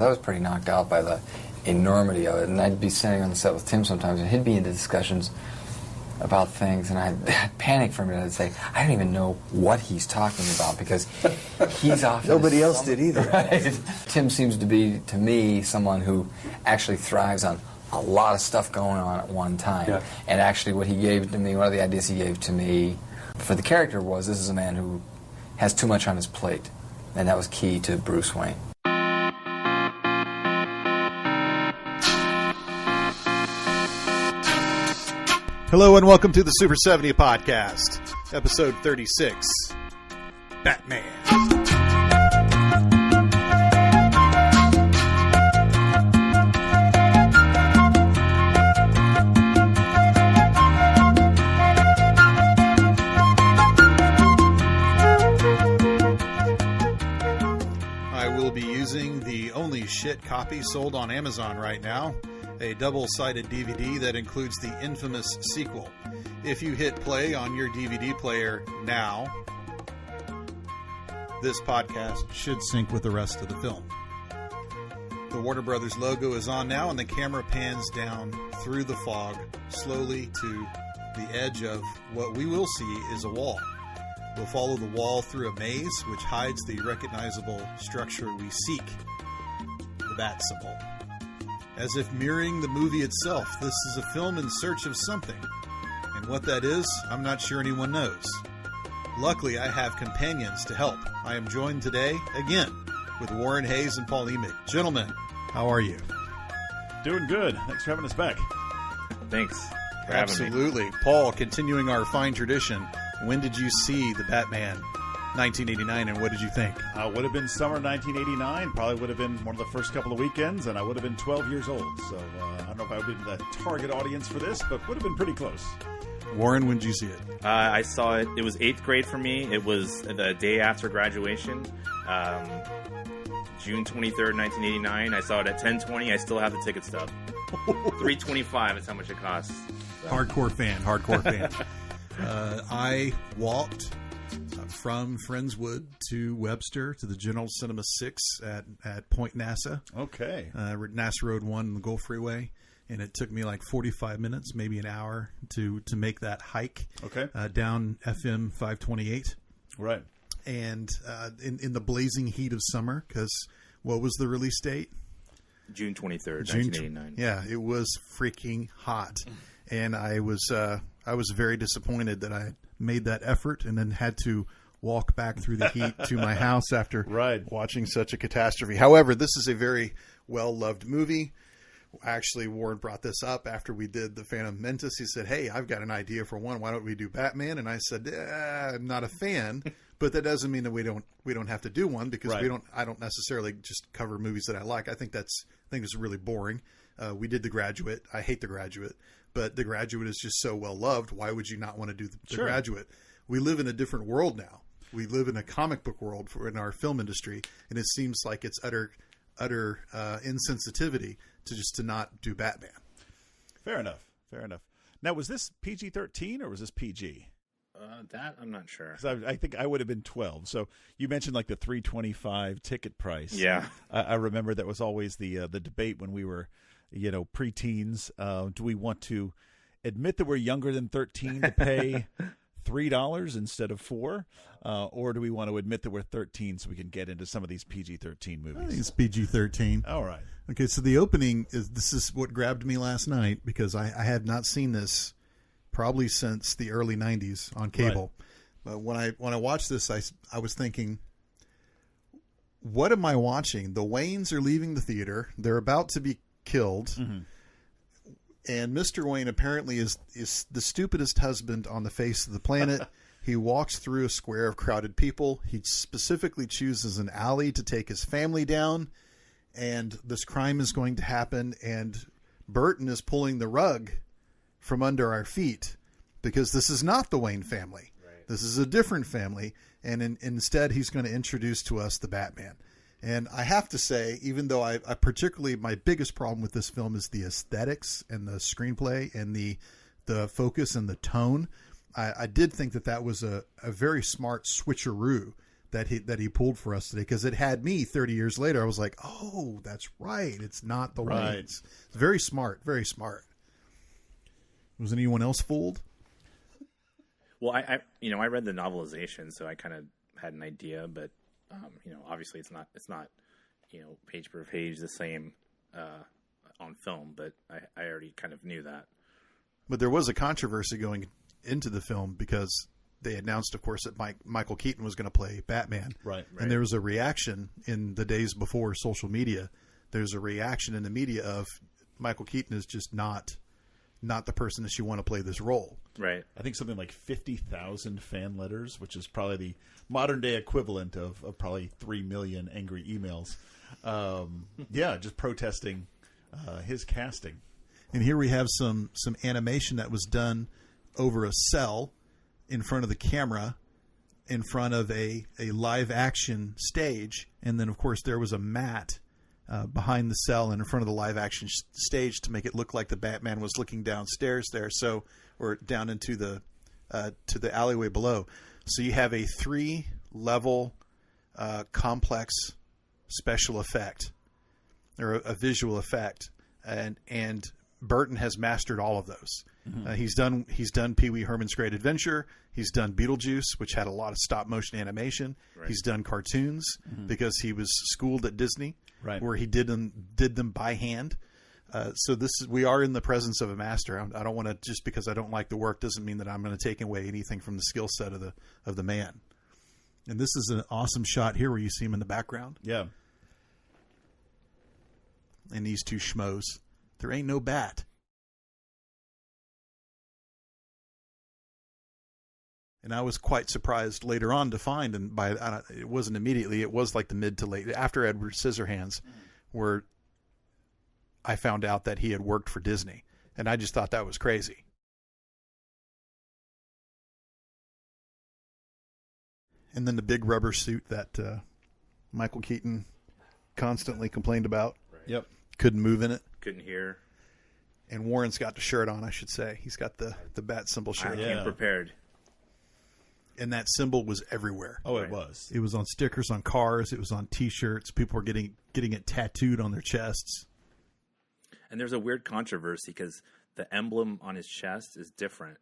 I was pretty knocked out by the enormity of it, and I'd be sitting on the set with Tim sometimes, and he'd be into discussions about things, and I'd panic for a minute. I'd say, I don't even know what he's talking about, because he's off. Nobody else did either. Right? Tim seems to be, to me, someone who actually thrives on a lot of stuff going on at one time. Yeah. And actually what he gave to me, one of the ideas he gave to me for the character was, this is a man who has too much on his plate, and that was key to Bruce Wayne. Hello and welcome to the Super 70 Podcast, episode 36, Batman. I will be using the only shit copy sold on Amazon right now. A double-sided DVD that includes the infamous sequel. If you hit play on your DVD player now, this podcast should sync with the rest of the film. The Warner Brothers logo is on now, and the camera pans down through the fog, slowly to the edge of what we will see is a wall. We'll follow the wall through a maze, which hides the recognizable structure we seek, the bat symbol. As if mirroring the movie itself, this is a film in search of something. And what that is, I'm not sure anyone knows. Luckily, I have companions to help. I am joined today, again, with Warren Hayes and Paul Emick. Gentlemen, how are you? Doing good. Thanks for having us back. Thanks for having me. Absolutely. Paul, continuing our fine tradition, when did you see the Batman 1989, and what did you think? Would have been summer 1989. Probably would have been one of the first couple of weekends, and I would have been 12 years old. So I don't know if I would have been the target audience for this, but would have been pretty close. Warren, when did you see it? I saw it. It was 8th grade for me. It was the day after graduation, June 23rd, 1989. I saw it at 10:20. I still have the ticket stub. $3.25 is how much it costs. So. Hardcore fan. I walked from Friendswood to Webster to the General Cinema 6 at Point NASA. Okay. NASA Road 1 and the Gulf Freeway. And it took me like 45 minutes, maybe an hour, to make that hike down FM 528. Right. And in the blazing heat of summer, because what was the release date? June 23rd, 1989. Yeah, it was freaking hot. And I was very disappointed that I made that effort and then had to walk back through the heat to my house after watching such a catastrophe. However, this is a very well-loved movie. Actually, Warren brought this up after we did The Phantom Menace. He said, hey, I've got an idea for one. Why don't we do Batman? And I said, I'm not a fan, but that doesn't mean that we don't have to do one, because I don't necessarily just cover movies that I like. I think it's really boring. We did The Graduate. I hate The Graduate, but The Graduate is just so well loved. Why would you not want to do The Graduate? We live in a different world now. We live in a comic book world in our film industry, and it seems like it's utter insensitivity to not do Batman. Fair enough. Now, was this PG-13 or was this PG? That I'm not sure. I think I would have been 12. So you mentioned like the $3.25 ticket price. Yeah. I remember that was always the debate when we were, preteens. Do we want to admit that we're younger than 13 to pay $3 instead of $4, or do we want to admit that we're 13 so we can get into some of these PG-13 movies? I think it's PG-13. All right. Okay, so the opening this is what grabbed me last night, because I had not seen this probably since the early 90s on cable. Right. But when I watched this, I was thinking, what am I watching? The Waynes are leaving the theater. They're about to be killed. Mm-hmm. And Mr. Wayne apparently is the stupidest husband on the face of the planet. He walks through a square of crowded people. He specifically chooses an alley to take his family down, and this crime is going to happen, and Burton is pulling the rug from under our feet, because this is not the Wayne family. Right. This is a different family, and instead he's going to introduce to us the Batman. And I have to say, even though I particularly, my biggest problem with this film is the aesthetics and the screenplay and the focus and the tone, I did think that was a very smart switcheroo that he pulled for us today, because it had me 30 years later. I was like, oh, that's right. It's not the Right. Waynes. It's very smart. Very smart. Was anyone else fooled? Well, I read the novelization, so I kind of had an idea, but obviously it's not page per page the same on film, but I already kind of knew that. But there was a controversy going into the film because they announced, of course, that Michael Keaton was going to play Batman. Right. And there was a reaction in the days before social media. There's a reaction in the media of Michael Keaton is just not the person that you want to play this role. Right. I think something like 50,000 fan letters, which is probably the modern day equivalent of probably 3 million angry emails. Just protesting his casting. And here we have some animation that was done over a cell in front of the camera, in front of a live action stage. And then, of course, there was a mat behind the cell and in front of the live action stage to make it look like the Batman was looking downstairs there. Or down into the to the alleyway below. So you have a 3-level complex special effect, or a visual effect. And Burton has mastered all of those. Mm-hmm. He's done Pee-wee Herman's Great Adventure. He's done Beetlejuice, which had a lot of stop motion animation. Right. He's done cartoons because he was schooled at Disney, right, where he did them by hand. So we are in the presence of a master. I don't want to, just because I don't like the work doesn't mean that I'm going to take away anything from the skill set of the man. And this is an awesome shot here where you see him in the background. Yeah. And these two schmoes. There ain't no bat. And I was quite surprised later on to find, and it wasn't immediately, it was like the mid to late, after Edward Scissorhands, where I found out that he had worked for Disney. And I just thought that was crazy. And then the big rubber suit that Michael Keaton constantly complained about. Right. Yep. Couldn't move in it. Couldn't hear. And Warren's got the shirt on, I should say. He's got the bat symbol shirt. I came prepared. And that symbol was everywhere. Oh, it was. It was on stickers on cars. It was on T-shirts. People were getting it tattooed on their chests. And there's a weird controversy because the emblem on his chest is different.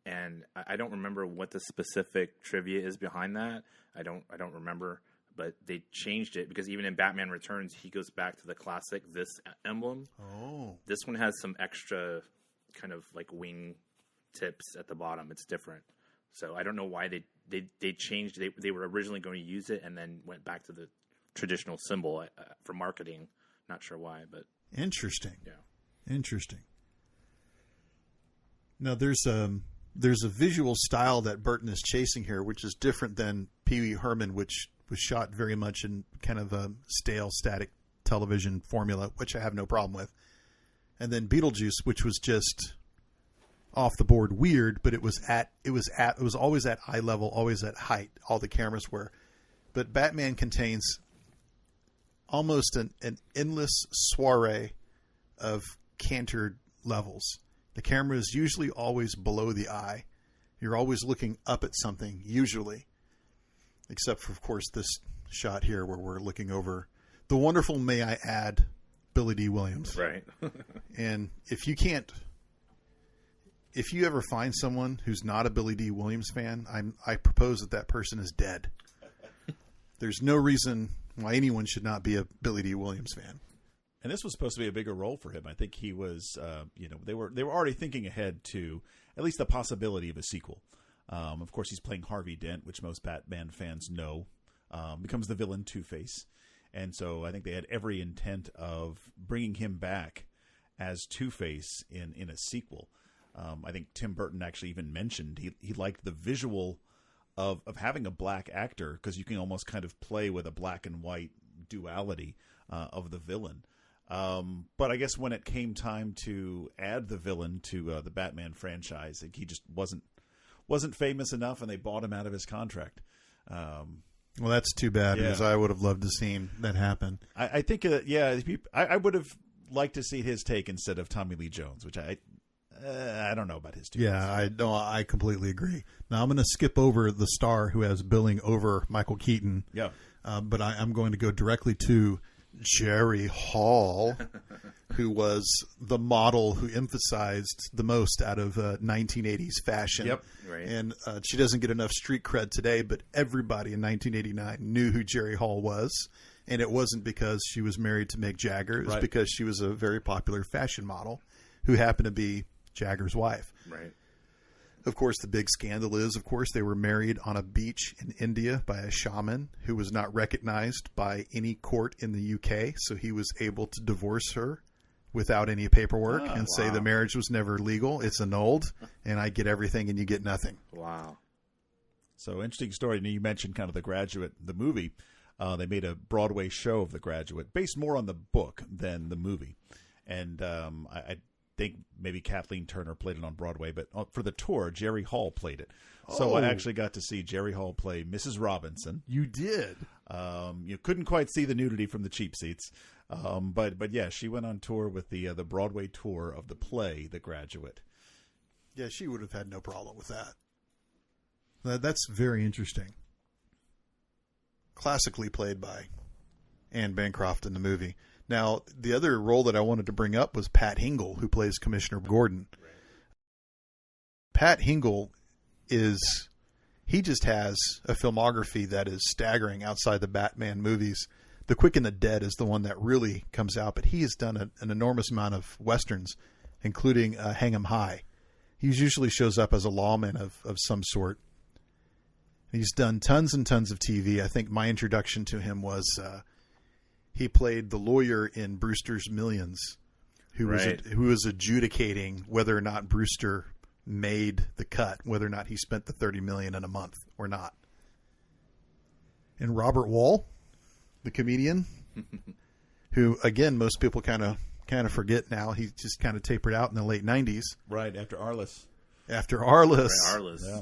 And I don't remember what the specific trivia is behind that. I don't remember. But they changed it because even in Batman Returns, he goes back to the classic this emblem. Oh. This one has some extra kind of like wing tips at the bottom. It's different. So I don't know why they changed. They were originally going to use it and then went back to the traditional symbol for marketing. Not sure why, but interesting. Yeah, interesting. Now there's a visual style that Burton is chasing here, which is different than Pee-wee Herman, which was shot very much in kind of a stale, static television formula, which I have no problem with. And then Beetlejuice, which was just off the board weird, but it was always at eye level, always at height. All the cameras were. But Batman contains almost an endless soiree of cantered levels. The camera is usually always below the eye. You're always looking up at something, usually. Except for, of course, this shot here where we're looking over the wonderful, may I add, Billy D. Williams. Right. And if you ever find someone who's not a Billy D. Williams fan, I propose that person is dead. There's no reason why anyone should not be a Billy D. Williams fan. And this was supposed to be a bigger role for him. I think he was, they were already thinking ahead to at least the possibility of a sequel. Of course, he's playing Harvey Dent, which most Batman fans know, becomes the villain Two-Face. And so I think they had every intent of bringing him back as Two-Face in a sequel. I think Tim Burton actually even mentioned he liked the visual of having a black actor because you can almost kind of play with a black and white duality of the villain. But I guess when it came time to add the villain to the Batman franchise, he just wasn't famous enough, and they bought him out of his contract. Well, that's too bad because I would have loved to see that happen. I think, I would have liked to see his take instead of Tommy Lee Jones, which I don't know about his 2 Yeah, I completely agree. Now I'm going to skip over the star who has billing over Michael Keaton. Yeah. But I'm going to go directly to Jerry Hall, who was the model who emphasized the most out of 1980s fashion. Yep. Right. And she doesn't get enough street cred today, but everybody in 1989 knew who Jerry Hall was. And it wasn't because she was married to Mick Jagger. It was Right. because she was a very popular fashion model who happened to be Jagger's wife. Right. Of course, the big scandal is, they were married on a beach in India by a shaman who was not recognized by any court in the UK. So he was able to divorce her without any paperwork and say the marriage was never legal. It's annulled, and I get everything and you get nothing. Wow. So interesting story. And you mentioned kind of The Graduate, the movie. They made a Broadway show of The Graduate based more on the book than the movie. And I think maybe Kathleen Turner played it on Broadway, but for the tour, Jerry Hall played it. So I actually got to see Jerry Hall play Mrs. Robinson. You did. You couldn't quite see the nudity from the cheap seats. But yeah, she went on tour with the Broadway tour of the play, The Graduate. Yeah, she would have had no problem with that. That's very interesting. Classically played by Anne Bancroft in the movie. Now, the other role that I wanted to bring up was Pat Hingle, who plays Commissioner Gordon. Right. Pat Hingle he just has a filmography that is staggering outside the Batman movies. The Quick and the Dead is the one that really comes out, but he has done an enormous amount of Westerns, including Hang 'em High. He usually shows up as a lawman of some sort. He's done tons and tons of TV. I think my introduction to him was he played the lawyer in Brewster's Millions, who was adjudicating whether or not Brewster made the cut, whether or not he spent the $30 million in a month or not. And Robert Wall, the comedian, who again most people kind of forget now. He just kind of tapered out in the late 90s. Right after Arliss. After Arliss. Right, Arliss. Yeah.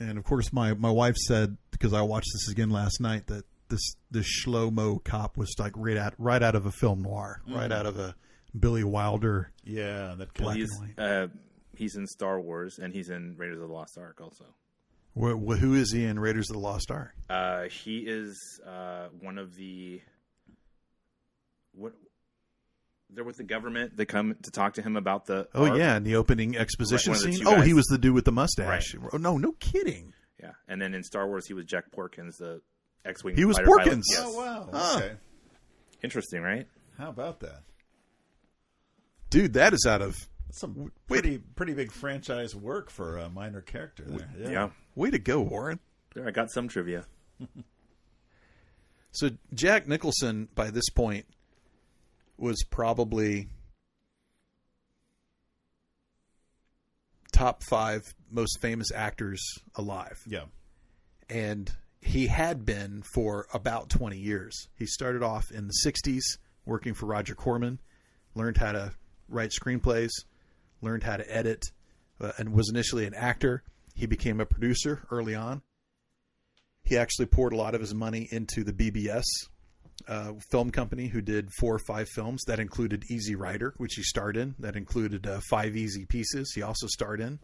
And of course, my wife said, because I watched this again last night, that this Shlomo cop was like right out of a film noir, right out of a Billy Wilder. Yeah, that black He's, and white. he's in Star Wars, and he's in Raiders of the Lost Ark also. Who is he in Raiders of the Lost Ark? He is one of the they're with the government. They come to talk to him about the ark. Yeah, in the opening exposition Right, one of the scene. two Oh, guys. he was the dude with the mustache. Right. Oh, no kidding. Yeah, and then in Star Wars, he was Jack Porkins, the X-wing. He was fighter pilot. Porkins. Yes. Oh, wow. Huh. Okay. Interesting, right? How about that? Dude, that is out of That's some pretty big franchise work for a minor character there. Yeah. way to go, Warren. There, I got some trivia. So Jack Nicholson, by this point, was probably top 5 most famous actors alive. Yeah. And he had been for about 20 years. He started off in the 60s working for Roger Corman, learned how to write screenplays, learned how to edit, and was initially an actor. He became a producer early on. He actually poured a lot of his money into the BBS film company, who did 4 or 5 films. That included Easy Rider, which he starred in. That included 5 Easy Pieces he also starred in.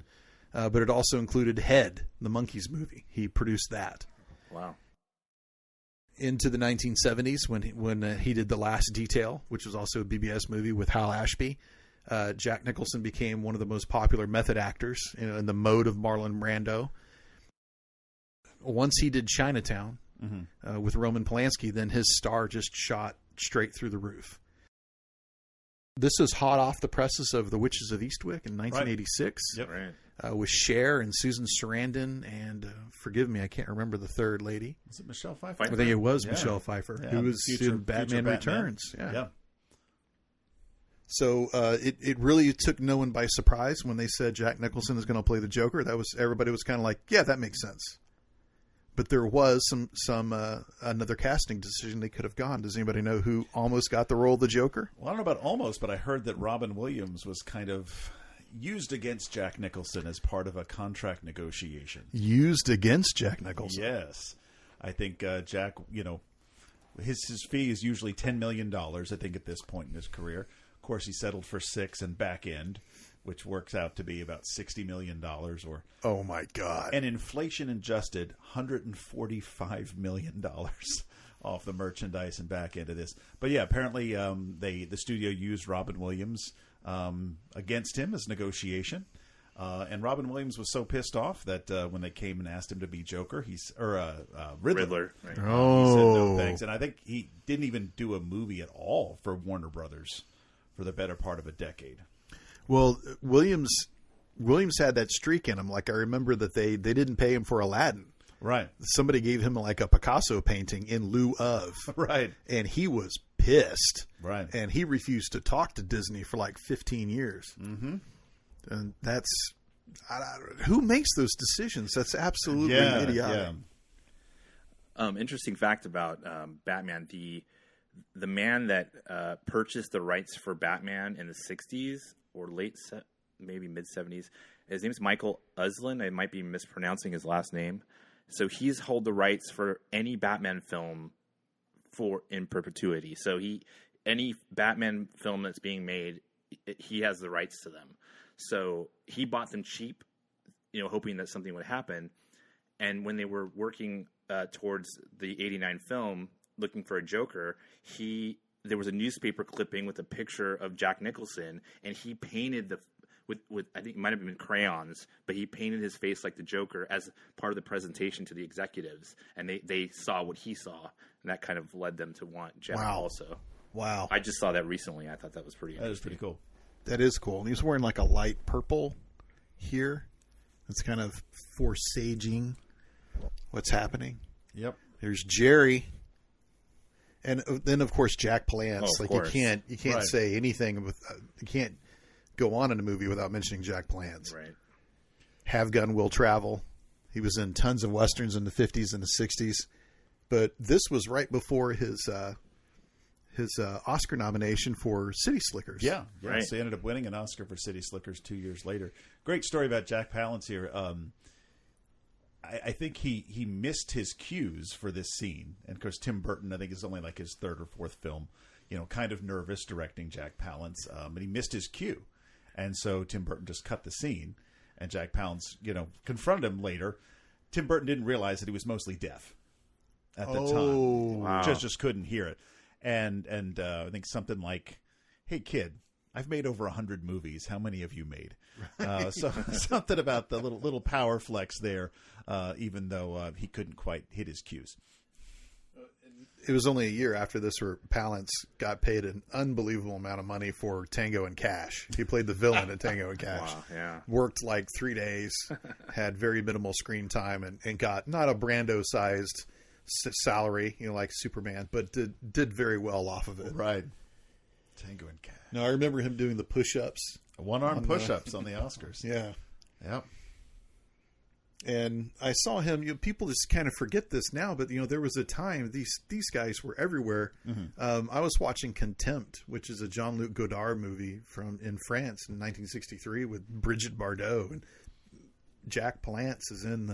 But it also included Head, the Monkees movie. He produced that. Wow. Into the 1970s, when he did The Last Detail, which was also a BBS movie with Hal Ashby, Jack Nicholson became one of the most popular method actors in the mode of Marlon Brando. Once he did Chinatown with Roman Polanski, then his star just shot straight through the roof. This is hot off the presses of The Witches of Eastwick in 1986. Yep. Right. With Cher and Susan Sarandon and, forgive me, I can't remember the third lady. Was it Michelle Pfeiffer? I think it was Yeah. Michelle Pfeiffer, Yeah, who was future in Batman Returns. Yeah. So it really took no one by surprise when they said Jack Nicholson is going to play the Joker. Everybody was kind of like, yeah, that makes sense. But there was some another casting decision they could have gone. Does anybody know who almost got the role of the Joker? Well, I don't know about almost, but I heard that Robin Williams was kind of used against Jack Nicholson as part of a contract negotiation. Used against Jack Nicholson. Yes. I think Jack, his fee is usually $10 million, I think, at this point in his career. Of course, he settled for 6 and back end, which works out to be about $60 million, or oh my God, and inflation adjusted $145 million off the merchandise and back end of this. But yeah, apparently the studio used Robin Williams against him as negotiation. And Robin Williams was so pissed off that when they came and asked him to be Joker, Riddler. Right. He said no thanks. And I think he didn't even do a movie at all for Warner Brothers for the better part of a decade. Well, Williams had that streak in him. Like, I remember that they didn't pay him for Aladdin. Right. Somebody gave him like a Picasso painting in lieu of. Right. And he was pissed. Right. And he refused to talk to Disney for like 15 years. Mm-hmm. And who makes those decisions? That's absolutely idiotic. Yeah. Interesting fact about Batman: the man that purchased the rights for Batman in the '60s or maybe mid '70s, his name's Michael Uslan. I might be mispronouncing his last name. So he's held the rights for any Batman film in perpetuity. So any Batman film that's being made, he has the rights to them. So he bought them cheap, hoping that something would happen. And when they were working towards the '89 film, looking for a Joker, there was a newspaper clipping with a picture of Jack Nicholson, and he painted with I think it might have been crayons, but he painted his face like the Joker as part of the presentation to the executives, and they saw what he saw, and that kind of led them to want Jack also. Wow! I just saw that recently. I thought that was pretty. That was pretty cool. That is cool. And he's wearing like a light purple here. It's kind of forsaging what's happening. Yep. There's Jerry. And then, of course, Jack Palance. Oh, like, you can't say anything with, you can't go on in a movie without mentioning Jack Palance. Right. Have Gun Will Travel. He was in tons of Westerns in the 50s and the 60s. But this was right before his Oscar nomination for City Slickers. Yeah. Right. So he ended up winning an Oscar for City Slickers 2 years later. Great story about Jack Palance here. I think he missed his cues for this scene. And, of course, Tim Burton, I think, is only like his third or fourth film, kind of nervous directing Jack Palance. But he missed his cue. And so Tim Burton just cut the scene. And Jack Palance, confronted him later. Tim Burton didn't realize that he was mostly deaf at the time. Wow. Just couldn't hear it. And I think something like, "Hey kid, I've made over 100 movies. How many have you made?" Right. So something about the little power flex there, even though he couldn't quite hit his cues. It was only a year after this where Palance got paid an unbelievable amount of money for Tango and Cash. He played the villain in Tango and Cash. Wow, yeah. Worked like 3 days, had very minimal screen time, and got not a Brando-sized salary, like Superman, but did very well off of it. Right. Tango and Cash. No, I remember him doing the push-ups. One-arm push-ups on the Oscars. Yeah. Yep. And I saw him, people just kind of forget this now, but, there was a time these guys were everywhere. Mm-hmm. I was watching Contempt, which is a Jean-Luc Godard movie in France in 1963 with Brigitte Bardot, and Jack Palance is in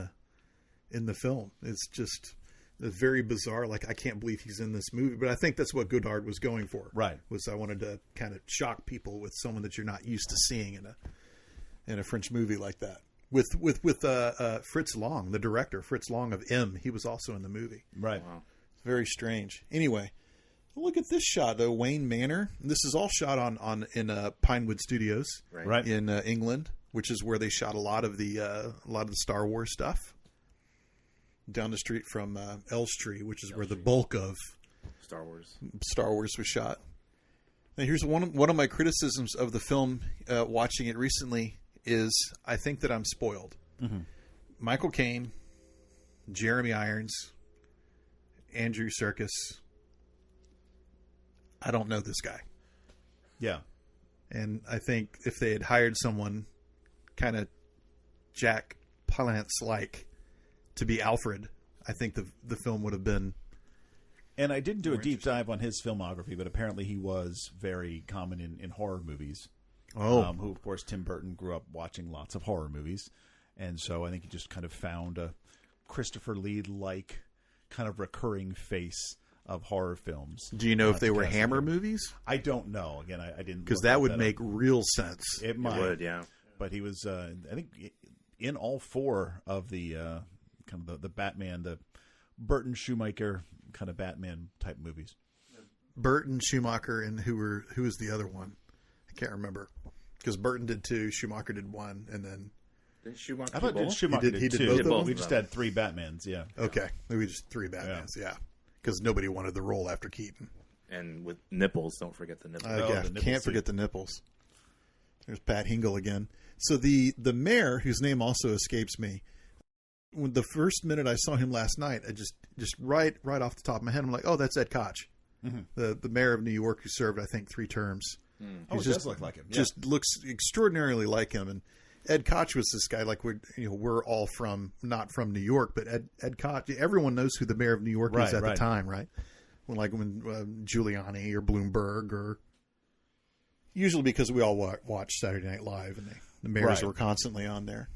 the film. It's just... It's very bizarre. Like, I can't believe he's in this movie, but I think that's what Godard was going for. Right. Was I wanted to kind of shock people with someone that you're not used to seeing in a French movie like that. With Fritz Lang, the director, Fritz Lang of M, he was also in the movie. Right. Wow. It's very strange. Anyway, look at this shot though, Wayne Manor. This is all shot in Pinewood Studios, right. In England, which is where they shot a lot of the Star Wars stuff. Down the street from Elstree, which is where the bulk of Star Wars was shot. Now, here's one of my criticisms of the film. Watching it recently is I think that I'm spoiled. Mm-hmm. Michael Caine, Jeremy Irons, Andrew Serkis. I don't know this guy. Yeah, and I think if they had hired someone, kind of Jack Palance like, to be Alfred, I think the film would have been. And I didn't do a deep dive on his filmography, but apparently he was very common in horror movies. Oh. Who, of course, Tim Burton grew up watching lots of horror movies. And so I think he just kind of found a Christopher Lee-like kind of recurring face of horror films. Do you know if they were cast Hammer him. movies? I don't know. Again, I didn't, Because look that up would up. make real sense. It It might. would, yeah. But he was, I think, in all four of the kind of the Batman, the Burton Schumacher kind of Batman type movies. Burton, Schumacher, and who was the other one? I can't remember. Because Burton did 2, Schumacher did 1, and then... Didn't Schumacher I thought do both? Schumacher He did 2. both of them? We just had 3 Batmans, yeah. Okay, maybe just 3 Batmans, yeah. Because nobody wanted the role after Keaton. And with nipples, don't forget the nipples. Yeah, the nipple can't suit. forget the nipples. There's Pat Hingle again. So the mayor, whose name also escapes me, when the first minute I saw him last night, I just right off the top of my head, I'm like, oh, that's Ed Koch, the mayor of New York, who served, I think, 3 terms. Oh, it does look like him. Yeah. Just looks extraordinarily like him. And Ed Koch was this guy, like we're all not from New York, but Ed Koch, everyone knows who the mayor of New York is at the time, right? When Giuliani or Bloomberg, or usually because we all watch Saturday Night Live, and the mayors were constantly on there.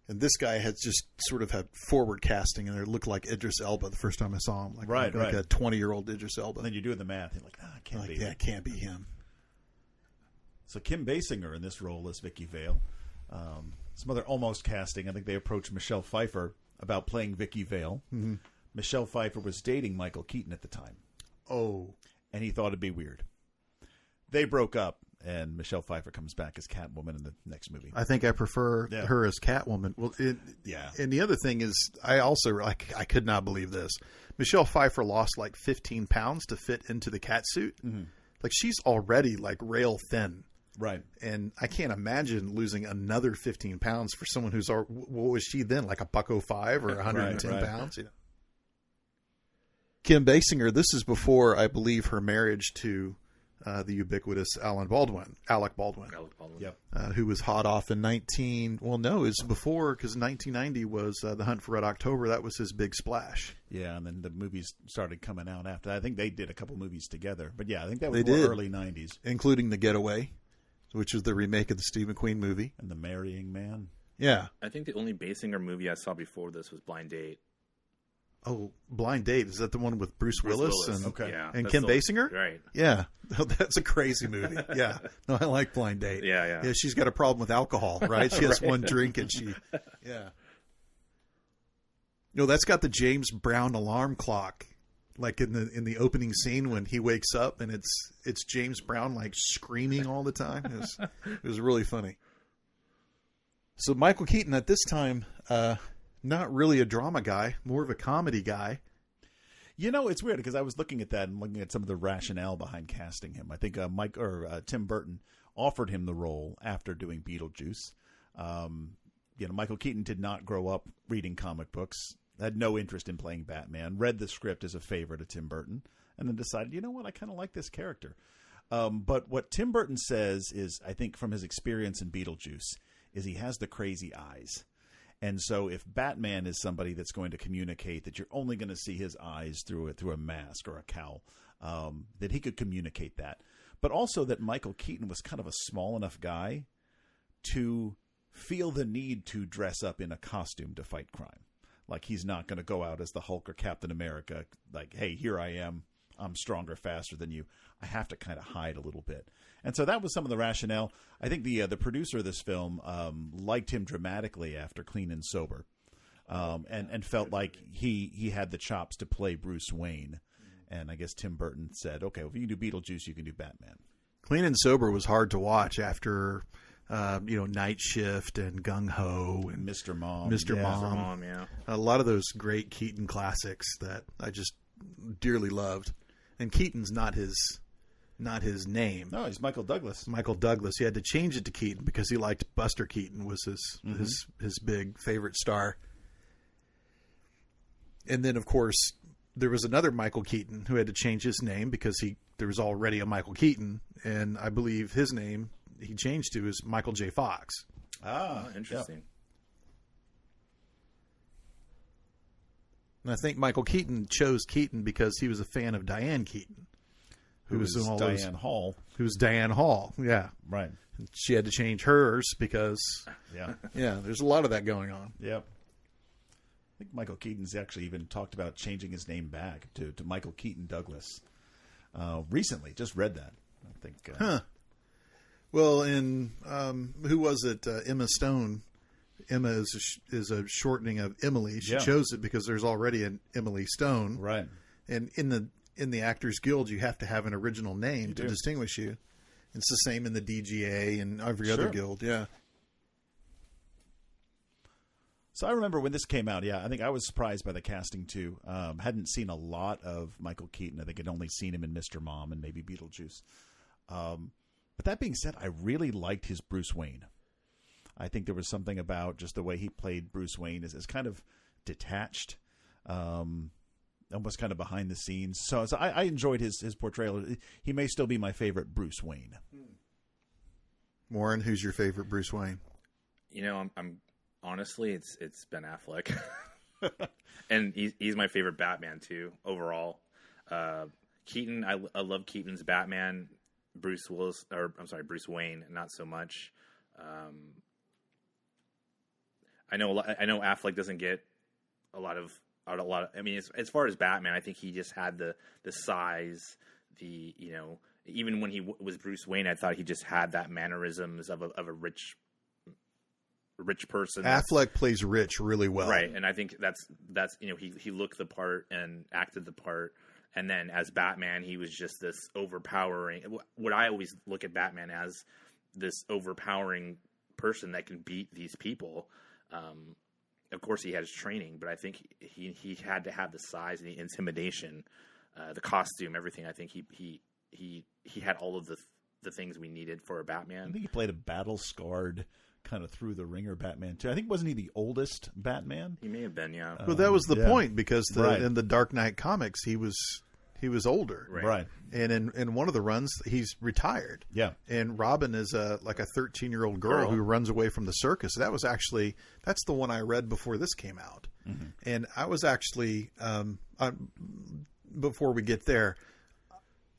And this guy had just sort of had forward casting, and it looked like Idris Elba the first time I saw him, like a 20-year-old Idris Elba. And then you're doing the math, you're like, it can't be. Yeah, it can't be him. So Kim Basinger in this role as Vicky Vale. Some other almost casting. I think they approached Michelle Pfeiffer about playing Vicky Vale. Mm-hmm. Michelle Pfeiffer was dating Michael Keaton at the time. Oh. And he thought it'd be weird. They broke up, and Michelle Pfeiffer comes back as Catwoman in the next movie. I think I prefer her as Catwoman. Well, and the other thing is, I could not believe this. Michelle Pfeiffer lost like 15 pounds to fit into the cat suit. Mm-hmm. Like, she's already like rail thin. Right. And I can't imagine losing another 15 pounds for someone who's, what was she then? Like a $105 or 110 pounds? You know? Kim Basinger, this is before, I believe, her marriage to the ubiquitous Alec Baldwin. Yep. Who was hot off in it was before, because 1990 was The Hunt for Red October. That was his big splash. Yeah, and then the movies started coming out after that. I think they did a couple movies together. But yeah, I think that was early 90s. Including The Getaway, which was the remake of the Steve McQueen movie. And The Marrying Man. Yeah. I think the only Basinger movie I saw before this was Blind Date. Oh, Blind Date. Is that the one with Bruce Willis and Kim Basinger? Right. Yeah. That's a crazy movie. Yeah. No, I like Blind Date. Yeah. She's got a problem with alcohol, right? She has one drink and yeah. No, that's got the James Brown alarm clock. Like in the opening scene when he wakes up, and it's James Brown like screaming all the time. It was really funny. So Michael Keaton at this time, not really a drama guy, more of a comedy guy. You know, it's weird because I was looking at that and looking at some of the rationale behind casting him. I think Tim Burton offered him the role after doing Beetlejuice. Michael Keaton did not grow up reading comic books, had no interest in playing Batman, read the script as a favor to Tim Burton, and then decided, you know what, I kind of like this character. But what Tim Burton says is, I think from his experience in Beetlejuice, is he has the crazy eyes. And so if Batman is somebody that's going to communicate that you're only going to see his eyes through a mask or a cowl, that he could communicate that. But also that Michael Keaton was kind of a small enough guy to feel the need to dress up in a costume to fight crime. Like, he's not going to go out as the Hulk or Captain America, like, hey, here I am. I'm stronger, faster than you. I have to kind of hide a little bit. And so that was some of the rationale. I think the producer of this film liked him dramatically after Clean and Sober, and felt like he had the chops to play Bruce Wayne. And I guess Tim Burton said, okay, well, if you can do Beetlejuice, you can do Batman. Clean and Sober was hard to watch after Night Shift and Gung Ho and Mr. Mom. Mr. Mr. Mom. Mom, yeah. A lot of those great Keaton classics that I just dearly loved. And Keaton's not his name. No, he's Michael Douglas. Michael Douglas. He had to change it to Keaton because he liked Buster Keaton was his big favorite star. And then, of course, there was another Michael Keaton who had to change his name because there was already a Michael Keaton, and I believe his name he changed to is Michael J. Fox. Ah, interesting. Yep. And I think Michael Keaton chose Keaton because he was a fan of Diane Keaton, Who was Diane Hall. Who's Diane Hall? Yeah, right. She had to change hers because yeah, there's a lot of that going on. Yep. think Michael Keaton's actually even talked about changing his name back to Michael Keaton Douglas recently. Just read that. I think. Well, in who was it? Emma Stone. Emma is a shortening of Emily. She chose it because there's already an Emily Stone. Right. And in the Actors Guild, you have to have an original name to distinguish you. It's the same in the DGA and every other guild. Yeah. So I remember when this came out, I think I was surprised by the casting too. Hadn't seen a lot of Michael Keaton. I think I'd only seen him in Mr. Mom and maybe Beetlejuice. But that being said, I really liked his Bruce Wayne. I think there was something about just the way he played Bruce Wayne as kind of detached, almost kind of behind the scenes. So I enjoyed his portrayal. He may still be my favorite Bruce Wayne. Warren, who's your favorite Bruce Wayne? I'm honestly, it's Ben Affleck, and he's my favorite Batman too overall. Keaton, I love Keaton's Batman. Bruce Wayne, not so much. I know Affleck doesn't get a lot of. I mean, as far as Batman, I think he just had the size, even when he was Bruce Wayne, I thought he just had that mannerisms of a rich person. Affleck plays rich really well, right? And I think that's he looked the part and acted the part. And then as Batman, he was just this overpowering. What I always look at Batman as this overpowering person that can beat these people. Of course, he had his training, but I think he had to have the size and the intimidation, the costume, everything. I think he had all of the things we needed for a Batman. I think he played a battle-scarred, kind of through the ringer Batman too. I think wasn't he the oldest Batman? He may have been, yeah. Well, that was the point because in the Dark Knight comics he was older, right? And in one of the runs he's retired, And Robin is a 13-year-old girl who runs away from the circus. That's the one I read before this came out, and I was actually before we get there,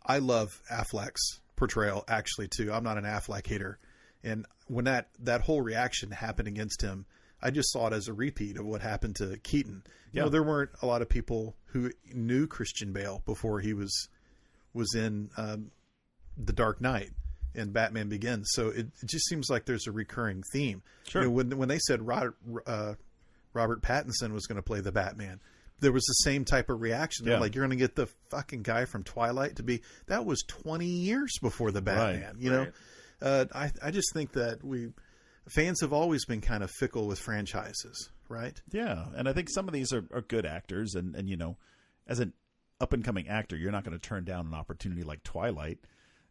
I love Affleck's portrayal actually too. I'm not an Affleck hater. And when that whole reaction happened against him, I just saw it as a repeat of what happened to Keaton. There weren't a lot of people who knew Christian Bale before he was in The Dark Knight and Batman Begins. So it just seems like there's a recurring theme. Sure. When they said Robert Pattinson was going to play the Batman, there was the same type of reaction. Yeah. Like, you're going to get the fucking guy from Twilight to be... That was 20 years before the Batman, you know? I just think that fans have always been kind of fickle with franchises, right? Yeah, and I think some of these are good actors, and as an up-and-coming actor, you're not going to turn down an opportunity like Twilight.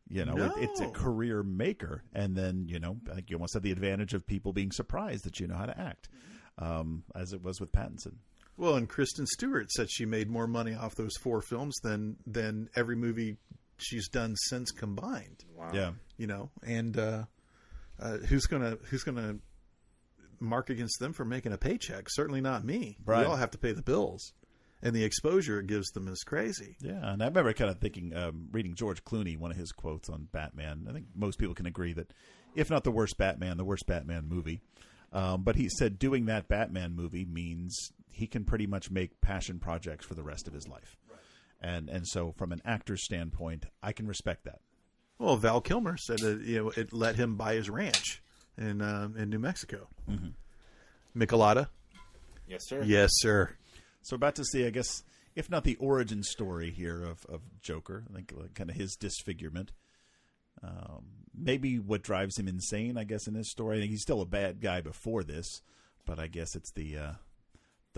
No. It's a career maker, and then, I think you almost have the advantage of people being surprised that you know how to act, as it was with Pattinson. Well, and Kristen Stewart said she made more money off those 4 films than every movie she's done since combined. Wow. Yeah. And who's gonna mark against them for making a paycheck? Certainly not me. Right. We all have to pay the bills, and the exposure it gives them is crazy. Yeah, and I remember kind of thinking, reading George Clooney, one of his quotes on Batman. I think most people can agree that, if not the worst Batman movie. But he said doing that Batman movie means he can pretty much make passion projects for the rest of his life. Right. And so from an actor's standpoint, I can respect that. Well, Val Kilmer said that it let him buy his ranch in New Mexico. Mm-hmm. Michelada? Yes, sir. Yes, sir. So we're about to see, I guess, if not the origin story here of Joker, I think kind of his disfigurement. Maybe what drives him insane, I guess, in this story. I think he's still a bad guy before this, but I guess it's the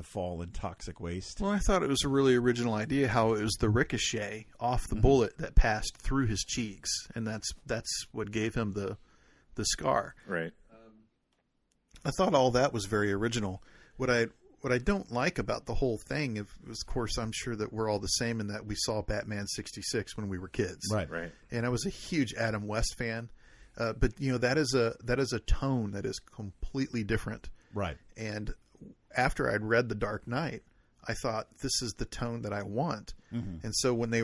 fall in toxic waste. Well, I thought it was a really original idea how it was the ricochet off the bullet that passed through his cheeks, and that's what gave him the scar. Right. I thought all that was very original. What I don't like about the whole thing, of course, I'm sure that we're all the same in that we saw Batman 66 when we were kids. Right. And I was a huge Adam West fan. But that is a tone that is completely different. Right. And after I'd read The Dark Knight, I thought, this is the tone that I want. Mm-hmm. And so when they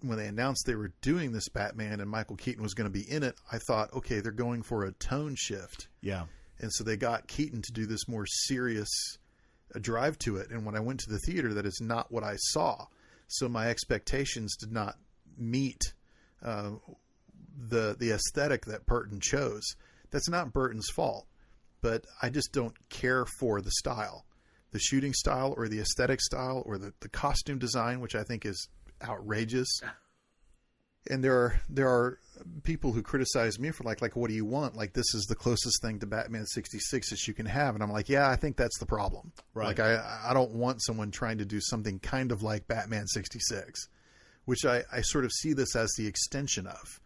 announced they were doing this Batman and Michael Keaton was going to be in it, I thought, okay, they're going for a tone shift. Yeah. And so they got Keaton to do this more serious drive to it. And when I went to the theater, that is not what I saw. So my expectations did not meet the aesthetic that Burton chose. That's not Burton's fault, but I just don't care for the style, the shooting style or the aesthetic style or the costume design, which I think is outrageous. And there are people who criticize me for like, what do you want? Like, this is the closest thing to Batman 66 that you can have. And I'm like, yeah, I think that's the problem. Right. Like, I don't want someone trying to do something kind of like Batman 66, which I sort of see this as the extension of.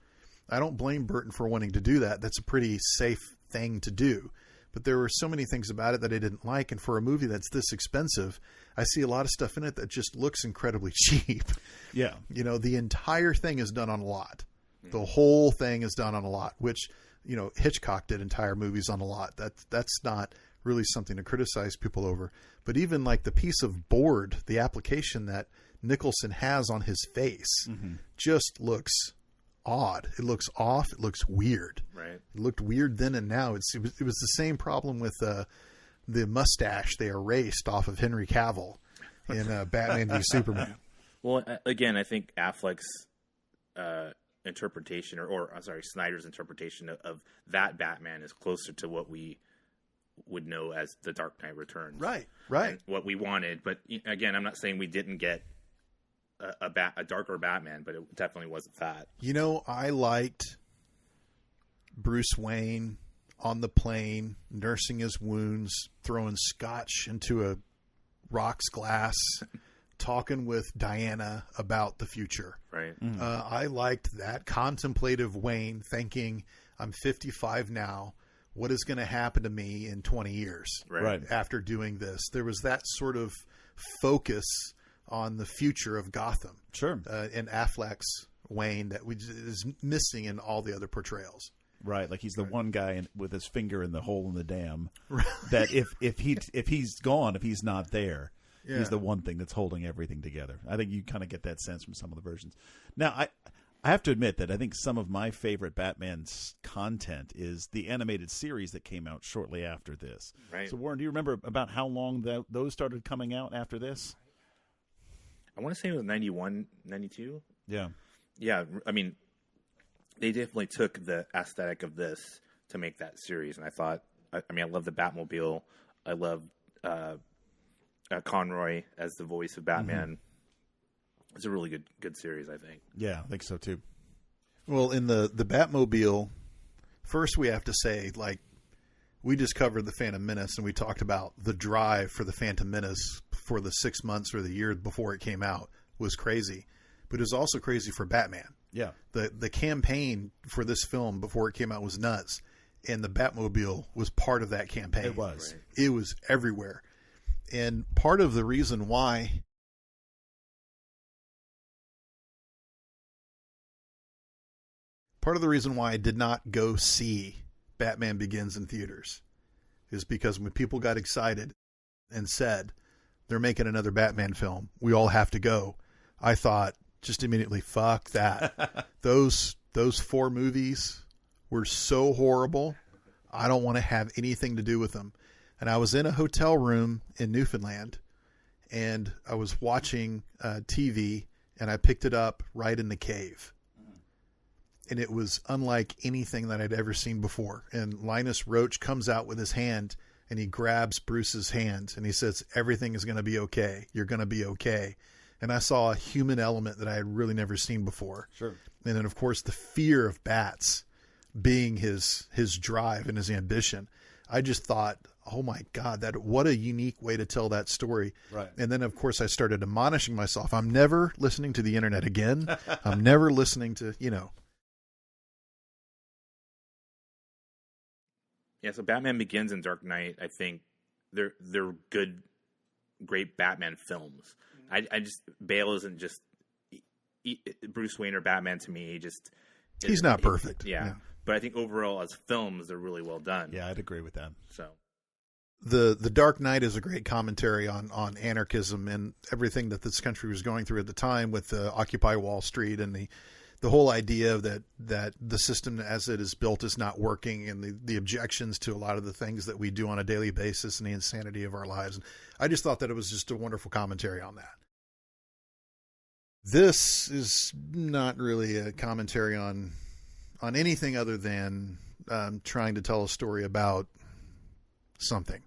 I don't blame Burton for wanting to do that. That's a pretty safe thing to do. But there were so many things about it that I didn't like. And for a movie that's this expensive, I see a lot of stuff in it that just looks incredibly cheap. Yeah. You know, the entire thing is done on a lot. The whole thing is done on a lot, which, you know, Hitchcock did entire movies on a lot. That's not really something to criticize people over. But even like the piece of board, the application that Nicholson has on his face just looks odd. It looks off. It looks weird. Right. It looked weird then and now. It was the same problem with the mustache they erased off of Henry Cavill in Batman v Superman. Well, again, I think Affleck's interpretation, or Snyder's interpretation of that Batman is closer to what we would know as The Dark Knight Returns. Right. And what we wanted. But again, I'm not saying we didn't get a darker Batman, but it definitely wasn't that. You know, I liked Bruce Wayne on the plane, nursing his wounds, throwing scotch into a rocks glass, talking with Diana about the future. Right. I liked that contemplative Wayne thinking, I'm 55 now. What is going to happen to me in 20 years after doing this? There was that sort of focus on the future of Gotham. Sure. And Affleck's Wayne that is missing in all the other portrayals. Right, like he's the one guy with his finger in the hole in the dam. That if he's gone, if he's not there, he's the one thing that's holding everything together. I think you kind of get that sense from some of the versions. Now, I have to admit that I think some of my favorite Batman's content is the animated series that came out shortly after this. Right. So, Warren, do you remember about how long those started coming out after this? I want to say it was 91, 92. Yeah. Yeah, I mean, they definitely took the aesthetic of this to make that series, and I thought, I love the Batmobile. I love Conroy as the voice of Batman. It's a really good series, I think. Yeah, I think so too. Well, in the Batmobile, first we have to say, like, we just covered the Phantom Menace, and we talked about the drive for the Phantom Menace for the 6 months or the year before it came out was crazy. But it was also crazy for Batman. Yeah. The campaign for this film before it came out was nuts, and the Batmobile was part of that campaign. It was. Right. It was everywhere. And part of the reason why I did not go see Batman Begins in theaters is because when people got excited and said they're making another Batman film, we all have to go, I thought just immediately, fuck that. Those 4 movies were so horrible. I don't want to have anything to do with them. And I was in a hotel room in Newfoundland, and I was watching TV, and I picked it up right in the cave. And it was unlike anything that I'd ever seen before. And Linus Roach comes out with his hand, and he grabs Bruce's hand, and he says, everything is going to be okay. You're going to be okay. And I saw a human element that I had really never seen before. Sure. And then, of course, the fear of bats being his drive and his ambition. I just thought, oh, my God, what a unique way to tell that story. Right. And then, of course, I started admonishing myself. I'm never listening to the internet again. I'm never listening to, Yeah, so Batman Begins and Dark Knight, I think they're good, great Batman films. I just Bale isn't just Bruce Wayne or Batman to me. He's not perfect. Yeah, but I think overall as films, they're really well done. Yeah, I'd agree with that. So the Dark Knight is a great commentary on anarchism and everything that this country was going through at the time with Occupy Wall Street and the whole idea that the system as it is built is not working, and the objections to a lot of the things that we do on a daily basis and the insanity of our lives. And I just thought that it was just a wonderful commentary on that. This is not really a commentary on anything other than trying to tell a story about something.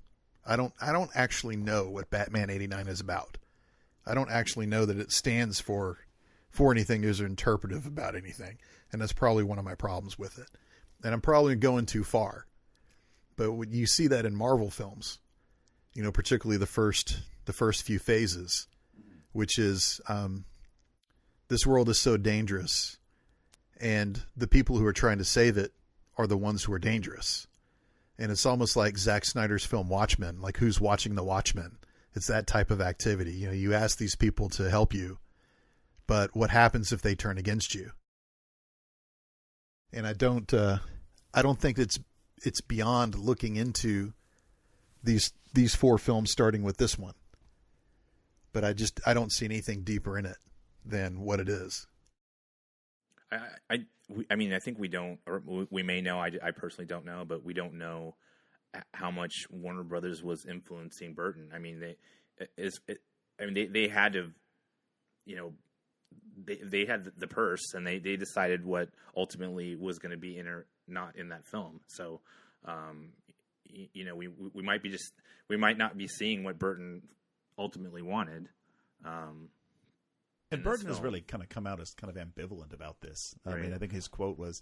I don't actually know what Batman 89 is about. I don't actually know that it stands for anything is interpretive about anything. And that's probably one of my problems with it. And I'm probably going too far. But when you see that in Marvel films, you know, particularly the first few phases, which is this world is so dangerous, and the people who are trying to save it are the ones who are dangerous. And it's almost like Zack Snyder's film Watchmen, like who's watching the Watchmen? It's that type of activity. You know, you ask these people to help you, but what happens if they turn against you? And I don't think it's beyond looking into these four films, starting with this one. But I don't see anything deeper in it than what it is. I mean, I think we don't, or we may know. I personally don't know, but we don't know how much Warner Brothers was influencing Burton. I mean, they had to, you know, they had the purse, and they decided what ultimately was going to be in or not in that film. So, you know, we might not be seeing what Burton ultimately wanted. And Burton has really kind of come out as kind of ambivalent about this. Right. I mean, I think his quote was,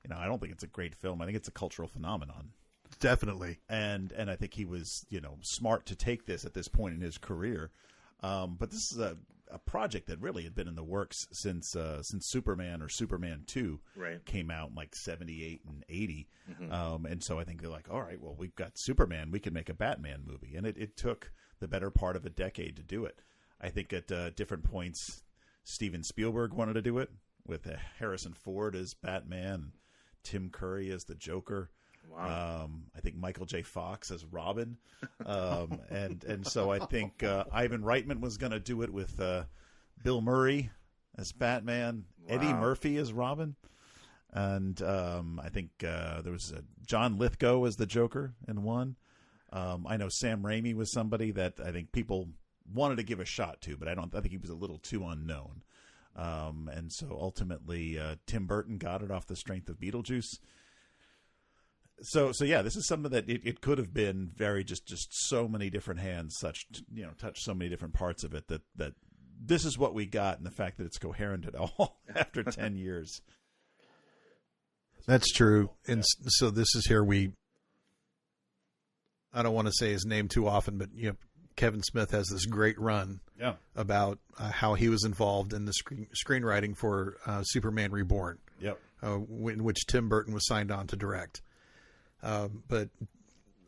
you know, I don't think it's a great film. I think it's a cultural phenomenon. Definitely. And I think he was, you know, smart to take this at this point in his career. But this is a project that really had been in the works since Superman or Superman 2 came out in like 78 and 80. Mm-hmm. And so I think they're like, all right, well, we've got Superman. We can make a Batman movie. And it took the better part of a decade to do it. I think at different points, Steven Spielberg wanted to do it with Harrison Ford as Batman, Tim Curry as the Joker. Wow. I think Michael J. Fox as Robin. And so I think Ivan Reitman was going to do it with Bill Murray as Batman, wow. Eddie Murphy as Robin. And I think there was John Lithgow as the Joker in one. I know Sam Raimi was somebody that I think people wanted to give a shot to, but I think he was a little too unknown. And so ultimately Tim Burton got it off the strength of Beetlejuice. So yeah, this is something that it could have been very just so many different hands, touch so many different parts of it that this is what we got, and the fact that it's coherent at all after 10 years. That's true. And so this is here I don't want to say his name too often, but you know, Kevin Smith has this great run about how he was involved in the screenwriting for Superman Reborn, in which Tim Burton was signed on to direct. But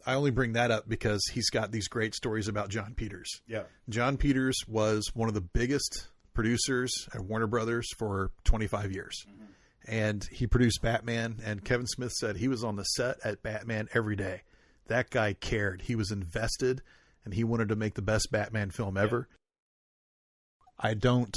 I only bring that up because he's got these great stories about John Peters. Yeah. John Peters was one of the biggest producers at Warner Brothers for 25 years. Mm-hmm. And he produced Batman, and Kevin Smith said he was on the set at Batman every day. That guy cared. He was invested, and he wanted to make the best Batman film ever. I don't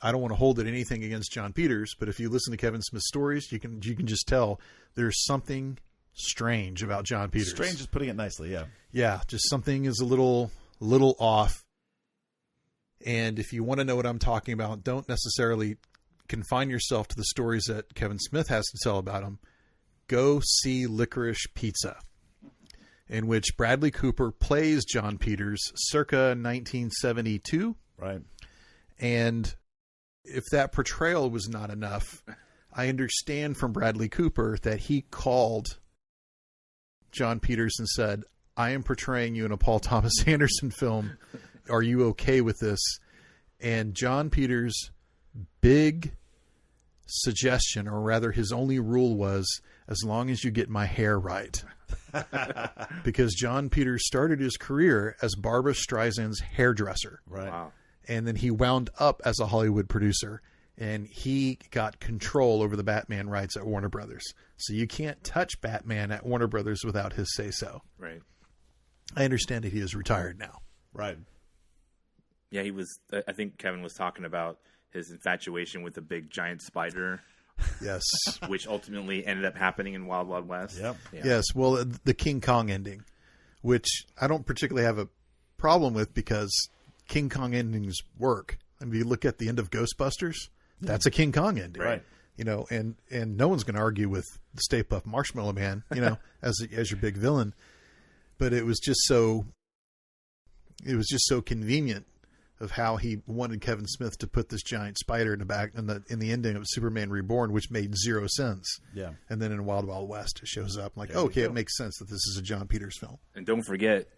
want to hold it anything against John Peters, but if you listen to Kevin Smith's stories, you can just tell there's something strange about John Peters. Strange is putting it nicely, yeah. Yeah, just something is a little off. And if you want to know what I'm talking about, don't necessarily confine yourself to the stories that Kevin Smith has to tell about him. Go see Licorice Pizza, in which Bradley Cooper plays John Peters circa 1972. Right. And if that portrayal was not enough, I understand from Bradley Cooper that he called John Peters and said, I am portraying you in a Paul Thomas Anderson film. Are you okay with this? And John Peters' big suggestion, or rather his only rule, was as long as you get my hair right. Because John Peters started his career as Barbra Streisand's hairdresser. Right. Wow. And then he wound up as a Hollywood producer. And he got control over the Batman rights at Warner Brothers. So you can't touch Batman at Warner Brothers without his say-so. Right. I understand that he is retired now. Right. Yeah, he was. I think Kevin was talking about his infatuation with the big giant spider Yes. which ultimately ended up happening in Wild Wild West. Yep. Yeah. Yes. Well, the King Kong ending, which I don't particularly have a problem with because King Kong endings work. I mean, you look at the end of Ghostbusters, that's a King Kong ending. Right. You know, and no one's going to argue with the Stay Puft Marshmallow Man, you know, as your big villain. But it was just so convenient of how he wanted Kevin Smith to put this giant spider in the ending of Superman Reborn, which made zero sense. Yeah. And then in Wild Wild West, it shows up. I'm like, There you okay, go. it makes sense that this is a John Peters film. And don't forget,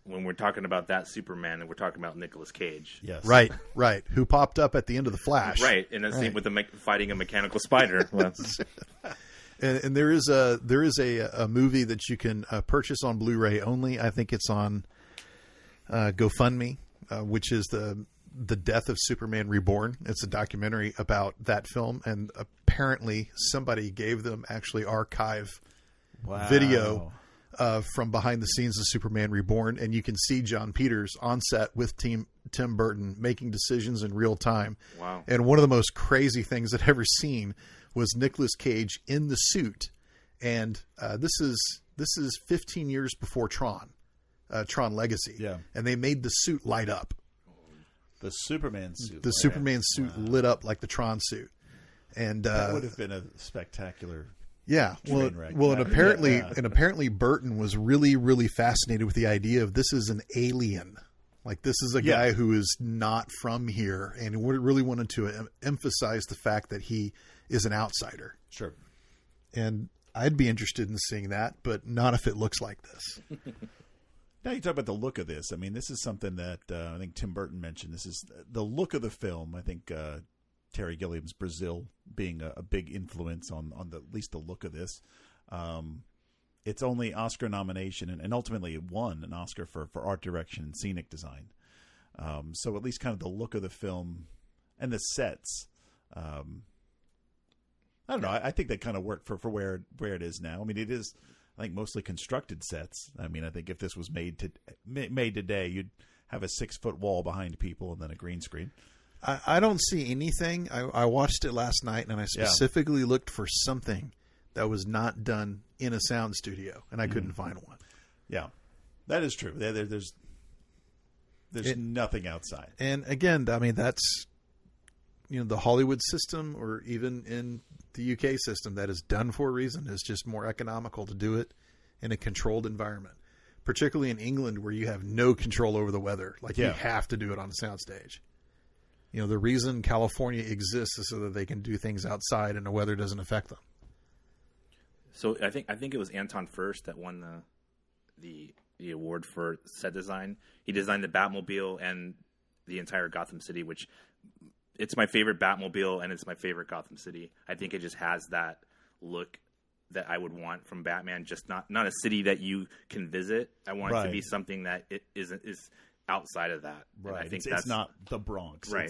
when we're talking about that Superman, and we're talking about Nicolas Cage. Yes. Right. Who popped up at the end of The Flash. Right, and the same with fighting a mechanical spider. Well, And there is a movie that you can purchase on Blu-ray only. I think it's on GoFundMe, which is the Death of Superman Reborn. It's a documentary about that film, and apparently somebody gave them actually archive video from behind the scenes of Superman Reborn, and you can see John Peters on set with Tim Burton making decisions in real time. Wow. And one of the most crazy things I've ever seen was Nicolas Cage in the suit, and this is 15 years before Tron Legacy. Yeah. And they made the suit light up. The Superman suit. The Superman suit lit up like the Tron suit, and That would have been a spectacular. yeah. Well, train wreck. and Yeah. apparently Burton was really, really fascinated with the idea of this is an alien. Like, this is a guy who is not from here, and really wanted to emphasize the fact that he is an outsider. Sure. And I'd be interested in seeing that, but not if it looks like this. Now you talk about the look of this. I mean, this is something that I think Tim Burton mentioned. This is the look of the film. I think Terry Gilliam's Brazil being a big influence on at least the look of this. Its only Oscar nomination, and ultimately it won an Oscar for art direction and scenic design. So at least kind of the look of the film and the sets. I don't know. I think they kind of work for where it is now. I mean, it is, I think, mostly constructed sets. I mean, I think if this was made today, you'd have a 6-foot wall behind people and then a green screen. I don't see anything. I watched it last night, and I specifically looked for something that was not done in a sound studio, and I couldn't find one. Yeah, that is true. There's nothing outside. And again, I mean, that's, you know, the Hollywood system, or even in the UK system, that is done for a reason. It's just more economical to do it in a controlled environment, particularly in England where you have no control over the weather. Like, you have to do it on a soundstage. You know, the reason California exists is so that they can do things outside and the weather doesn't affect them. so I think it was Anton Furst that won the award for set design. He designed the Batmobile and the entire Gotham City, which it's my favorite Batmobile and it's my favorite Gotham City. I think it just has that look that I would want from Batman. Just not a city that you can visit. I want it to be something that it is outside of that. Right. And I think it's not the Bronx. Right.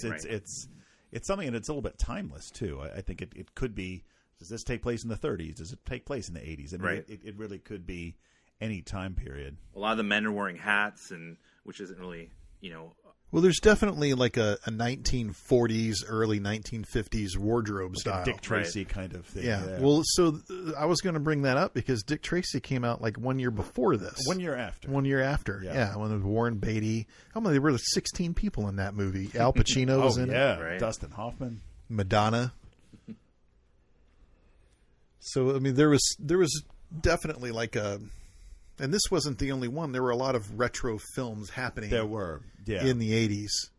It's something, and it's a little bit timeless too. I think it could be. Does this take place in the 30s? Does it take place in the 80s? I mean, it really could be any time period. A lot of the men are wearing hats, and which isn't really, you know. Well, there's definitely like a 1940s, early 1950s wardrobe Like style. a Dick Tracy kind of thing. Yeah. Well, so I was going to bring that up because Dick Tracy came out like 1 year before this. 1 year after. 1 year after. Yeah. Yeah. When it was Warren Beatty. How many? There were 16 people in that movie. Al Pacino was in it. Right. Dustin Hoffman. Madonna. So, I mean, there was definitely like a, and this wasn't the only one. There were a lot of retro films happening. There were. Yeah. In the 80s.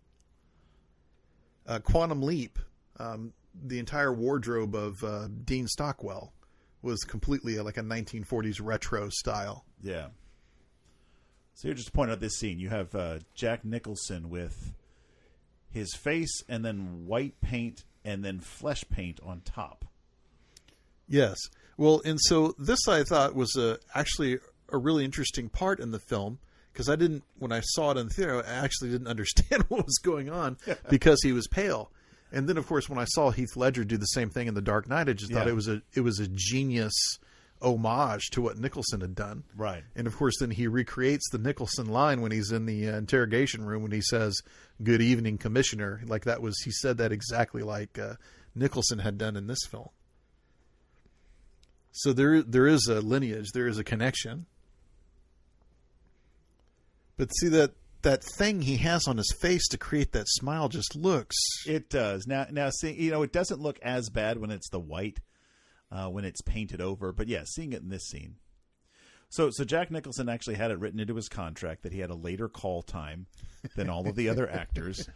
Quantum Leap, the entire wardrobe of Dean Stockwell was completely like a 1940s retro style. Yeah. So you're just pointing out this scene. You have Jack Nicholson with his face and then white paint and then flesh paint on top. Yes. Well, and so this I thought was actually a really interesting part in the film, because when I saw it in the theater, I actually didn't understand what was going on because he was pale. And then, of course, when I saw Heath Ledger do the same thing in The Dark Knight, I just thought it was a genius homage to what Nicholson had done. Right. And, of course, then he recreates the Nicholson line when he's in the interrogation room when he says, "Good evening, Commissioner." Like he said that exactly like Nicholson had done in this film. So there is a lineage, there is a connection. But see that thing he has on his face to create that smile just looks. It does. Now see, it doesn't look as bad when it's the white, when it's painted over. But yeah, seeing it in this scene. So Jack Nicholson actually had it written into his contract that he had a later call time than all of the other actors.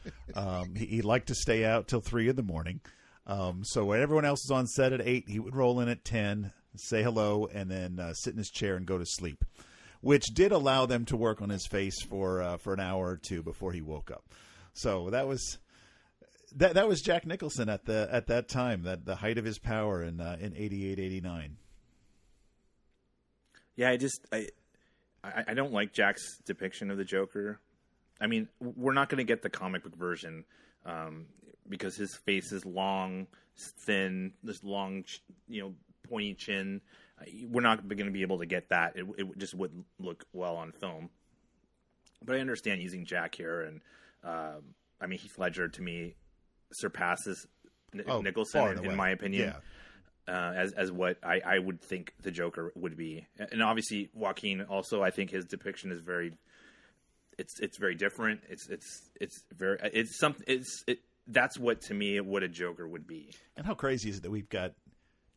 He liked to stay out till 3 a.m. So when everyone else was on set at 8, he would roll in at 10, say hello, and then sit in his chair and go to sleep, which did allow them to work on his face for an hour or two before he woke up. So that was Jack Nicholson at that time, the height of his power in 88, 89. Yeah, I don't like Jack's depiction of the Joker. I mean, we're not going to get the comic book version because his face is long, thin, this long, pointy chin. We're not going to be able to get that. It just wouldn't look well on film. But I understand using Jack here, and I mean, Heath Ledger to me surpasses Nicholson in my opinion. Yeah. As what I would think the Joker would be, and obviously Joaquin also. I think his depiction is it's very different. That's what to me what a Joker would be. And how crazy is it that we've got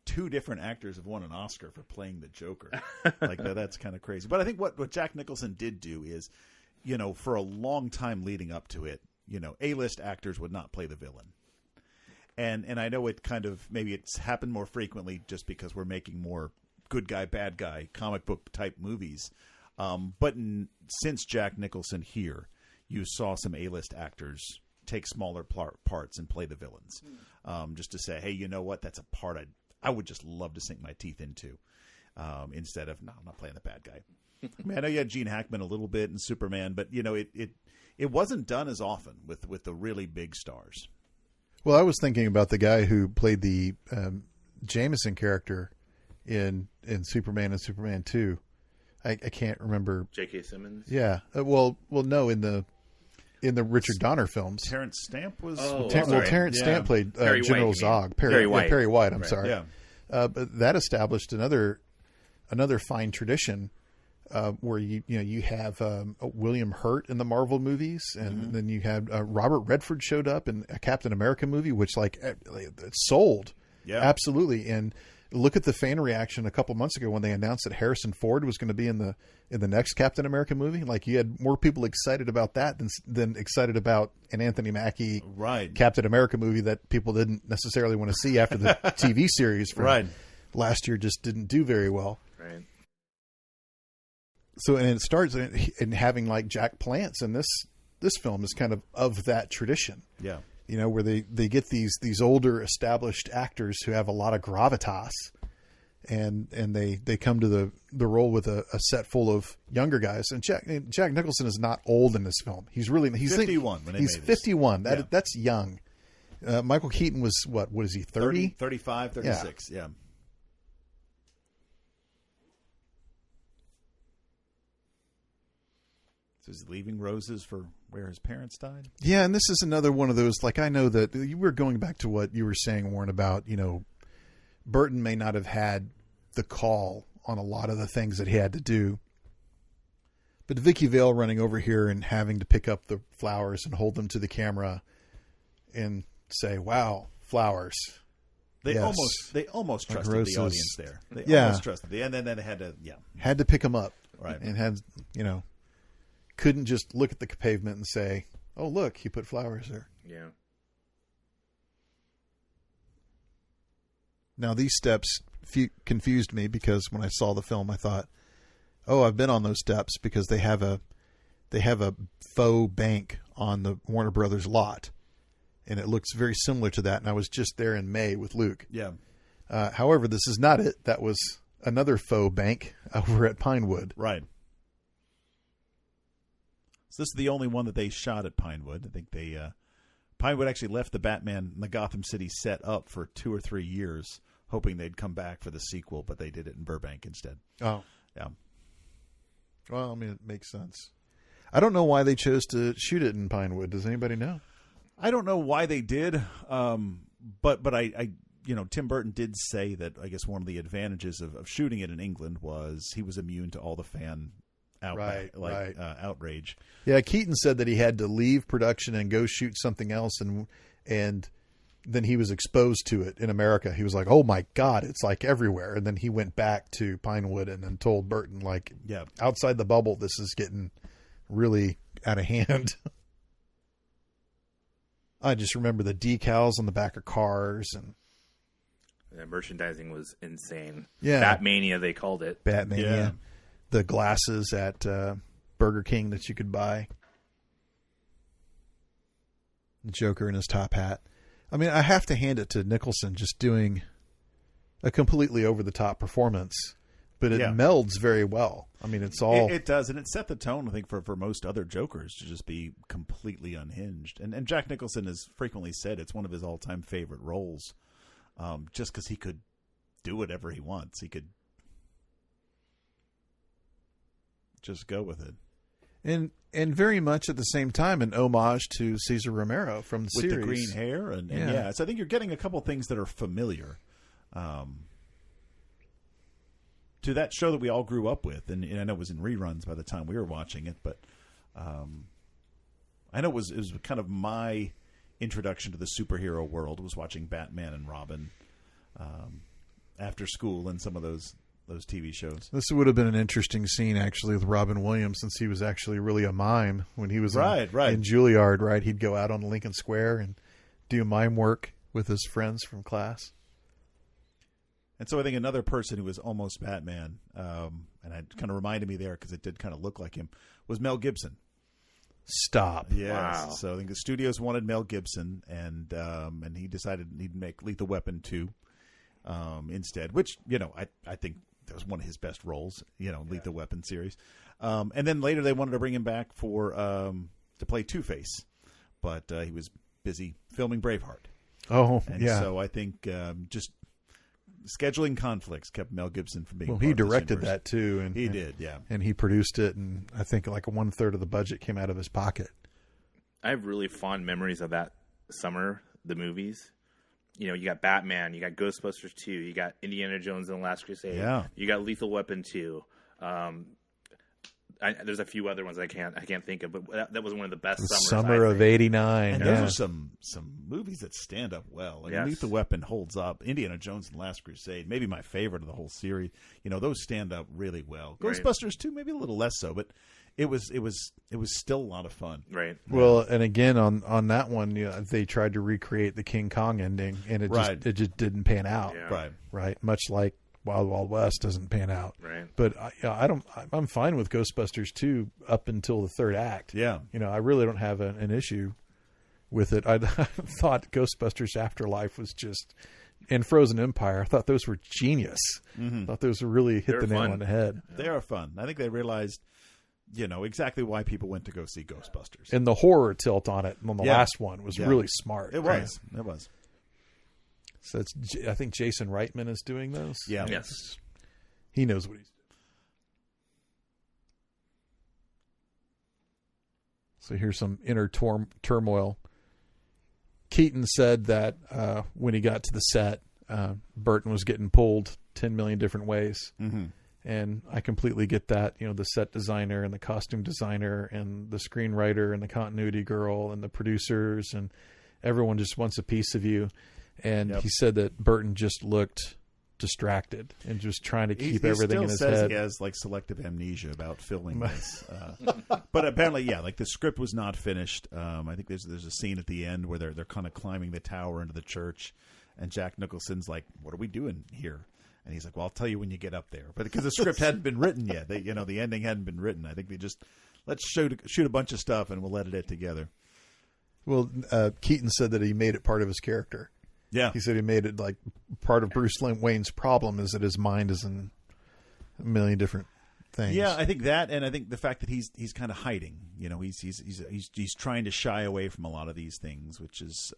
2 different actors have won an Oscar for playing the Joker? Like that's kind of crazy. But I think what Jack Nicholson did do is, for a long time leading up to it, A-list actors would not play the villain. And I know it kind of, maybe it's happened more frequently just because we're making more good guy, bad guy, comic book type movies. But since Jack Nicholson here, you saw some A-list actors take smaller parts and play the villains. Just to say, hey, you know what? That's a part I would just love to sink my teeth into instead of, no, I'm not playing the bad guy. I mean, I know you had Gene Hackman a little bit in Superman, but, it wasn't done as often with the really big stars. Well, I was thinking about the guy who played the Jameson character in Superman and Superman 2. I can't remember. J.K. Simmons? Yeah. No, in the Richard Donner films. Terrence Stamp was... Terrence Stamp played General Zog. Perry White. Perry White, I'm sorry. Yeah. But that established another fine tradition where you have William Hurt in the Marvel movies, and then you had Robert Redford showed up in a Captain America movie, which it sold, absolutely. And look at the fan reaction a couple months ago when they announced that Harrison Ford was going to be in the next Captain America movie. Like, you had more people excited about that than excited about an Anthony Mackie Captain America movie that people didn't necessarily want to see after the TV series from last year just didn't do very well. Right. So, and it starts in having like Jack Palance in this film is kind of that tradition. Yeah. Where they get these older established actors who have a lot of gravitas, and they come to the role with a set full of younger guys. And Jack Nicholson is not old in this film. He's 51 when he's 51. That's young. Michael Keaton was what is he, 30? 35, 36, yeah. So he's leaving roses for where his parents died? Yeah, and this is another one of those, like, I know that you were going back to what you were saying, Warren, about, Burton may not have had the call on a lot of the things that he had to do. But Vicky Vale running over here and having to pick up the flowers and hold them to the camera and say, wow, flowers. They almost trusted roses. The audience there. They almost trusted and then they had to pick them up. Right. And had, couldn't just look at the pavement and say, oh, look, he put flowers there. Yeah. Now, these steps confused me because when I saw the film, I thought, oh, I've been on those steps because they have a faux bank on the Warner Brothers lot. And it looks very similar to that. And I was just there in May with Luke. Yeah. However, this is not it. That was another faux bank over at Pinewood. Right. So this is the only one that they shot at Pinewood. I think Pinewood actually left the Batman and the Gotham City set up for 2 or 3 years, hoping they'd come back for the sequel, but they did it in Burbank instead. Oh. Yeah. Well, I mean, it makes sense. I don't know why they chose to shoot it in Pinewood. Does anybody know? I don't know why they did, but I Tim Burton did say that I guess one of the advantages of shooting it in England was he was immune to all the fan outrage. Yeah, Keaton said that he had to leave production and go shoot something else, and then he was exposed to it in America. He was like, "Oh my God, it's like everywhere." And then he went back to Pinewood and then told Burton, like, "Yeah, outside the bubble, this is getting really out of hand." I just remember the decals on the back of cars and merchandising was insane. Yeah, Batmania they called it. Batmania. Yeah. The glasses at Burger King that you could buy. The Joker in his top hat. I mean, I have to hand it to Nicholson just doing a completely over-the-top performance, but it melds very well. I mean, it's all... It does, and it set the tone, I think, for most other Jokers to just be completely unhinged. And Jack Nicholson has frequently said it's one of his all-time favorite roles, just because he could do whatever he wants. He could just go with it. And very much at the same time an homage to Cesar Romero from the series. With the green hair. And so I think you're getting a couple things that are familiar to that show that we all grew up with. And I know it was in reruns by the time we were watching it, but I know it was kind of my introduction to the superhero world was watching Batman and Robin after school and some of those TV shows. This would have been an interesting scene, actually, with Robin Williams, since he was actually really a mime when he was in Juilliard, right? He'd go out on Lincoln Square and do mime work with his friends from class. And so I think another person who was almost Batman, and it kind of reminded me there because it did kind of look like him, was Mel Gibson. Stop. Yes. Wow. So I think the studios wanted Mel Gibson, and he decided he'd make Lethal Weapon 2 instead, which, I think that was one of his best roles, Lethal Weapon series. And then later they wanted to bring him back to play Two-Face, but he was busy filming Braveheart. Oh, and yeah. So I think just scheduling conflicts kept Mel Gibson from being. Well, he directed that too, and he did, yeah, and he produced it, and I think like 1/3 of the budget came out of his pocket. I have really fond memories of that summer, the movies. You got Batman, you got Ghostbusters 2, you got Indiana Jones and the Last Crusade, you got Lethal Weapon 2. There's a few other ones I can't think of, but that was one of the best summers. Summer of '89, and those are some movies that stand up well. Like Lethal Weapon holds up. Indiana Jones and the Last Crusade, maybe my favorite of the whole series. Those stand up really well. Right. Ghostbusters 2, maybe a little less so, but it was still a lot of fun. Right. Well, and again on that one, they tried to recreate the King Kong ending, and it just didn't pan out. Yeah. Right. Much like Wild Wild West doesn't pan out. Right. But I'm fine with Ghostbusters 2 up until the third act. Yeah. I really don't have an issue with it. I thought Ghostbusters Afterlife was just, and Frozen Empire, I thought those were genius. Mm-hmm. I thought those really hit the nail fun. on the head. They are fun. I think they realized, exactly why people went to go see Ghostbusters. And the horror tilt on it on the last one was really smart. It was. It was. So I think Jason Reitman is doing those. Yeah. Yes. He knows what he's doing. So here's some inner turmoil. Keaton said that when he got to the set, Burton was getting pulled 10 million different ways. Mm-hmm. And I completely get that. The set designer and the costume designer and the screenwriter and the continuity girl and the producers and everyone just wants a piece of you. And he said that Burton just looked distracted and just trying to keep everything in his head. He still says he has like selective amnesia about filming this. But apparently, like the script was not finished. I think there's a scene at the end where they're kind of climbing the tower into the church, and Jack Nicholson's like, "What are we doing here?" And he's like, "Well, I'll tell you when you get up there." But because the script hadn't been written yet, the ending hadn't been written. I think they just let's shoot a bunch of stuff and we'll edit it together. Well, Keaton said that he made it part of his character. Yeah. He said he made it like part of Bruce Wayne's problem is that his mind is in a million different things. Yeah, I think that, and I think the fact that he's kind of hiding. He's trying to shy away from a lot of these things, which is,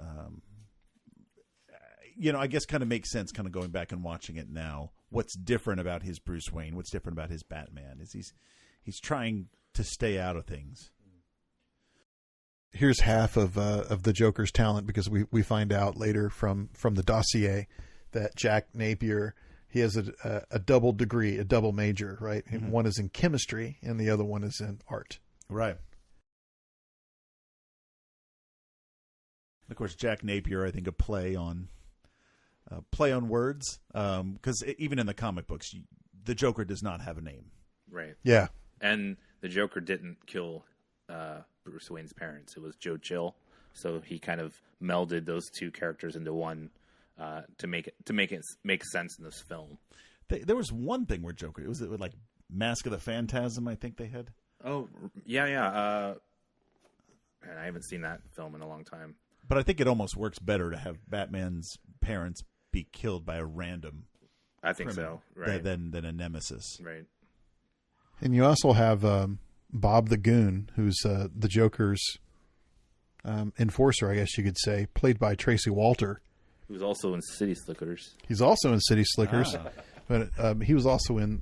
I guess kind of makes sense. Kind of going back and watching it now, what's different about his Bruce Wayne? What's different about his Batman? Is he's trying to stay out of things. Here's half of the Joker's talent, because we find out later from the dossier that Jack Napier, he has a double degree, a double major, right? And one is in chemistry and the other one is in art. Right. Of course, Jack Napier, I think, a play on words, because even in the comic books, the Joker does not have a name. Right. Yeah. And the Joker didn't kill Bruce Wayne's parents. It was Joe Chill. So he kind of melded those two characters into one to make it make sense in this film. There was one thing where Joker, was it like Mask of the Phantasm, I think they had? Oh, yeah. And I haven't seen that film in a long time. But I think it almost works better to have Batman's parents be killed by a random I think so, right. than a nemesis. Right. And you also have Bob the Goon, who's the Joker's enforcer, I guess you could say, played by Tracy Walter. He was also in City Slickers. He's also in City Slickers, but he was also in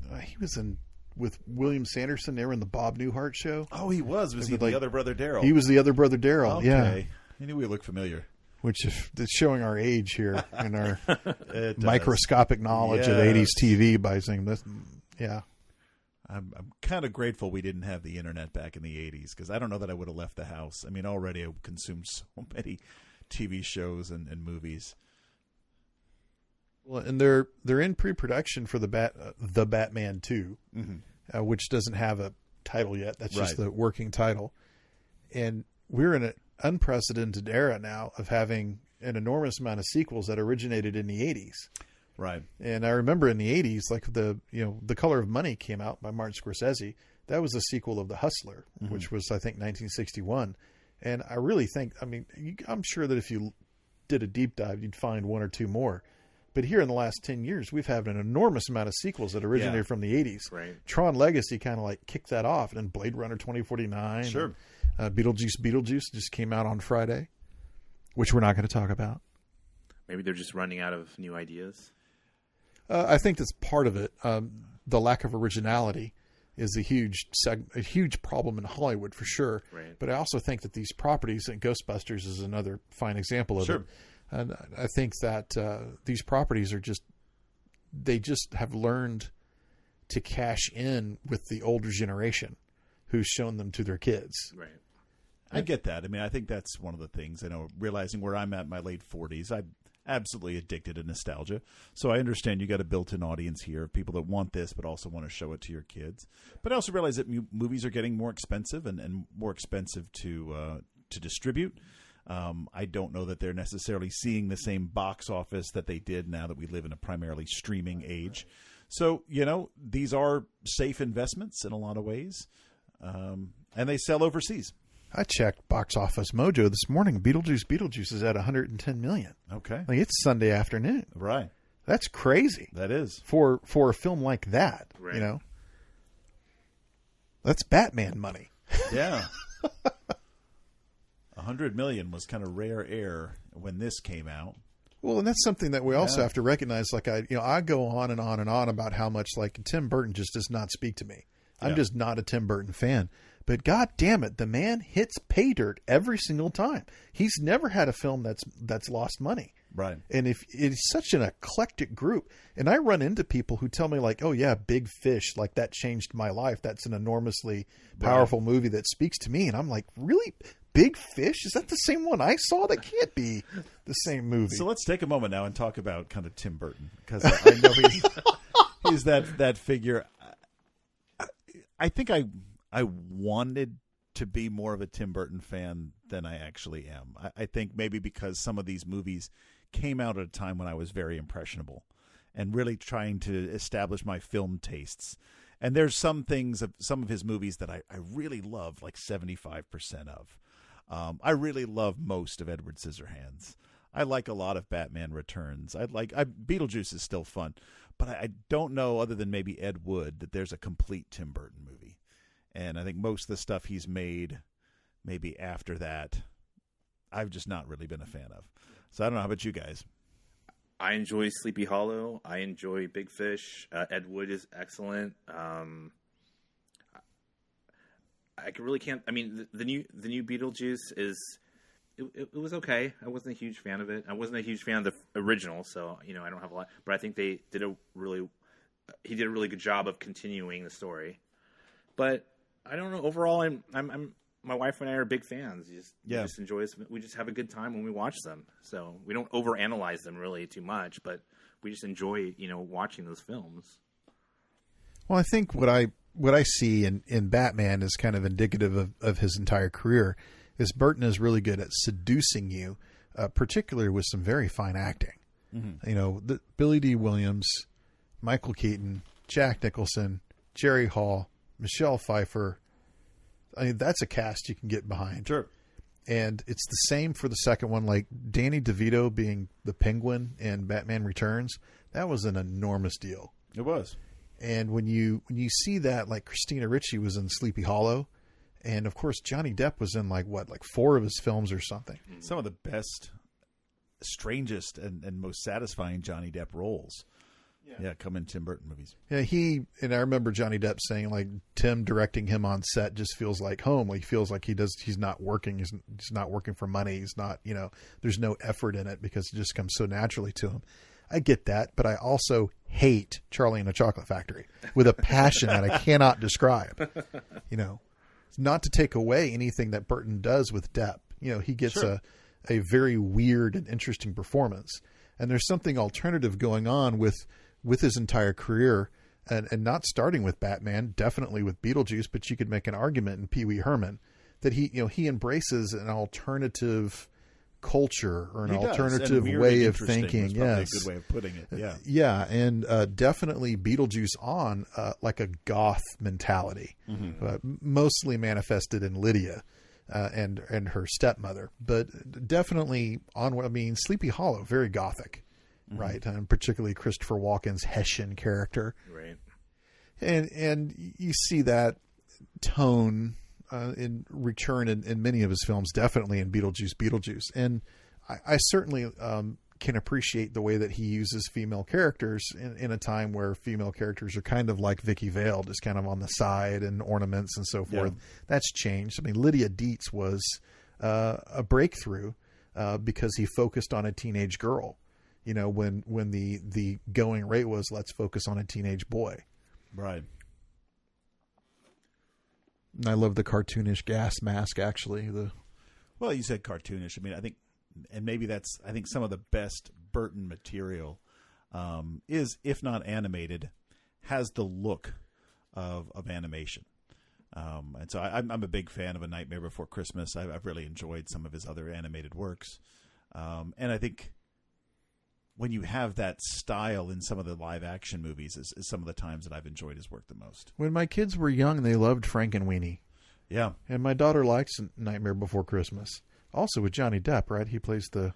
with William Sanderson. They were in the Bob Newhart show. Oh, he was. Was he the other brother Daryl? He was the other brother Daryl. Okay. Yeah. I knew we looked familiar. Which is showing our age here in our microscopic knowledge of 80s TV by saying this. Yeah. I'm kind of grateful we didn't have the internet back in the 80s, because I don't know that I would have left the house. I mean, already I consumed so many TV shows and movies. Well, and they're in pre-production for the Batman 2, which doesn't have a title yet. That's just the working title. And we're in an unprecedented era now of having an enormous amount of sequels that originated in the 80s. Right. And I remember in the 80s, like The Color of Money came out by Martin Scorsese. That was a sequel of The Hustler, which was, I think, 1961. And I really think, I'm sure that if you did a deep dive, you'd find one or two more. But here in the last 10 years, we've had an enormous amount of sequels that originated from the 80s. Right. Tron Legacy kind of like kicked that off. And then Blade Runner 2049. Sure. And, Beetlejuice just came out on Friday, which we're not going to talk about. Maybe they're just running out of new ideas. I think that's part of it. The lack of originality is a huge problem in Hollywood for sure. Right. But I also think that these properties, and Ghostbusters is another fine example of it. And I think that these properties they just have learned to cash in with the older generation who's shown them to their kids. Right. I get that. I mean, I think that's one of the things, realizing where I'm at in my late 40s, I'm absolutely addicted to nostalgia. So I understand you got a built-in audience here of people that want this, but also want to show it to your kids. But I also realize that movies are getting more expensive and more expensive to distribute. I don't know that they're necessarily seeing the same box office that they did now that we live in a primarily streaming age. So, these are safe investments in a lot of ways. And they sell overseas. I checked Box Office Mojo this morning. Beetlejuice is at $110 million. Okay. It's Sunday afternoon. Right. That's crazy. That is. For a film like that, right. That's Batman money. Yeah. $100 million was kind of rare air when this came out. Well, and that's something that we also have to recognize. Like I go on and on and on about how much like Tim Burton just does not speak to me. I'm just not a Tim Burton fan. But God damn it, the man hits pay dirt every single time. He's never had a film that's lost money. Right. And if it's such an eclectic group, and I run into people who tell me like, "Oh yeah, Big Fish, like that changed my life. That's an enormously powerful movie that speaks to me." And I'm like, "Really? Big Fish? Is that the same one I saw? That can't be the same movie." So let's take a moment now and talk about kind of Tim Burton, because I know he's that figure. I think I wanted to be more of a Tim Burton fan than I actually am. I think maybe because some of these movies came out at a time when I was very impressionable and really trying to establish my film tastes. And there's some of his movies that I really love, like 75% of. I really love most of Edward Scissorhands. I like a lot of Batman Returns. Beetlejuice is still fun, but I don't know, other than maybe Ed Wood, that there's a complete Tim Burton movie. And I think most of the stuff he's made, maybe after that, I've just not really been a fan of. So I don't know. How about you guys? I enjoy Sleepy Hollow. I enjoy Big Fish. Ed Wood is excellent. I really can't. I mean, the new Beetlejuice is it was okay. I wasn't a huge fan of it. I wasn't a huge fan of the original, so I don't have a lot. But I think he did a really good job of continuing the story. But I don't know. Overall, I'm my wife and I are big fans. We just enjoy this. We just have a good time when we watch them. So we don't overanalyze them really too much, but we just enjoy watching those films. Well, I think what I see in Batman is kind of indicative of his entire career. Is Burton is really good at seducing you, particularly with some very fine acting. Mm-hmm. Billy D. Williams, Michael Keaton, Jack Nicholson, Jerry Hall, Michelle Pfeiffer. I mean, that's a cast you can get behind. Sure. And it's the same for the second one. Like Danny DeVito being the Penguin in Batman Returns, that was an enormous deal. It was. And when you see that, like Christina Ricci was in Sleepy Hollow, and of course Johnny Depp was in like 4 of his films or something. Some of the best, strangest, and most satisfying Johnny Depp roles. Yeah, come in Tim Burton movies. Yeah, and I remember Johnny Depp saying like Tim directing him on set just feels like home. Like he feels like he's not working. He's not working for money. He's not, there's no effort in it because it just comes so naturally to him. I get that, but I also hate Charlie and the Chocolate Factory with a passion that I cannot describe. It's not to take away anything that Burton does with Depp. He gets a very weird and interesting performance, and there's something alternative going on with his entire career, and not starting with Batman, definitely with Beetlejuice, but you could make an argument in Pee Wee Herman that he embraces an alternative culture or an alternative way of thinking. Yes, a good way of putting it. Yeah, yeah, and definitely Beetlejuice on like a goth mentality, mostly manifested in Lydia and her stepmother, but definitely on. I mean, Sleepy Hollow, very gothic. Right, and particularly Christopher Walken's Hessian character. Right, and you see that tone in return in many of his films, definitely in Beetlejuice. And I certainly can appreciate the way that he uses female characters in a time where female characters are kind of like Vicky Vale, just kind of on the side and ornaments and so forth. Yeah. That's changed. I mean, Lydia Dietz was a breakthrough because he focused on a teenage girl. When the going rate was, let's focus on a teenage boy. Right. And I love the cartoonish gas mask, actually. Well, you said cartoonish. I mean, I think, and maybe that's, I think some of the best Burton material is, if not animated, has the look of animation. And so I'm a big fan of A Nightmare Before Christmas. I've really enjoyed some of his other animated works. And I think when you have that style in some of the live action movies is some of the times that I've enjoyed his work the most. When my kids were young, they loved Frankenweenie. Yeah. And my daughter likes Nightmare Before Christmas. Also with Johnny Depp, right? He plays the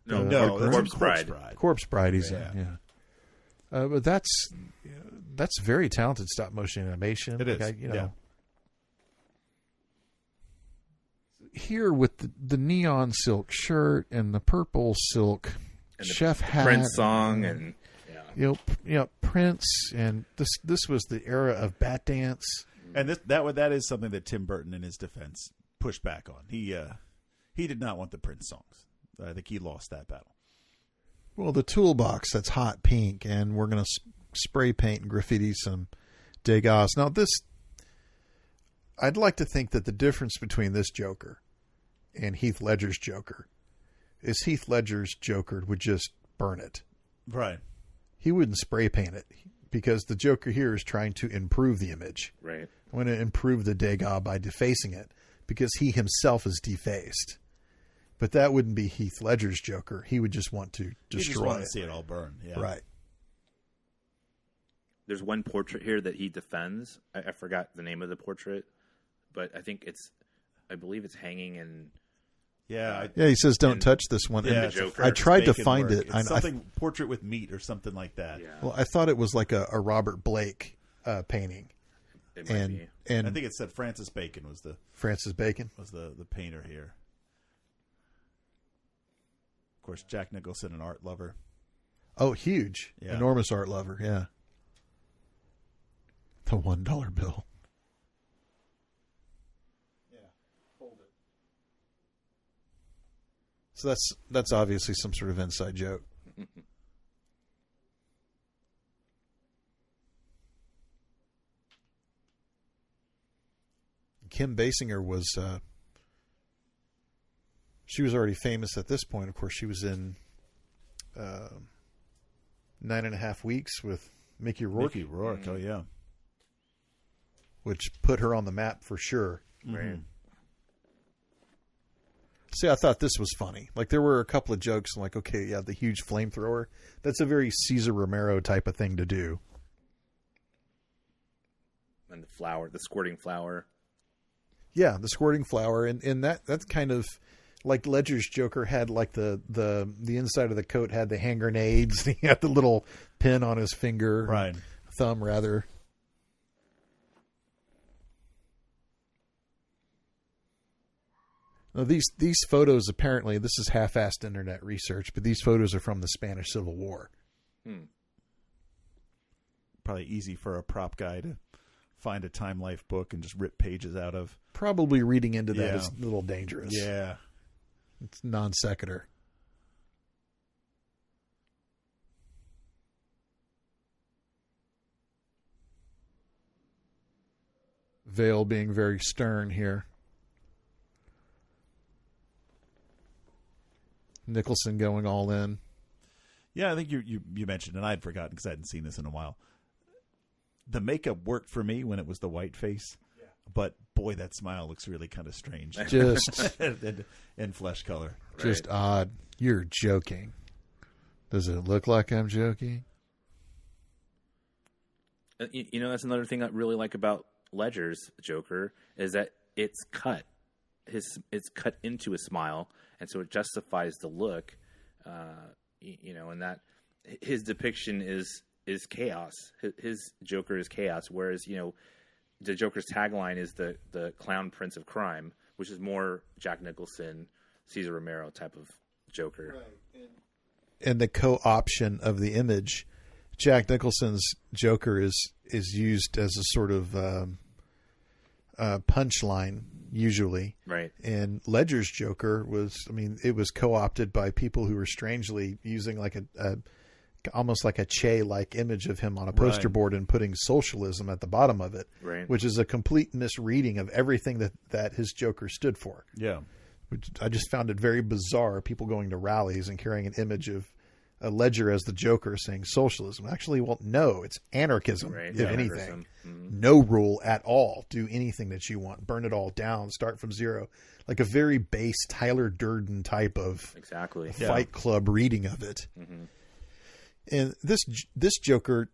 Corpse Bride. Corpse Bride he's in, yeah. But that's very talented stop motion animation. It is. Here with the neon silk shirt and the purple silk and chef hat, Prince song, and Prince, and this was the era of Bat Dance, and that is something that Tim Burton, in his defense, pushed back on. He did not want the Prince songs. I think he lost that battle. Well, the toolbox that's hot pink, and we're going to spray paint and graffiti some Degas. Now I'd like to think that the difference between this Joker and Heath Ledger's Joker is Heath Ledger's Joker would just burn it. Right. He wouldn't spray paint it because the Joker here is trying to improve the image. Right. I want to improve the Degas by defacing it because he himself is defaced. But that wouldn't be Heath Ledger's Joker. He would just want to destroy it. He just want to see it all burn. Yeah. Right. There's one portrait here that he defends. I forgot the name of the portrait, but I believe it's hanging in. Yeah, he says, "Don't touch this one." Yeah, I tried to find it. It's something portrait with meat or something like that. Yeah. Well, I thought it was like a Robert Blake painting. It might be. And I think it said Francis Bacon was the painter here. Of course, Jack Nicholson, an art lover. Oh, huge, enormous art lover. Yeah, the $1 bill. So that's obviously some sort of inside joke. Kim Basinger was she was already famous at this point. Of course, she was in 9.5 Weeks with Mickey Rourke. Mickey Rourke, oh yeah. Which put her on the map for sure. Right. See, I thought this was funny. Like, there were a couple of jokes. I'm like, okay, yeah, the huge flamethrower. That's a very Cesar Romero type of thing to do. And the flower, the squirting flower. Yeah, the squirting flower. And that's kind of like Ledger's Joker had, like, the inside of the coat had the hand grenades. He had the little pin on his finger. Right. Thumb, rather. Now, these photos, apparently, this is half-assed internet research, but these photos are from the Spanish Civil War. Probably easy for a prop guy to find a Time Life book and just rip pages out of. Probably reading into that is a little dangerous. Yeah. It's non sequitur. Vale being very stern here. Nicholson going all in. Yeah, I think you mentioned, and I'd forgotten because I hadn't seen this in a while. The makeup worked for me when it was the white face, but boy, that smile looks really kind of strange. Just in flesh color. Just odd. You're joking. Does it look like I'm joking? You know, that's another thing I really like about Ledger's Joker is that it's cut. It's cut into a smile, and so it justifies the look. You know, and that his depiction is chaos. His Joker is chaos, whereas, you know, the Joker's tagline is the clown prince of crime, which is more Jack Nicholson, Cesar Romero type of Joker. Right. And the co-option of the image, Jack Nicholson's Joker is used as a sort of punchline usually. Right. And Ledger's Joker was, I mean, it was co-opted by people who were strangely using like a almost like a Che-like image of him on a poster board and putting socialism at the bottom of it, which is a complete misreading of everything that his Joker stood for. Yeah. Which I just found it very bizarre, people going to rallies and carrying an image of a Ledger as the Joker saying socialism. Actually, well, no, it's anarchism, if anything. Mm-hmm. No rule at all. Do anything that you want. Burn it all down. Start from zero. Like a very base Tyler Durden type of Fight Club reading of it. Mm-hmm. And this Joker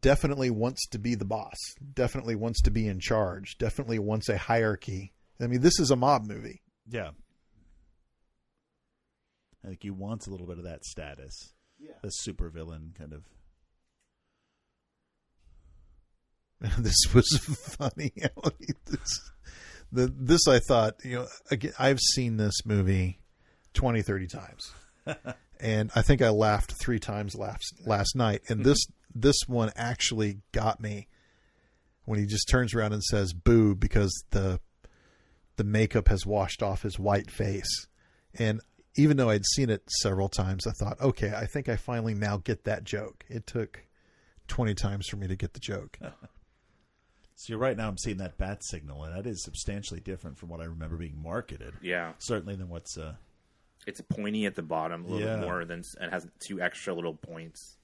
definitely wants to be the boss. Definitely wants to be in charge. Definitely wants a hierarchy. I mean, this is a mob movie. Yeah. I think he wants a little bit of that status. Yeah. The supervillain kind of. This was funny. This I thought, you know, again, I've seen this movie 20, 30 times. And I think I laughed 3 times last night. And this one actually got me when he just turns around and says boo because the makeup has washed off his white face. And even though I'd seen it several times, I thought, okay, I think I finally now get that joke. It took 20 times for me to get the joke. So you're right. Now I'm seeing that bat signal, and that is substantially different from what I remember being marketed. Yeah. Certainly than what's... It's pointy at the bottom a little bit more and has 2 extra little points.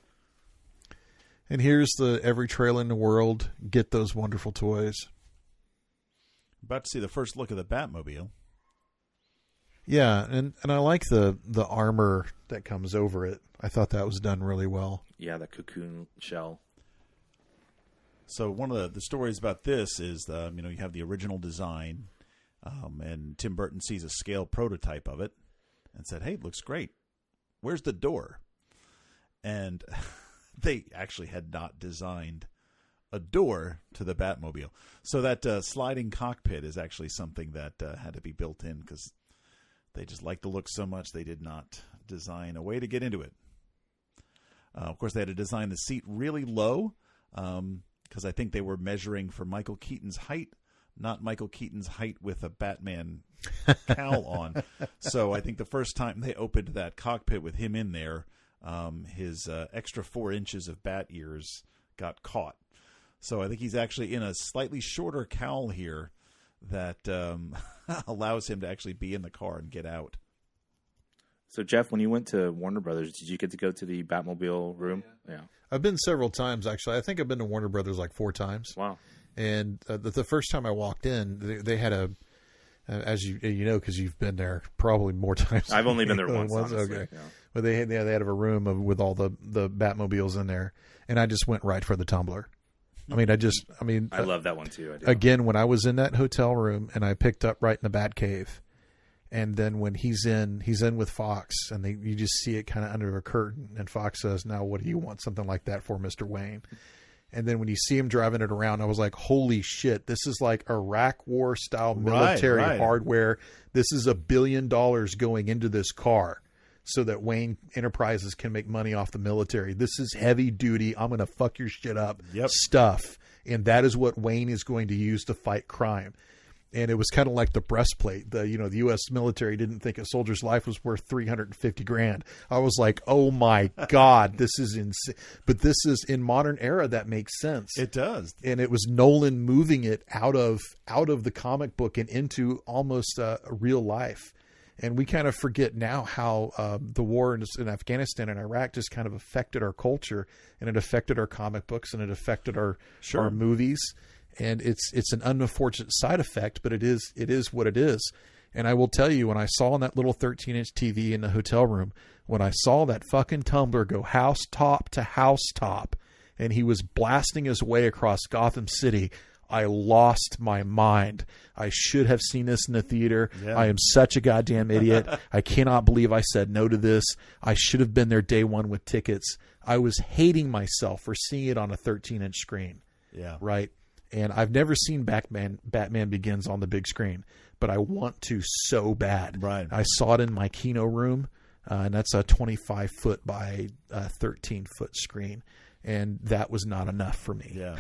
And here's the every trailer in the world. Get those wonderful toys. About to see the first look of the Batmobile. Yeah, and I like the armor that comes over it. I thought that was done really well. Yeah, the cocoon shell. So one of the stories about this is, you know, you have the original design, and Tim Burton sees a scale prototype of it and said, hey, it looks great. Where's the door? And they actually had not designed a door to the Batmobile. So that sliding cockpit is actually something that had to be built in because they just liked the look so much they did not design a way to get into it. Of course, they had to design the seat really low because I think they were measuring for Michael Keaton's height, not Michael Keaton's height with a Batman cowl on. So I think the first time they opened that cockpit with him in there, his extra 4 inches of bat ears got caught. So I think he's actually in a slightly shorter cowl here that allows him to actually be in the car and get out. So, Jeff, when you went to Warner Brothers, did you get to go to the Batmobile room? Yeah. I've been several times, actually. I think I've been to Warner Brothers like 4 times. Wow. And the first time I walked in, they had a, as you know, because you've been there probably more times. I've only been there once. Honestly. Okay. Yeah. But they had a room with all the Batmobiles in there, and I just went right for the tumbler. I love that one too. I do. Again, when I was in that hotel room and I picked up right in the Batcave, and then when he's in with Fox, and you just see it kind of under a curtain, and Fox says, "Now, what do you want something like that for, Mr. Wayne?" And then when you see him driving it around, I was like, "Holy shit! This is like Iraq War style military hardware. This is $1 billion going into this car." So that Wayne Enterprises can make money off the military. This is heavy duty. I'm going to fuck your shit up stuff. And that is what Wayne is going to use to fight crime. And it was kind of like the breastplate. The U.S. military didn't think a soldier's life was worth $350,000. I was like, oh my God, this is insane. But this is in modern era that makes sense. It does. And it was Nolan moving it out of the comic book and into almost a real life. And we kind of forget now how the war in Afghanistan and Iraq just kind of affected our culture, and it affected our comic books, and it affected our movies. And it's an unfortunate side effect, but it is what it is. And I will tell you, when I saw on that little 13-inch TV in the hotel room, when I saw that fucking tumbler go house top to house top, and he was blasting his way across Gotham City, I lost my mind. I should have seen this in the theater. Yeah. I am such a goddamn idiot. I cannot believe I said no to this. I should have been there day one with tickets. I was hating myself for seeing it on a 13-inch screen. Yeah. Right? And I've never seen Batman Begins on the big screen, but I want to so bad. Right. I saw it in my Kino room, and that's a 25-foot by 13-foot screen, and that was not enough for me. Yeah.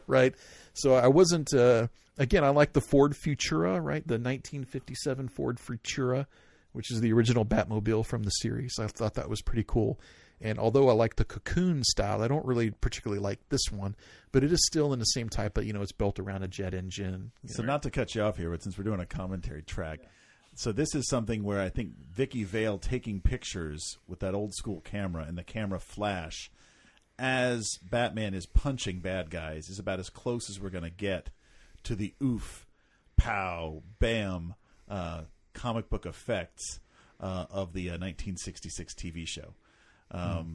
Right. So I wasn't, again, I like the Ford Futura, right? The 1957 Ford Futura, which is the original Batmobile from the series. I thought that was pretty cool. And although I like the Cocoon style, I don't really particularly like this one, but it is still in the same type of, it's built around a jet engine. So not to cut you off here, but since we're doing a commentary track, so this is something where I think Vicky Vale taking pictures with that old school camera and the camera flash as Batman is punching bad guys is about as close as we're going to get to the oof, pow, bam comic book effects of the 1966 TV show.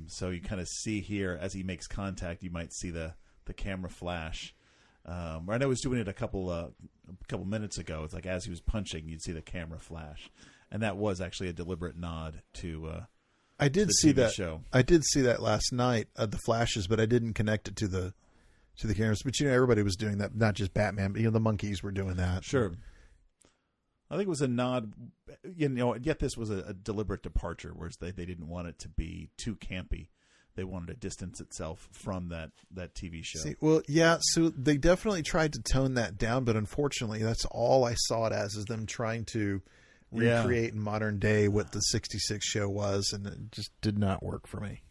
So you kind of see here as he makes contact, you might see the camera flash. I know he was doing it a couple minutes ago. It's like as he was punching, you'd see the camera flash, and that was actually a deliberate nod to. I did see that show. I did see that last night, the flashes, but I didn't connect it to the cameras. But everybody was doing that, not just Batman, but the monkeys were doing that. Sure. I think it was a nod, yet this was a deliberate departure, whereas they didn't want it to be too campy. They wanted to distance itself from that TV show. See, well, yeah, so they definitely tried to tone that down, but unfortunately, that's all I saw it as, is them trying to recreate in modern day what the 66 show was, and it just did not work for me.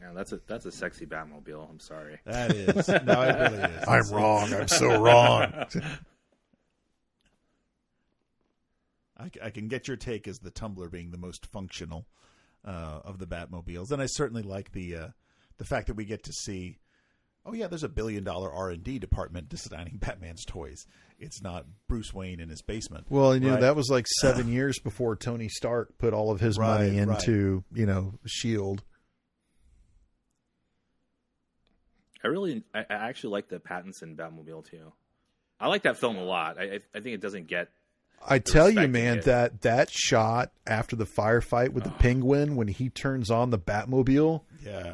Yeah, that's a sexy Batmobile. I'm sorry. That is. No, it really is. I'm wrong. I'm so wrong. I can get your take as the Tumbler being the most functional of the Batmobiles, and I certainly like the fact that we get to see. Oh yeah, there's $1 billion R&D department designing Batman's toys. It's not Bruce Wayne in his basement. Well, that was like 7 years before Tony Stark put all of his money into S.H.I.E.L.D. I actually like the Pattinson Batmobile too. I like that film a lot. I think it doesn't get I tell you, respecting man, it. that shot after the firefight with the penguin, when he turns on the Batmobile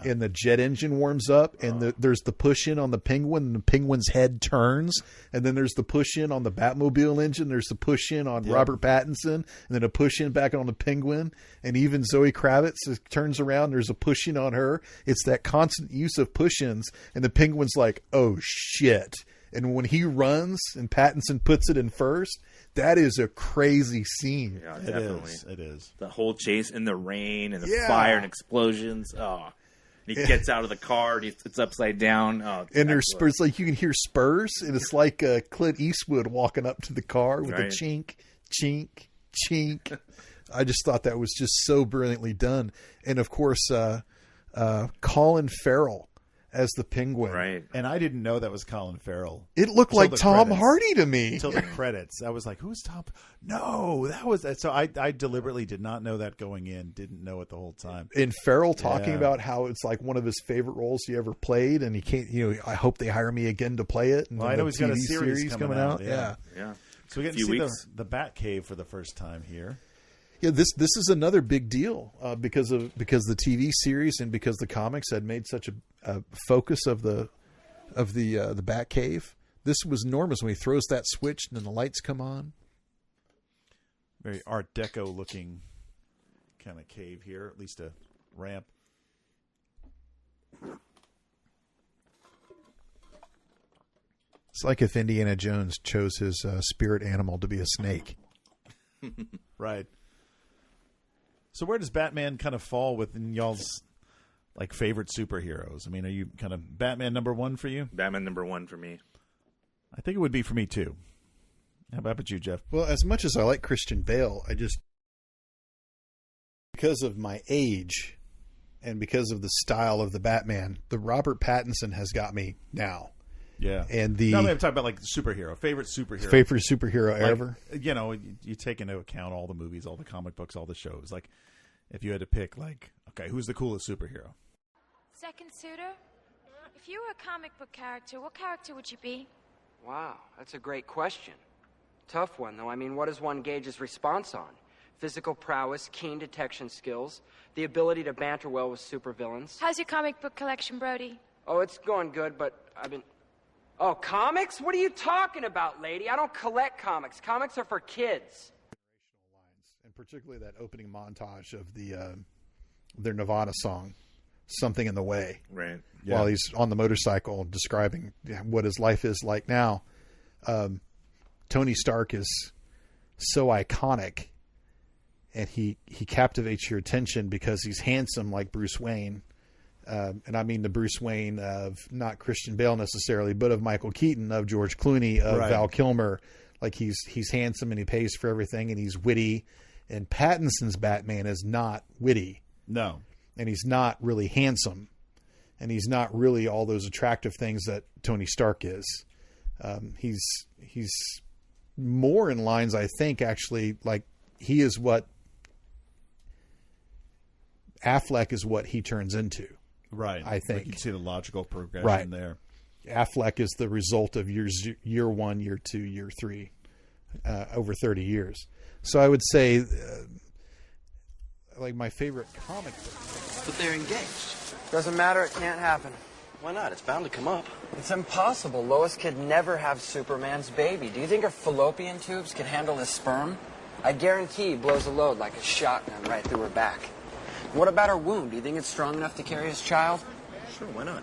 and the jet engine warms up and there's the push in on the penguin and the penguin's head turns, and then there's the push in on the Batmobile engine, there's the push in on Robert Pattinson, and then a push in back on the penguin, and even Zoe Kravitz turns around, there's a push in on her. It's that constant use of push ins, and the penguin's like, oh shit. And when he runs and Pattinson puts it in first, that is a crazy scene. Yeah, definitely. It is. The whole chase in the rain and the fire and explosions. Oh, and he gets out of the car and it's upside down. Oh, and there's spurs, like you can hear spurs, and it's like Clint Eastwood walking up to the car with a chink, chink, chink. I just thought that was just so brilliantly done. And of course, Colin Farrell as the penguin. Right. And I didn't know that was Colin Farrell. It looked like Tom Hardy to me. Until the credits. I was like, who's Tom? No, that was... So I deliberately did not know that going in. Didn't know it the whole time. And Farrell talking about how it's like one of his favorite roles he ever played, and he can't, I hope they hire me again to play it. And well, I know he's got a series coming out. Yeah. So we get to see the Batcave for the first time here. Yeah, this is another big deal because the TV series and because the comics had made such a focus of the Batcave. This was enormous when he throws that switch and then the lights come on. Very Art Deco looking kind of cave here, at least a ramp. It's like if Indiana Jones chose his spirit animal to be a snake. Right. So where does Batman kind of fall within y'all's like favorite superheroes? I mean, are you kind of Batman number one for you? Batman number one for me. I think it would be for me too. How about you, Jeff? Well, as much as I like Christian Bale, because of my age and because of the style of the Batman, the Robert Pattinson has got me now. Yeah. And no, I'm talking about like superhero, favorite superhero. Favorite superhero like, ever? You take into account all the movies, all the comic books, all the shows. Like, if you had to pick, like, okay, who's the coolest superhero? Second suitor, if you were a comic book character, what character would you be? Wow, that's a great question. Tough one, though. I mean, what does one gauge his response on? Physical prowess, keen detection skills, the ability to banter well with supervillains. How's your comic book collection, Brody? Oh, it's going good, but I've been... Oh, comics? What are you talking about, lady? I don't collect comics. Comics are for kids. And particularly that opening montage of their Nirvana song, Something in the Way. Right. Yeah. While he's on the motorcycle describing what his life is like now. Tony Stark is so iconic, and he captivates your attention because he's handsome like Bruce Wayne. And I mean the Bruce Wayne of not Christian Bale necessarily, but of Michael Keaton, of George Clooney, of Val Kilmer. Like he's handsome and he pays for everything and he's witty. And Pattinson's Batman is not witty. No. And he's not really handsome. And he's not really all those attractive things that Tony Stark is. He's more in lines, I think, actually, like he is what Affleck is what he turns into. Right. I think. You can see the logical progression there. Affleck is the result of year 1, year 2, year 3, over 30 years. So I would say, like my favorite comic book. But they're engaged. Doesn't matter, it can't happen. Why not? It's bound to come up. It's impossible. Lois could never have Superman's baby. Do you think her fallopian tubes can handle his sperm? I guarantee he blows a load like a shotgun right through her back. What about her womb? Do you think it's strong enough to carry his child? Sure, why not?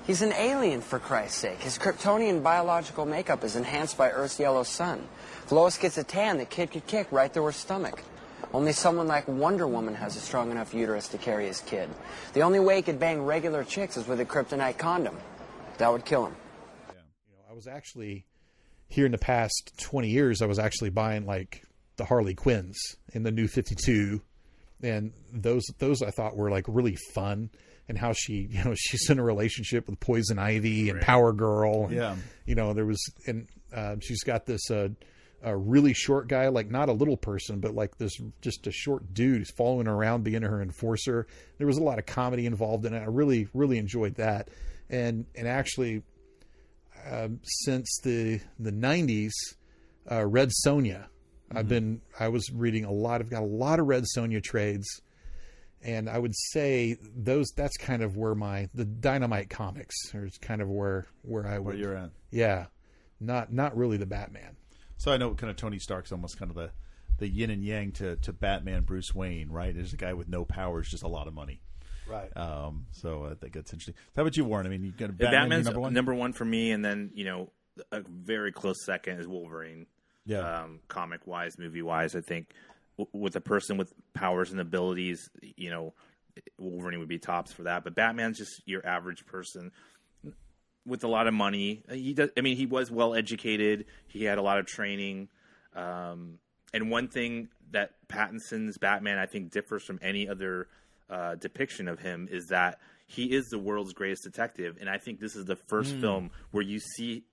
He's an alien, for Christ's sake. His Kryptonian biological makeup is enhanced by Earth's yellow sun. If Lois gets a tan, the kid could kick right through her stomach. Only someone like Wonder Woman has a strong enough uterus to carry his kid. The only way he could bang regular chicks is with a kryptonite condom. That would kill him. Yeah. I was actually, here in the past 20 years, I was actually buying like the Harley Quinns in the New 52. And those I thought were like really fun, and how she, she's in a relationship with Poison Ivy and Power Girl. And, there was, and she's got this a really short guy, like not a little person, but like this, just a short dude who's following her around, being her enforcer. There was a lot of comedy involved in it. I really, really enjoyed that. And actually, since the 90s, Red Sonja I was reading got a lot of Red Sonja trades, and I would say that's kind of where the Dynamite comics is kind of where Where you're at. Yeah. Not really the Batman. So I know kind of Tony Stark's almost kind of the yin and yang to Batman Bruce Wayne, right? There's a guy with no powers, just a lot of money. Right. So I think that's interesting. How about you, Warren? I mean, you got Batman's number one for me, and then a very close second is Wolverine. Yeah. Comic wise, movie wise, I think with a person with powers and abilities, Wolverine would be tops for that. But Batman's just your average person with a lot of money. He was well educated. He had a lot of training. And one thing that Pattinson's Batman, I think, differs from any other depiction of him is that he is the world's greatest detective. And I think this is the first film where you see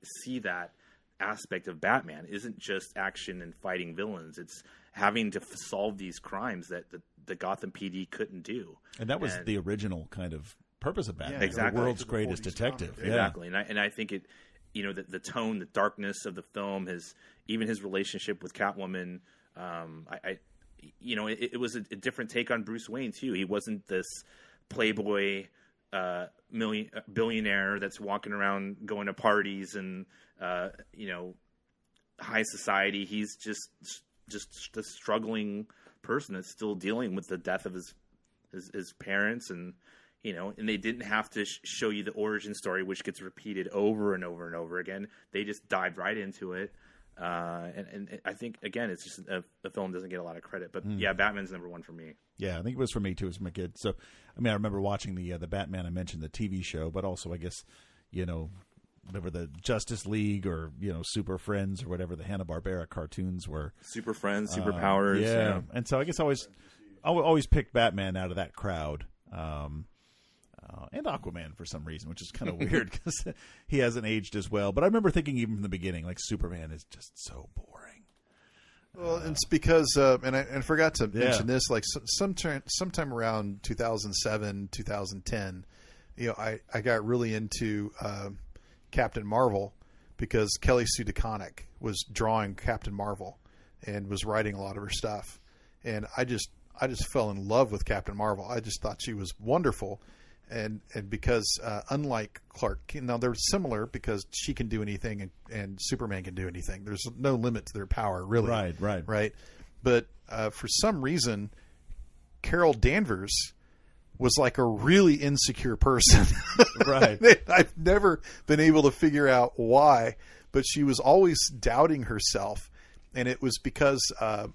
that aspect of Batman. It isn't just action and fighting villains. It's having to solve these crimes that the Gotham PD couldn't do. And that was the original kind of purpose of Batman. Yeah, exactly. The world's greatest detective. Yeah. Exactly. And I think it, the tone, the darkness of the film, even his relationship with Catwoman, it was a different take on Bruce Wayne too. He wasn't this playboy billionaire that's walking around going to parties and high society. He's just a struggling person that's still dealing with the death of his parents, and and they didn't have to show you the origin story, which gets repeated over and over and over again. They just dived right into it. And I think, again, it's just the film doesn't get a lot of credit. But, yeah, Batman's number one for me. Yeah, I think it was for me, too, as a kid. So, I remember watching the Batman. I mentioned the TV show, but also, I guess, whatever the Justice League or, Super Friends or whatever the Hanna-Barbera cartoons were. Super Friends, Super Powers. Yeah. And so I guess I always picked Batman out of that crowd. And Aquaman for some reason, which is kind of weird because he hasn't aged as well. But I remember thinking even from the beginning, like, Superman is just so boring. Well, it's because, and I forgot to mention this, like sometime around 2007, 2010, I got really into Captain Marvel because Kelly Sue DeConnick was drawing Captain Marvel and was writing a lot of her stuff. And I just fell in love with Captain Marvel. I just thought she was wonderful. And because unlike Clark, now they're similar because she can do anything and Superman can do anything. There's no limit to their power, really. Right. But for some reason, Carol Danvers was like a really insecure person. Right. I've never been able to figure out why, but she was always doubting herself, and it was because I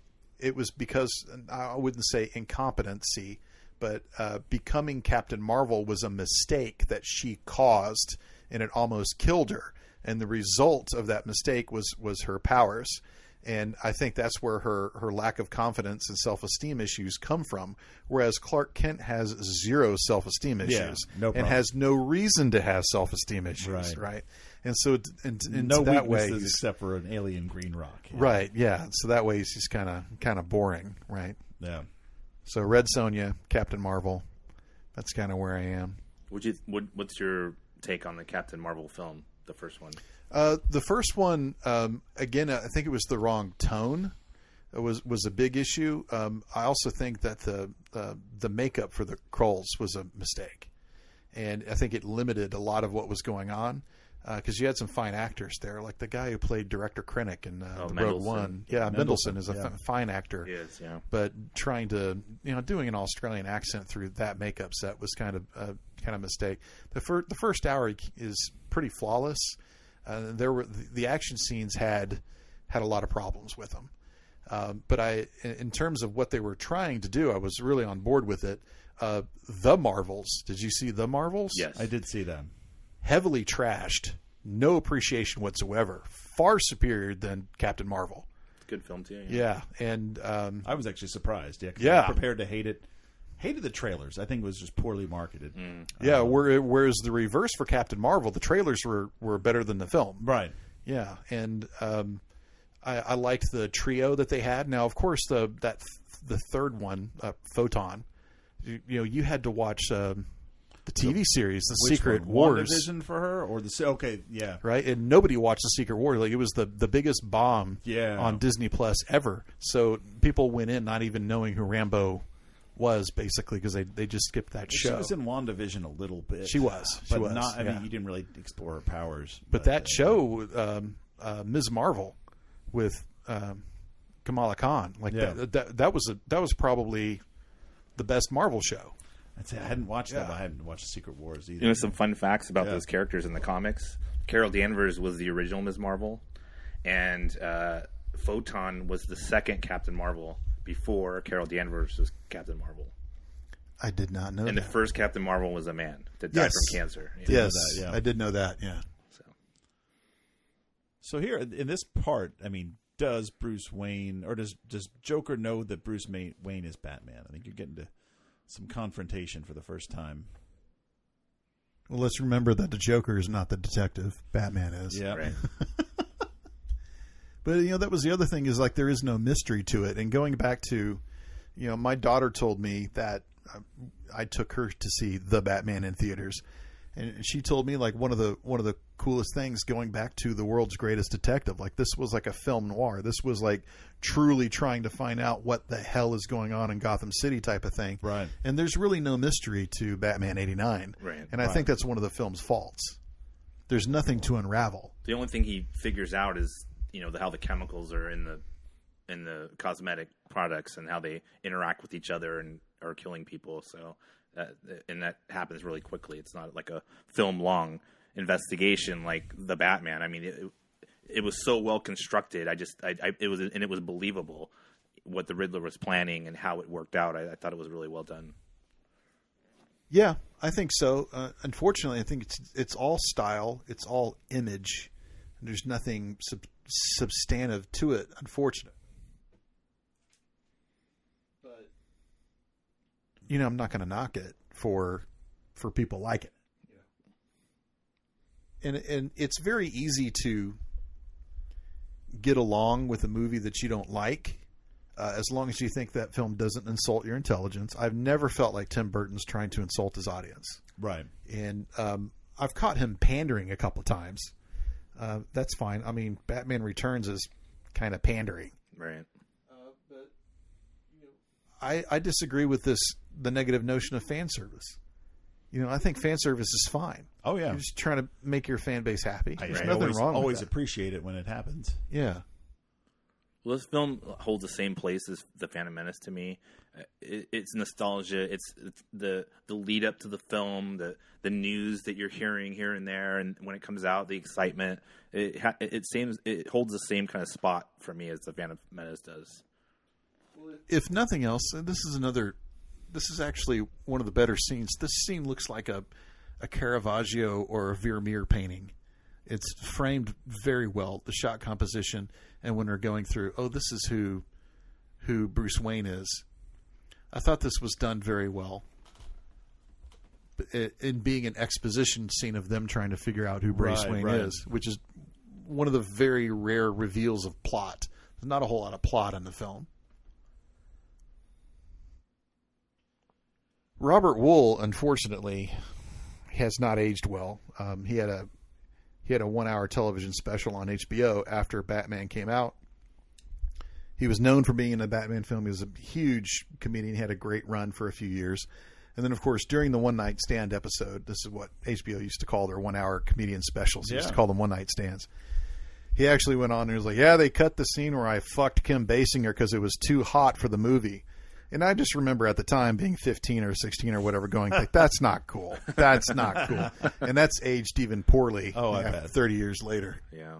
wouldn't say incompetency. But becoming Captain Marvel was a mistake that she caused, and it almost killed her. And the result of that mistake was her powers. And I think that's where her lack of confidence and self-esteem issues come from. Whereas Clark Kent has zero self-esteem issues and has no reason to have self-esteem issues. Right. And so no that weaknesses way, except for an alien green rock. Yeah. Right. Yeah. So that way he's just kind of boring. Right. Yeah. So Red Sonja, Captain Marvel, that's kind of where I am. What's your take on the Captain Marvel film, the first one? The first one, again, I think it was the wrong tone. It was a big issue. I also think that the makeup for the Krulls was a mistake, and I think it limited a lot of what was going on. Because you had some fine actors there, like the guy who played Director Krennic in the Rogue One. Yeah, Mendelsohn is a fine actor. He is, yeah. But trying to, doing an Australian accent through that makeup set was kind of a mistake. The first hour is pretty flawless. The action scenes had a lot of problems with them. But in terms of what they were trying to do, I was really on board with it. The Marvels. Did you see The Marvels? Yes, I did see them. Heavily trashed, no appreciation whatsoever. Far superior than Captain Marvel. Good film too. Yeah, and I was actually surprised. I was prepared to hate it. Hated the trailers. I think it was just poorly marketed. Yeah, whereas the reverse for Captain Marvel, the trailers were better than the film. Right. Yeah, and I liked the trio that they had. Now, of course, the third one, Photon. You had to watch. the TV series, The Which Secret one? Wars. WandaVision for her, or the okay, yeah, Right, and nobody watched The Secret Wars. Like, it was the biggest bomb Yeah. on Disney Plus ever. So people went in not even knowing who Rambo was, basically, because they just skipped that She show. was in WandaVision a little bit. She was. She but was, not. I yeah. mean, you didn't really explore her powers. But that show, Ms. Marvel, with Kamala Khan, like Yeah. that was probably the best Marvel show. I'd say I hadn't watched that. Yeah. But I hadn't watched Secret Wars either. You know, some fun facts about Yeah. those characters in the comics. Carol Danvers was the original Ms. Marvel, and Photon was the second Captain Marvel before Carol Danvers was Captain Marvel. I did not know And that. the first Captain Marvel was a man that died Yes. from cancer. Yeah. Yes, that, yeah. I did know that. Yeah. So here in this part, I mean, does Bruce Wayne or does Joker know that Bruce Wayne is Batman? I think you're getting to some confrontation for the first time. Well, let's remember that the Joker is not the detective. Batman is. Yeah, Right. But, that was the other thing, is like there is no mystery to it. And going back to, my daughter told me that I took her to see The Batman in theaters. And she told me, like, one of the coolest things, going back to The World's Greatest Detective, like, this was like a film noir. This was like truly trying to find out what the hell is going on in Gotham City type of thing. Right. And there's really no mystery to Batman 89. Right. And I think that's one of the film's faults. There's nothing to unravel. The only thing he figures out is, how the chemicals are in the cosmetic products and how they interact with each other and are killing people. So, and that happens really quickly. It's not like a film-long investigation like the Batman. I mean, it was so well constructed. It was believable what the Riddler was planning and how it worked out. I thought it was really well done. Yeah, I think so. Unfortunately, I think it's all style, it's all image, and there's nothing substantive to it. Unfortunate, but I'm not going to knock it for people like it. And it's very easy to get along with a movie that you don't like. As long as you think that film doesn't insult your intelligence. I've never felt like Tim Burton's trying to insult his audience. Right. And I've caught him pandering a couple of times. That's fine. I mean, Batman Returns is kind of pandering. Right. But I disagree with the negative notion of fan service. I think fan service is fine. Oh, yeah. You're just trying to make your fan base happy. There's I nothing wrong with always that. appreciate it when it happens. Yeah. Well, this film holds the same place as The Phantom Menace to me. It's nostalgia. It's the lead up to the film, the news that you're hearing here and there, and when it comes out, the excitement. It holds the same kind of spot for me as The Phantom Menace does. If nothing else, this is actually one of the better scenes. This scene looks like a Caravaggio or a Vermeer painting. It's framed very well, the shot composition, and when they're going through, this is who Bruce Wayne is. I thought this was done very well. In being an exposition scene of them trying to figure out who Bruce Wayne is, which is one of the very rare reveals of plot. There's not a whole lot of plot in the film. Robert Wool, unfortunately, has not aged well. He had a 1-hour television special on HBO after Batman came out. He was known for being in a Batman film. He was a huge comedian. He had a great run for a few years. And then, of course, during the One Night Stand episode, this is what HBO used to call their 1-hour comedian specials. They used to call them One Night Stands. He actually went on and was like, they cut the scene where I fucked Kim Basinger because it was too hot for the movie. And I just remember at the time being 15 or 16 or whatever going, like, that's not cool. That's not cool. And that's aged even poorly 30 years later. Yeah.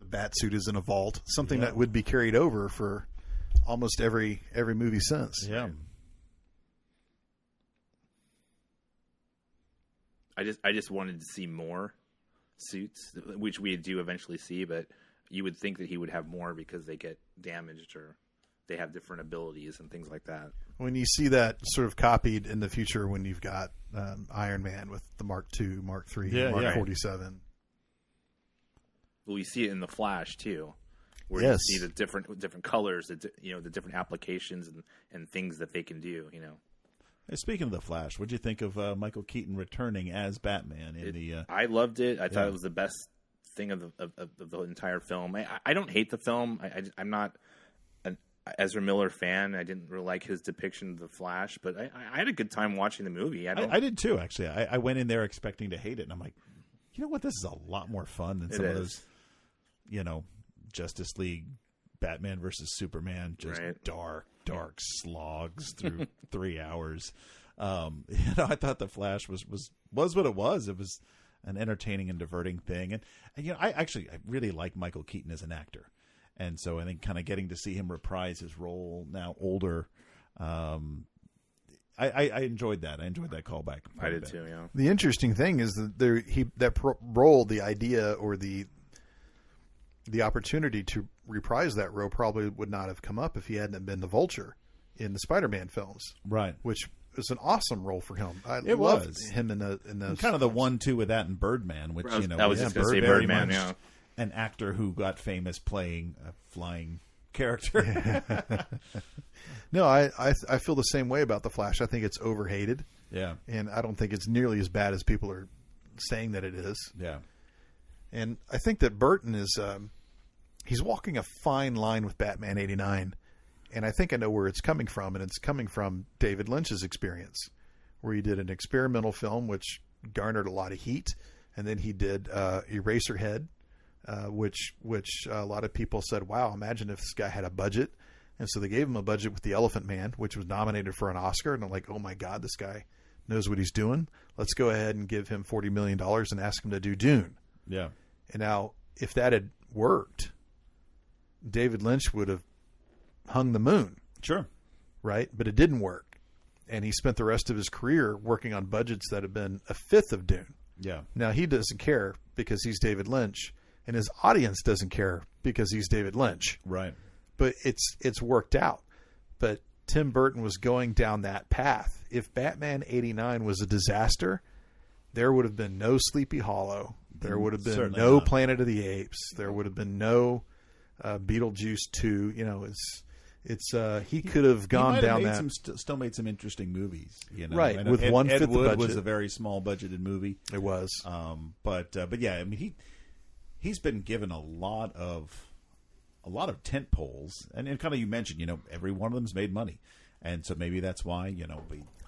The Batsuit is in a vault, something that would be carried over for almost every movie since. Yeah. I just wanted to see more suits, which we do eventually see, but you would think that he would have more because they get damaged or they have different abilities and things like that. When you see that sort of copied in the future when you've got Iron Man with the Mark II, Mark III, Mark 47. Well, we see it in The Flash, too. where Yes. you see the different colors, the different applications and things that they can do. Speaking of the Flash, what did you think of Michael Keaton returning as Batman in the? I loved it. I thought it was the best thing of the entire film. I don't hate the film. I'm not an Ezra Miller fan. I didn't really like his depiction of the Flash, but I had a good time watching the movie. I did too, actually. I went in there expecting to hate it, and I'm like, you know what? This is a lot more fun than some of those, Justice League, Batman versus Superman, just dark slogs through 3 hours. I thought the Flash was what it was. It was an entertaining and diverting thing, and I really like Michael Keaton as an actor, and so I think kind of getting to see him reprise his role now older. I enjoyed that. I enjoyed that callback. I did too. Yeah. The interesting thing is that role, the idea or the opportunity to reprise that role probably would not have come up if he hadn't been the Vulture in the Spider-Man films, right? Which was an awesome role for him. It loved was him in those kind of the 1-2 with that and Birdman, which I was just going to say Birdman. Yeah, an actor who got famous playing a flying character. No, I feel the same way about the Flash. I think it's overhated. Yeah, and I don't think it's nearly as bad as people are saying that it is. Yeah, and I think that Burton is he's walking a fine line with Batman '89, and I think I know where it's coming from, and it's coming from David Lynch's experience, where he did an experimental film which garnered a lot of heat, and then he did Eraserhead, which a lot of people said, wow, imagine if this guy had a budget. And so they gave him a budget with The Elephant Man, which was nominated for an Oscar. And I'm like, oh my God, this guy knows what he's doing. Let's go ahead and give him $40 million and ask him to do Dune. Yeah. And now, if that had worked, David Lynch would have hung the moon. Sure. Right? But it didn't work. And he spent the rest of his career working on budgets that have been a fifth of Dune. Yeah. Now, he doesn't care because he's David Lynch, and his audience doesn't care because he's David Lynch. Right. But it's worked out. But Tim Burton was going down that path. If Batman '89 was a disaster, there would have been no Sleepy Hollow. There would have been Certainly no not. Planet of the Apes. There would have been no Beetlejuice 2. He could have gone down that. Still made some interesting movies, Right, I know with Ed 1/5 the Wood budget. was a very small budgeted movie. It was. But yeah, I mean he's been given a lot of tent poles, and kind of you mentioned, every one of them's made money, and so maybe that's why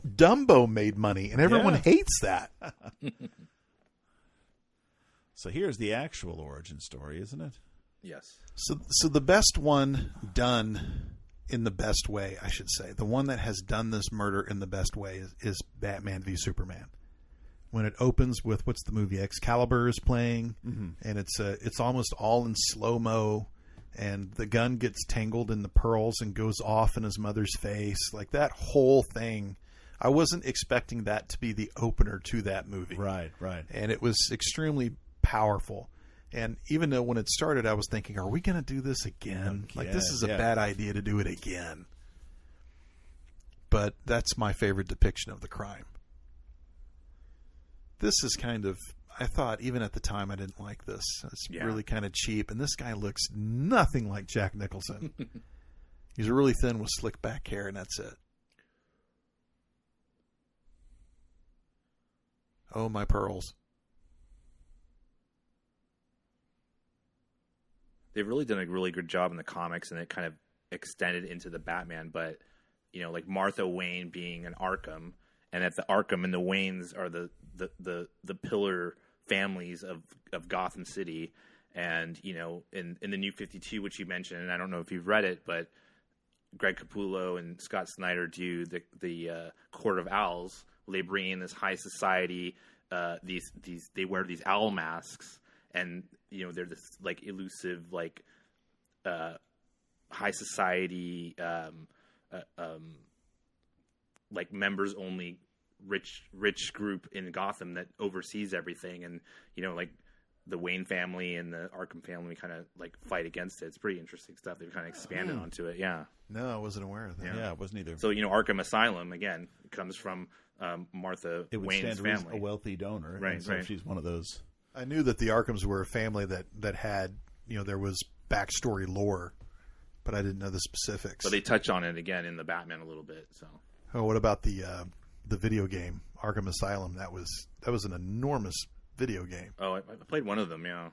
Dumbo made money, and everyone hates that. So here's the actual origin story, isn't it? Yes. So the best one done in the best way, I should say, the one that has done this murder in the best way is Batman v Superman. When it opens with what's the movie Excalibur is playing, and it's almost all in slow-mo, and the gun gets tangled in the pearls and goes off in his mother's face, like that whole thing. I wasn't expecting that to be the opener to that movie. Right. And it was extremely powerful. And even though when it started, I was thinking, are we going to do this again? This is a bad idea to do it again. But that's my favorite depiction of the crime. This is kind of, I thought, even at the time, I didn't like this. It's really kind of cheap. And this guy looks nothing like Jack Nicholson. He's really thin with slick back hair, and that's it. Oh, my pearls. They've really done a really good job in the comics, and it kind of extended into the Batman. But like Martha Wayne being an Arkham, and that the Arkham and the Waynes are the pillar families of Gotham City. And in the New 52, which you mentioned, and I don't know if you've read it, but Greg Capullo and Scott Snyder do the Court of Owls. They bring in this high society. They wear these owl masks. And they're this like elusive, like high society, like members only, rich group in Gotham that oversees everything. And like the Wayne family and the Arkham family kind of like fight against it. It's pretty interesting stuff. They've kind of expanded onto it. Yeah. No, I wasn't aware of that. Yeah, I wasn't either. So Arkham Asylum again comes from Martha It would Wayne's stand family, a wealthy donor, Right, and so right. she's one of those. I knew that the Arkhams were a family that had, there was backstory lore, but I didn't know the specifics. But they touch on it again in the Batman a little bit. So. Oh, what about the video game Arkham Asylum? That was an enormous video game. Oh, I played one of them. Yeah.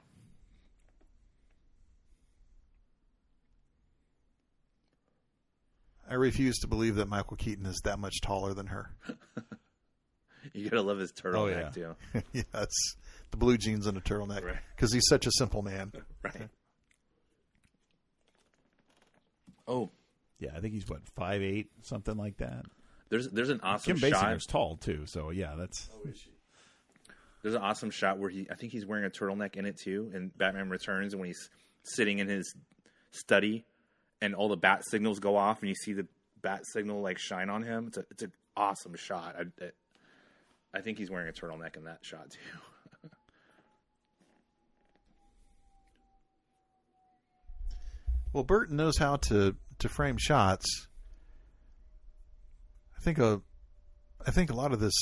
I refuse to believe that Michael Keaton is that much taller than her. You gotta love his turtleneck too. Yeah, it's the blue jeans and a turtleneck because he's such a simple man. Right. Oh, yeah. I think he's 5'8", something like that. There's an awesome Kim shot. Basinger's tall too, so yeah, that's. Oh, is she? There's an awesome shot where I think he's wearing a turtleneck in it too, in Batman Returns, and when he's sitting in his study, and all the bat signals go off, and you see the bat signal like shine on him. It's an awesome shot. I think he's wearing a turtleneck in that shot too. Well, Burton knows how to frame shots. I think a lot of this,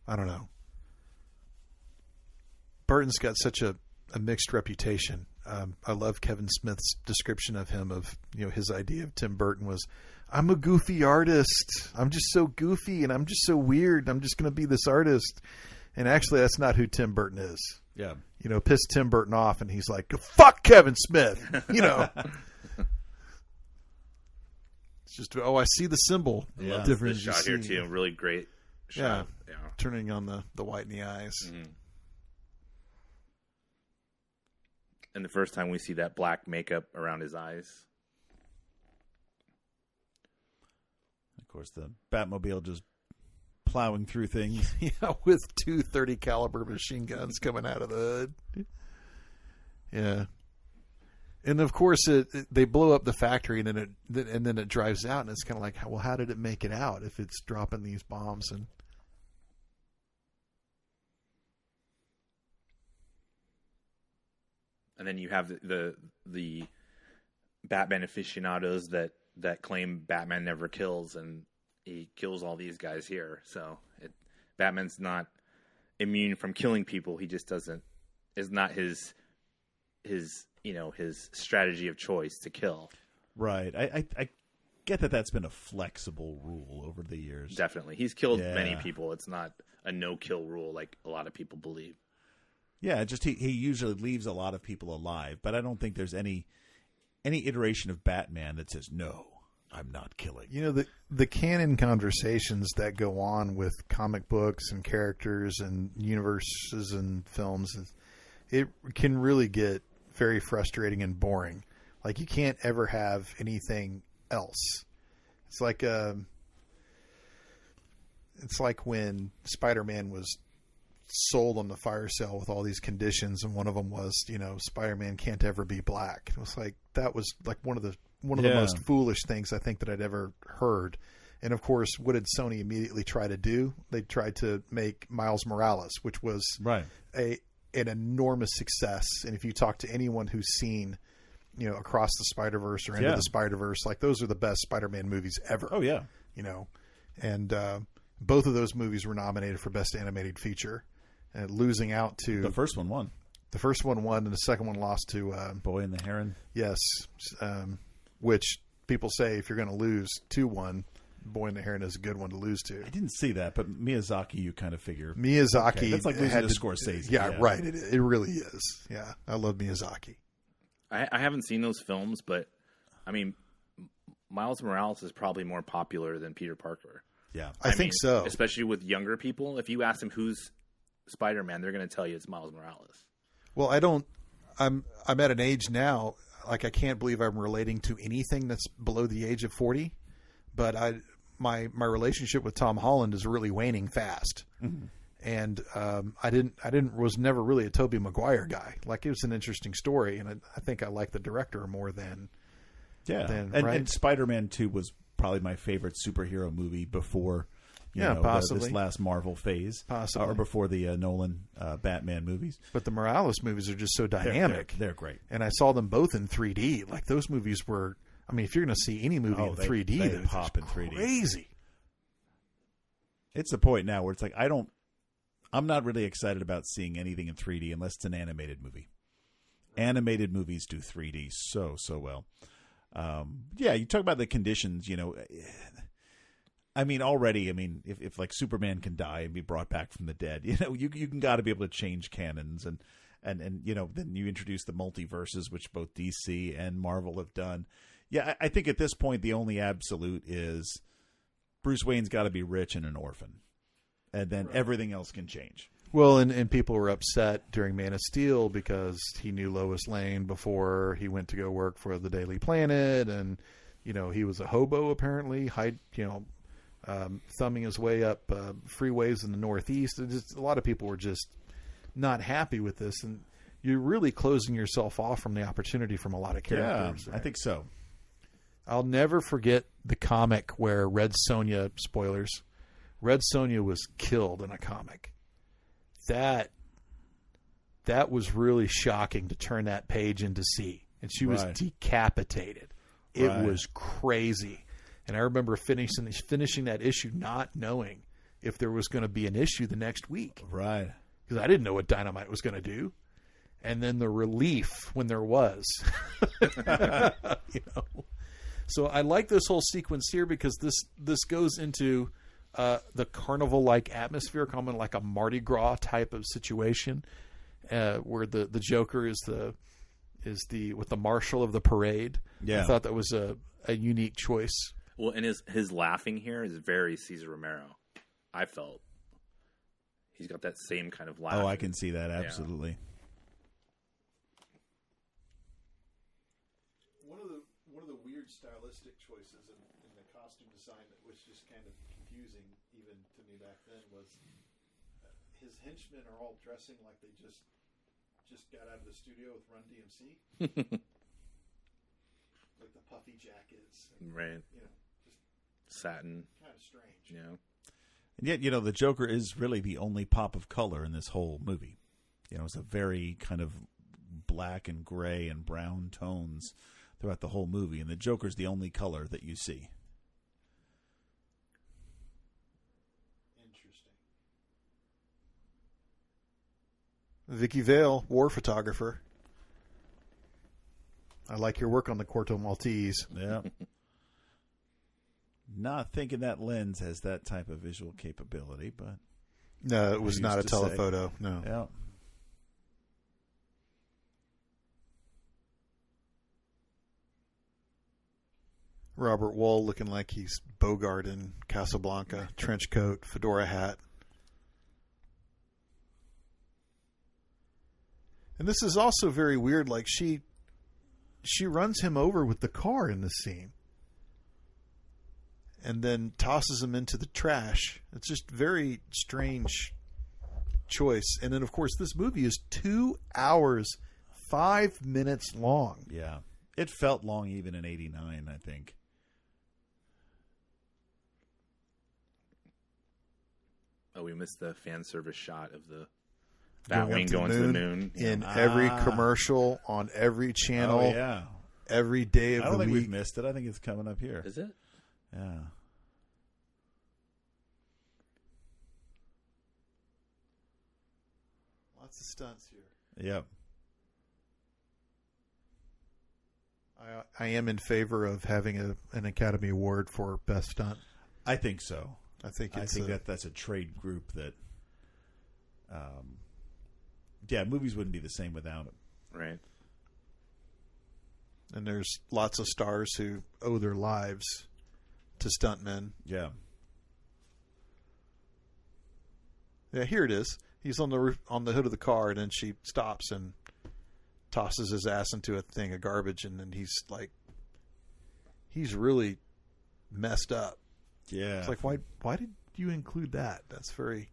I don't know. Burton's got such a mixed reputation. I love Kevin Smith's description of him, of his idea of Tim Burton was, I'm a goofy artist. I'm just so goofy and I'm just so weird. I'm just going to be this artist. And actually, that's not who Tim Burton is. Yeah. Pissed Tim Burton off, and he's like, fuck Kevin Smith. It's just, I see the symbol. Yeah. Difference this shot here too. Really great shot. Yeah. Turning on the white in the eyes. Mm-hmm. And the first time we see that black makeup around his eyes. Of course, the Batmobile just plowing through things. Yeah, with 2 30 caliber machine guns coming out of the hood. Yeah. And of course, they blow up the factory, and then it drives out, and it's kind of like, well, how did it make it out if it's dropping these bombs? And then you have the Batman aficionados that claim Batman never kills, and he kills all these guys here. So Batman's not immune from killing people. He just is not his strategy of choice to kill. Right. I get that that's been a flexible rule over the years. Definitely. He's killed many people. It's not a no-kill rule like a lot of people believe. Yeah, just he usually leaves a lot of people alive, but I don't think there's any iteration of Batman that says, no, I'm not killing. The canon conversations that go on with comic books and characters and universes and films, it can really get very frustrating and boring. Like, you can't ever have anything else. It's like when Spider-Man was sold on the fire sale with all these conditions, and one of them was, Spider-Man can't ever be black. It was like, that was like one of the most foolish things I think that I'd ever heard. And of course, what did Sony immediately try to do? They tried to make Miles Morales, which was an enormous success. And if you talk to anyone who's seen, Across the Spider-Verse or Into the Spider-Verse, like, those are the best Spider-Man movies ever. Oh yeah. And both of those movies were nominated for Best Animated Feature, and losing out to the first one won. The first one won, and the second one lost to Boy and the Heron. Yes, which people say if you're going to lose 2-1, Boy and the Heron is a good one to lose to. I didn't see that, but Miyazaki, you kind of figure. Miyazaki, okay, that's like losing to Scorsese. Yeah, right. It really is. Yeah, I love Miyazaki. I haven't seen those films, but I mean, Miles Morales is probably more popular than Peter Parker. Yeah, I think so. Especially with younger people. If you ask them who's Spider-Man, they're going to tell you it's Miles Morales. Well, I'm at an age now, like, I can't believe I'm relating to anything that's below the age of 40. But my relationship with Tom Holland is really waning fast. Mm-hmm. And was never really a Tobey Maguire guy. Like, it was an interesting story, and I think I like the director more than and Spider-Man 2 was probably my favorite superhero movie before possibly this last Marvel phase, possibly, or before the Nolan Batman movies. But the Morales movies are just so dynamic. They're great, and I saw them both in 3D. Like, those movies were. I mean, if you're going to see any movie in 3D, they pop in 3D. Crazy. It's a point now where it's like I'm not really excited about seeing anything in 3D unless it's an animated movie. Animated movies do 3D so well. Yeah, you talk about the conditions, I mean, already, if like Superman can die and be brought back from the dead, you can got to be able to change canons and then you introduce the multiverses, which both DC and Marvel have done. Yeah, I think at this point the only absolute is Bruce Wayne's got to be rich and an orphan, and then everything else can change. Well, and people were upset during Man of Steel because he knew Lois Lane before he went to go work for the Daily Planet, and he was a hobo apparently, thumbing his way up freeways in the Northeast. A lot of people were just not happy with this, and you're really closing yourself off from the opportunity from a lot of characters. Yeah, right? I think so. I'll never forget the comic where Red Sonja, spoilers, Red Sonja was killed in a comic. That was really shocking to turn that page into see. And she was decapitated. It was crazy. And I remember finishing that issue not knowing if there was going to be an issue the next week. Right. Because I didn't know what Dynamite was going to do. And then the relief when there was. So I like this whole sequence here because this goes into the carnival-like atmosphere, common like a Mardi Gras type of situation, where the Joker is with the marshal of the parade. Yeah. I thought that was a unique choice. Well, and his laughing here is very Cesar Romero. I felt he's got that same kind of laugh. Oh, I can see that absolutely. Yeah. One of the weird stylistic choices in the costume design that was just kind of confusing even to me back then was his henchmen are all dressing like they just got out of the studio with Run DMC. Like the puffy jackets. Right. Just satin. Kind of strange. Yeah. And yet, the Joker is really the only pop of color in this whole movie. It's a very kind of black and gray and brown tones throughout the whole movie, and the Joker's the only color that you see. Interesting. Vicky Vale, war photographer. I like your work on the Corto Maltese. Yeah. Not thinking that lens has that type of visual capability, but no, it was not a telephoto. No. Yeah. Robert Wall looking like he's Bogart in Casablanca, trench coat, fedora hat. And this is also very weird. Like she runs him over with the car in this scene, and then tosses him into the trash. It's just very strange choice. And then, of course, this movie is 2 hours, 5 minutes long. Yeah, it felt long even in '89, I think. Oh, we missed the fan service shot of the Batwing going to the moon. In every commercial, on every channel, oh, yeah. every day of the week. I don't think we've missed it. I think it's coming up here. Is it? Yeah. Lots of stunts here. Yep. I am in favor of having an Academy Award for Best Stunt. I think so. I think that's a trade group that, movies wouldn't be the same without it. Right. And there's lots of stars who owe their lives to stuntmen. Yeah. Yeah, here it is. He's on the roof, on the hood of the car, and then she stops and tosses his ass into a thing of garbage, and then he's really messed up. Yeah. It's like, why did you include that? That's very...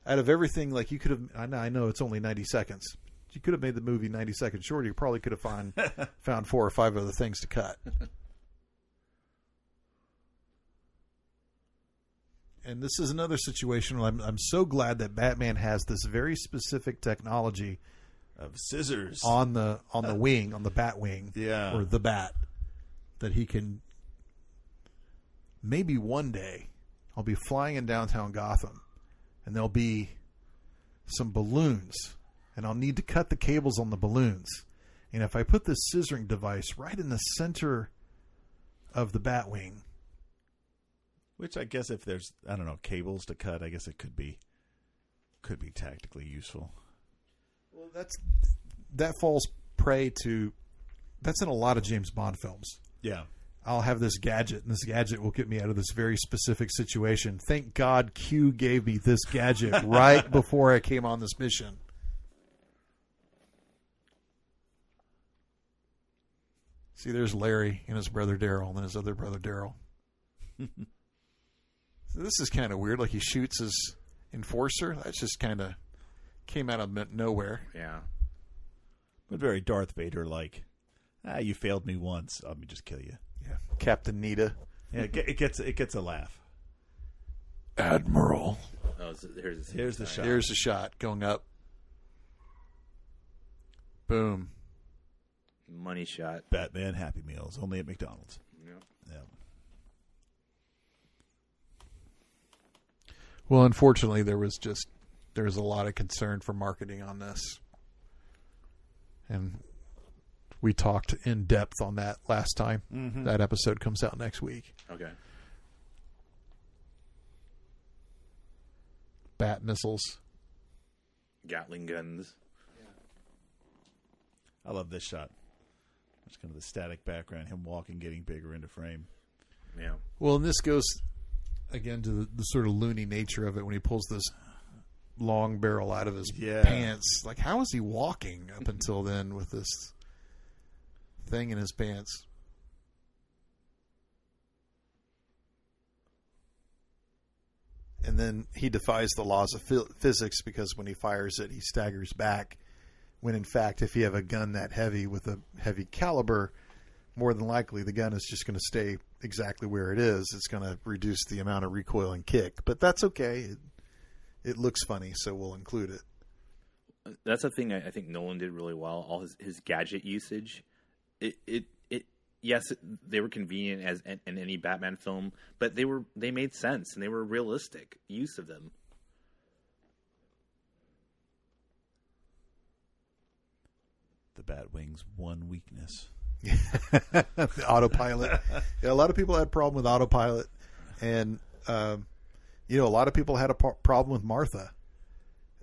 Out of everything, like you could have... I know it's only 90 seconds. You could have made the movie 90 seconds shorter. You probably could have found 4 or 5 other things to cut. And this is another situation where I'm so glad that Batman has this very specific technology of scissors on the wing, on the bat wing, yeah, or the bat, that he can... Maybe one day I'll be flying in downtown Gotham and there'll be some balloons and I'll need to cut the cables on the balloons. And if I put this scissoring device right in the center of the Batwing, which I guess if there's, I don't know, cables to cut, I guess it could be tactically useful. well, that falls prey to. That's in a lot of James Bond films. Yeah. I'll have this gadget, and this gadget will get me out of this very specific situation. Thank God Q gave me this gadget right before I came on this mission. See, there's Larry and his brother Daryl, and then his other brother Daryl. So this is kind of weird. Like he shoots his enforcer. That just kind of came out of nowhere. Yeah. But very Darth Vader-like. You failed me once. Let me just kill you. Yeah, Captain Nita. Yeah, it gets a laugh. Admiral. Oh, so Here's the shot. Here's the shot going up. Boom. Money shot. Batman Happy Meals, only at McDonald's. Yeah. Yeah. Well, unfortunately, there was a lot of concern for marketing on this, and we talked in depth on that last time. Mm-hmm. That episode comes out next week. Okay. Bat missiles. Gatling guns. I love this shot. It's kind of the static background, him walking, getting bigger into frame. Yeah. Well, and this goes again to the sort of loony nature of it when he pulls this long barrel out of his pants. Like, how is he walking up until then with this thing in his pants? And then he defies the laws of physics because when he fires it, he staggers back. When in fact, if you have a gun that heavy with a heavy caliber, more than likely the gun is just going to stay exactly where it is. It's going to reduce the amount of recoil and kick. But that's okay. It looks funny, so we'll include it. That's the thing I think Nolan did really well. All his gadget usage. Yes, they were convenient as in any Batman film, but they made sense and they were realistic use of them. The Batwing's one weakness. The autopilot. Yeah, a lot of people had a problem with autopilot, and a lot of people had a problem with Martha.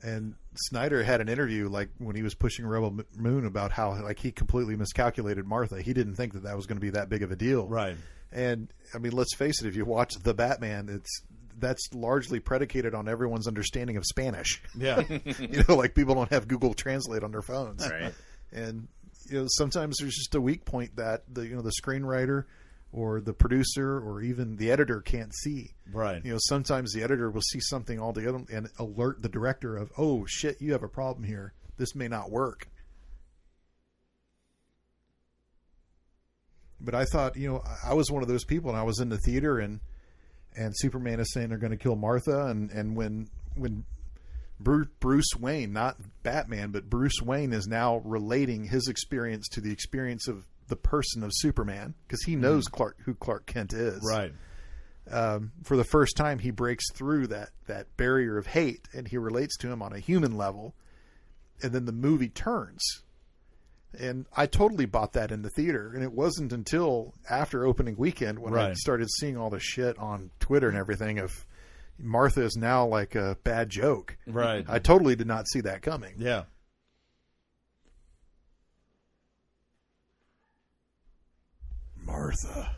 And Snyder had an interview like when he was pushing Rebel Moon about how like he completely miscalculated Martha. He didn't think that was going to be that big of a deal. Right. And I mean, let's face it, if you watch The Batman, that's largely predicated on everyone's understanding of Spanish. Yeah. Like people don't have Google Translate on their phones. Right. And sometimes there's just a weak point that the screenwriter or the producer or even the editor can't see. Right. Sometimes the editor will see something altogether and alert the director of, oh shit, you have a problem here. This may not work. But I thought, I was one of those people, and I was in the theater and Superman is saying they're going to kill Martha, and when Bruce Wayne, not Batman, but Bruce Wayne is now relating his experience to the experience of the person of Superman because he knows who Clark Kent is. Right. For the first time, he breaks through that barrier of hate and he relates to him on a human level. And then the movie turns. And I totally bought that in the theater. And it wasn't until after opening weekend when I started seeing all the shit on Twitter and everything of Martha is now like a bad joke. Right. I totally did not see that coming. Yeah. Martha.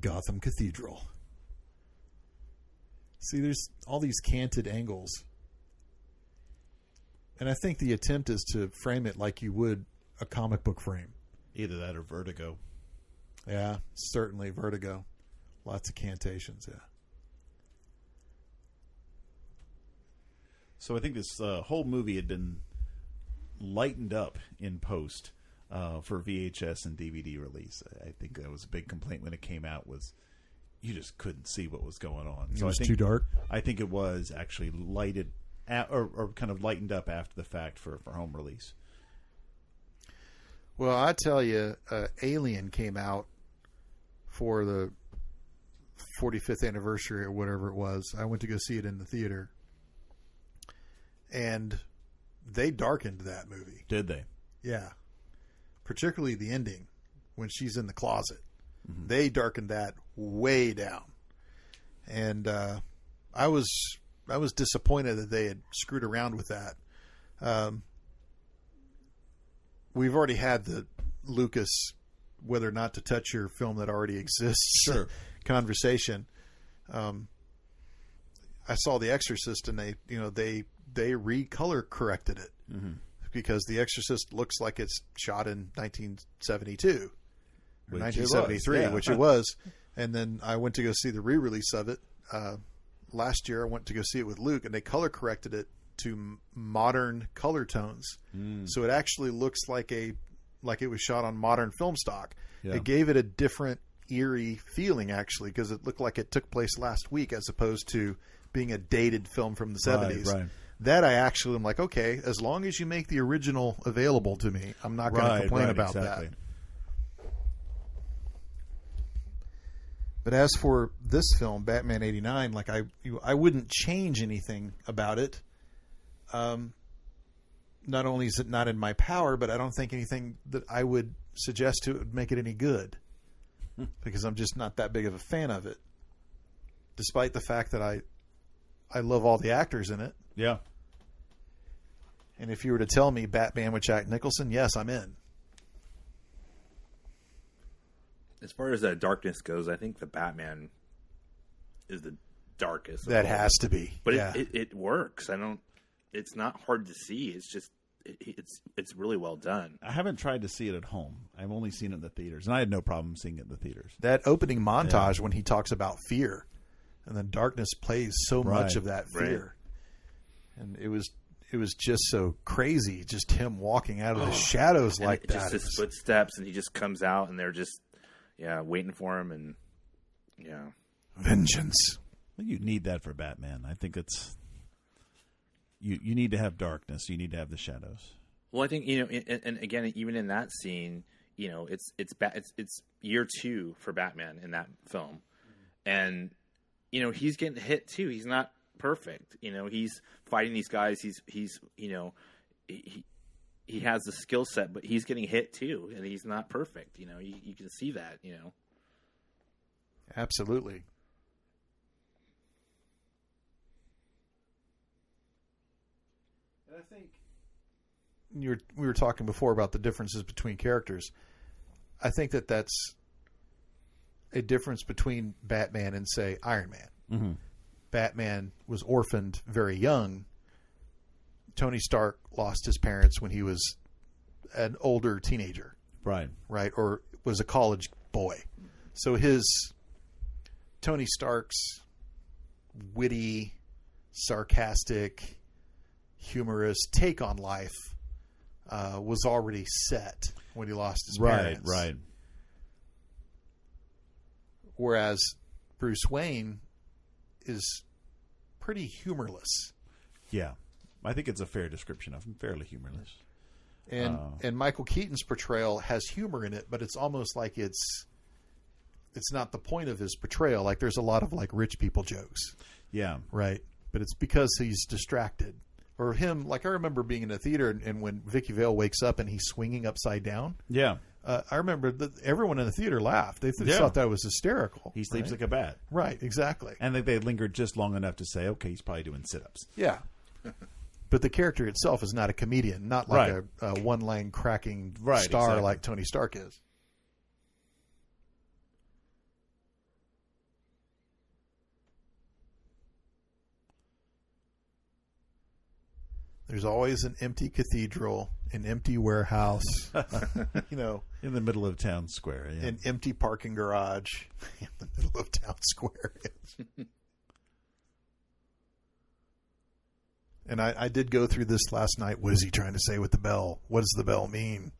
Gotham Cathedral. See, there's all these canted angles. And I think the attempt is to frame it like you would a comic book frame. Either that or Vertigo. Yeah, certainly Vertigo. Lots of cantations, yeah. So I think this whole movie had been lightened up in post for VHS and DVD release. I think that was a big complaint when it came out was you just couldn't see what was going on. It was too dark? I think it was actually lighted or kind of lightened up after the fact for home release. Well, I tell you, Alien came out for the 45th anniversary or whatever it was. I went to go see it in the theater. and they darkened that movie. Did they? Yeah. Particularly the ending when she's in the closet. Mm-hmm. They darkened that way down. And I was disappointed that they had screwed around with that. We've already had the Lucas whether or not to touch your film that already exists conversation. I saw The Exorcist, and they recolor corrected it because The Exorcist looks like it's shot in 1972 or 1973, which it was. And then I went to go see the re-release of it last year. I went to go see it with Luke, and they color corrected it to modern color tones, so it actually looks like it was shot on modern film stock. Yeah. It gave it a different eerie feeling, actually, because it looked like it took place last week as opposed to being a dated film from the 70s. Right. That I actually am like, okay, as long as you make the original available to me, I'm not going to complain about that. But as for this film, Batman '89, like I wouldn't change anything about it. Not only is it not in my power, but I don't think anything that I would suggest to it would make it any good, because I'm just not that big of a fan of it. Despite the fact that I love all the actors in it. Yeah. And if you were to tell me Batman with Jack Nicholson, yes, I'm in. As far as that darkness goes, I think the Batman is the darkest. That has to be. But it works. It's not hard to see. It's just it's really well done. I haven't tried to see it at home. I've only seen it in the theaters, and I had no problem seeing it in the theaters. That opening montage when he talks about fear, and then darkness plays so much of that fear, and it was just so crazy, just him walking out of the shadows and like that. Just his footsteps, and he just comes out, and they're just waiting for him, and vengeance. Well, you need that for Batman. I think it's. You need to have darkness. You need to have the shadows. Well, I think and again, even in that scene, it's year 2 for Batman in that film, and he's getting hit too. He's not perfect. He's fighting these guys. He has the skill set, but he's getting hit too, and he's not perfect. You can see that. Absolutely. I think we were talking before about the differences between characters. I think that's a difference between Batman and, say, Iron Man. Mm-hmm. Batman was orphaned very young. Tony Stark lost his parents when he was an older teenager. Right, or was a college boy. So Tony Stark's witty, sarcastic, humorous take on life was already set when he lost his parents. Right. Whereas Bruce Wayne is pretty humorless. Yeah. I think it's a fair description of him, fairly humorless. And Michael Keaton's portrayal has humor in it, but it's almost like it's not the point of his portrayal. Like there's a lot of like rich people jokes. Yeah. Right. But it's because he's distracted. Or him, like I remember being in a theater and when Vicky Vale wakes up and he's swinging upside down. Yeah. I remember that everyone in the theater laughed. They thought that was hysterical. He sleeps like a bat. Right, exactly. And they lingered just long enough to say, okay, he's probably doing sit-ups. Yeah. But the character itself is not a comedian, not like a one-line cracking star like Tony Stark is. There's always an empty cathedral, an empty warehouse, in the middle of town square, an empty parking garage in the middle of town square. And I did go through this last night. What is he trying to say with the bell? What does the bell mean?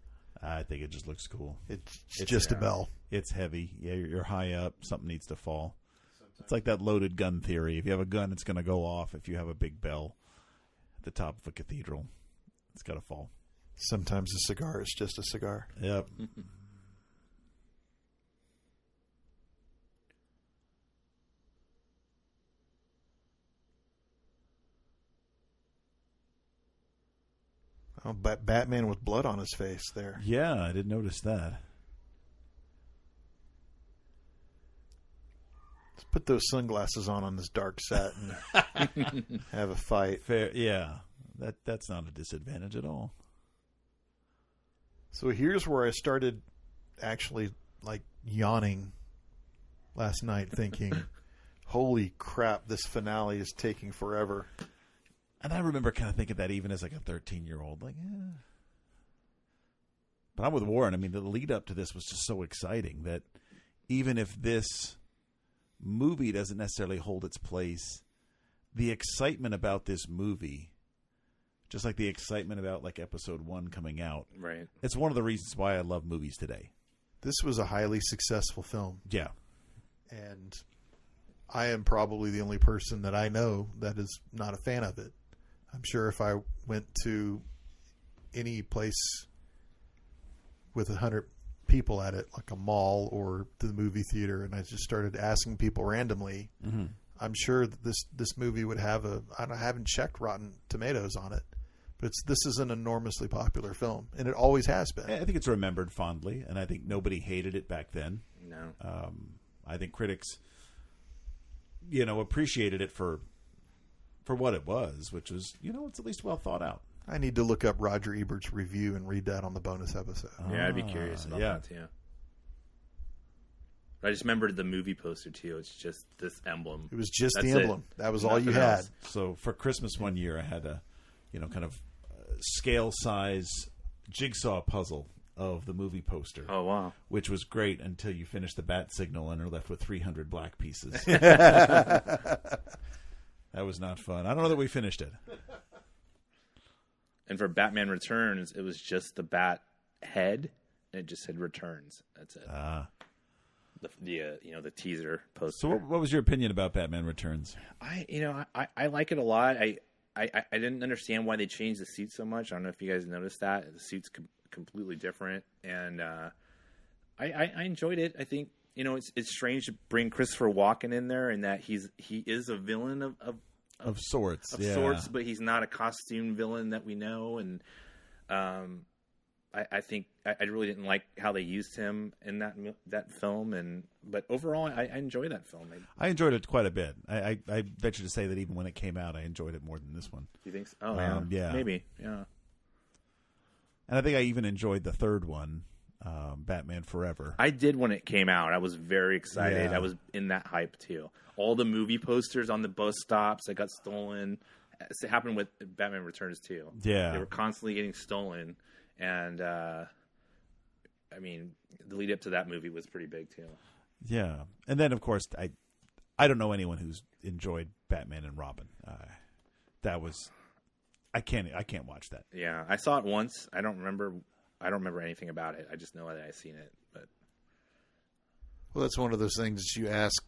I think it just looks cool. It's just a bell. It's heavy. Yeah, you're high up. Something needs to fall. It's like that loaded gun theory. If you have a gun, it's going to go off. If you have a big bell at the top of a cathedral, it's got to fall. Sometimes a cigar is just a cigar. Yep. Oh, Batman with blood on his face there. Yeah, I did notice that. Let's put those sunglasses on this dark set and have a fight. Fair, yeah. That's not a disadvantage at all. So here's where I started actually like yawning last night, thinking, "Holy crap! This finale is taking forever." And I remember kind of thinking that even as like a 13-year-old, like, But I'm with Warren. I mean, the lead up to this was just so exciting that even if this movie doesn't necessarily hold its place, the excitement about this movie, just like the excitement about like episode 1 coming out, Right. it's one of the reasons why I love movies today. This was a highly successful film. Yeah. And I am probably the only person that I know that is not a fan of it. I'm sure if I went to any place with 100 people at it, like a mall or the movie theater, and I just started asking people randomly, I'm sure that this movie would have I haven't checked Rotten Tomatoes on it, but this is an enormously popular film, and it always has been. I think it's remembered fondly, and I think nobody hated it back then. No. I think critics, appreciated it for what it was, which was, it's at least well thought out. I need to look up Roger Ebert's review and read that on the bonus episode. Yeah, I'd be curious about that too. I just remembered the movie poster too. It's just this emblem. It was just That's the emblem. it. That was all you Nothing had. else. So for Christmas one year, I had a, kind of scale size jigsaw puzzle of the movie poster. Oh, wow. Which was great until you finished the bat signal and are left with 300 black pieces. That was not fun. I don't know that we finished it. And for Batman Returns, it was just the bat head, and it just said Returns. That's it. The teaser poster. So what was your opinion about Batman Returns? I like it a lot. I didn't understand why they changed the suit so much. I don't know if you guys noticed that. The suit's completely different, and I enjoyed it. I think it's strange to bring Christopher Walken in there, and that he is a villain of sorts, sorts, but he's not a costume villain that we know. And I think I really didn't like how they used him in that film, but overall I enjoy that film. I enjoyed it quite a bit. I venture to say that even when it came out, I enjoyed it more than this one. You think so? Oh yeah, maybe, yeah. And I think I even enjoyed the third one, Batman Forever. I did when it came out. I was very excited. Yeah. I was in that hype too. All the movie posters on the bus stops that got stolen. It happened with Batman Returns too. Yeah, they were constantly getting stolen, and the lead up to that movie was pretty big too. Yeah, and then of course I don't know anyone who's enjoyed Batman and Robin. I can't watch that. Yeah, I saw it once. I don't remember anything about it. I just know that I seen it. But well, that's one of those things that you ask.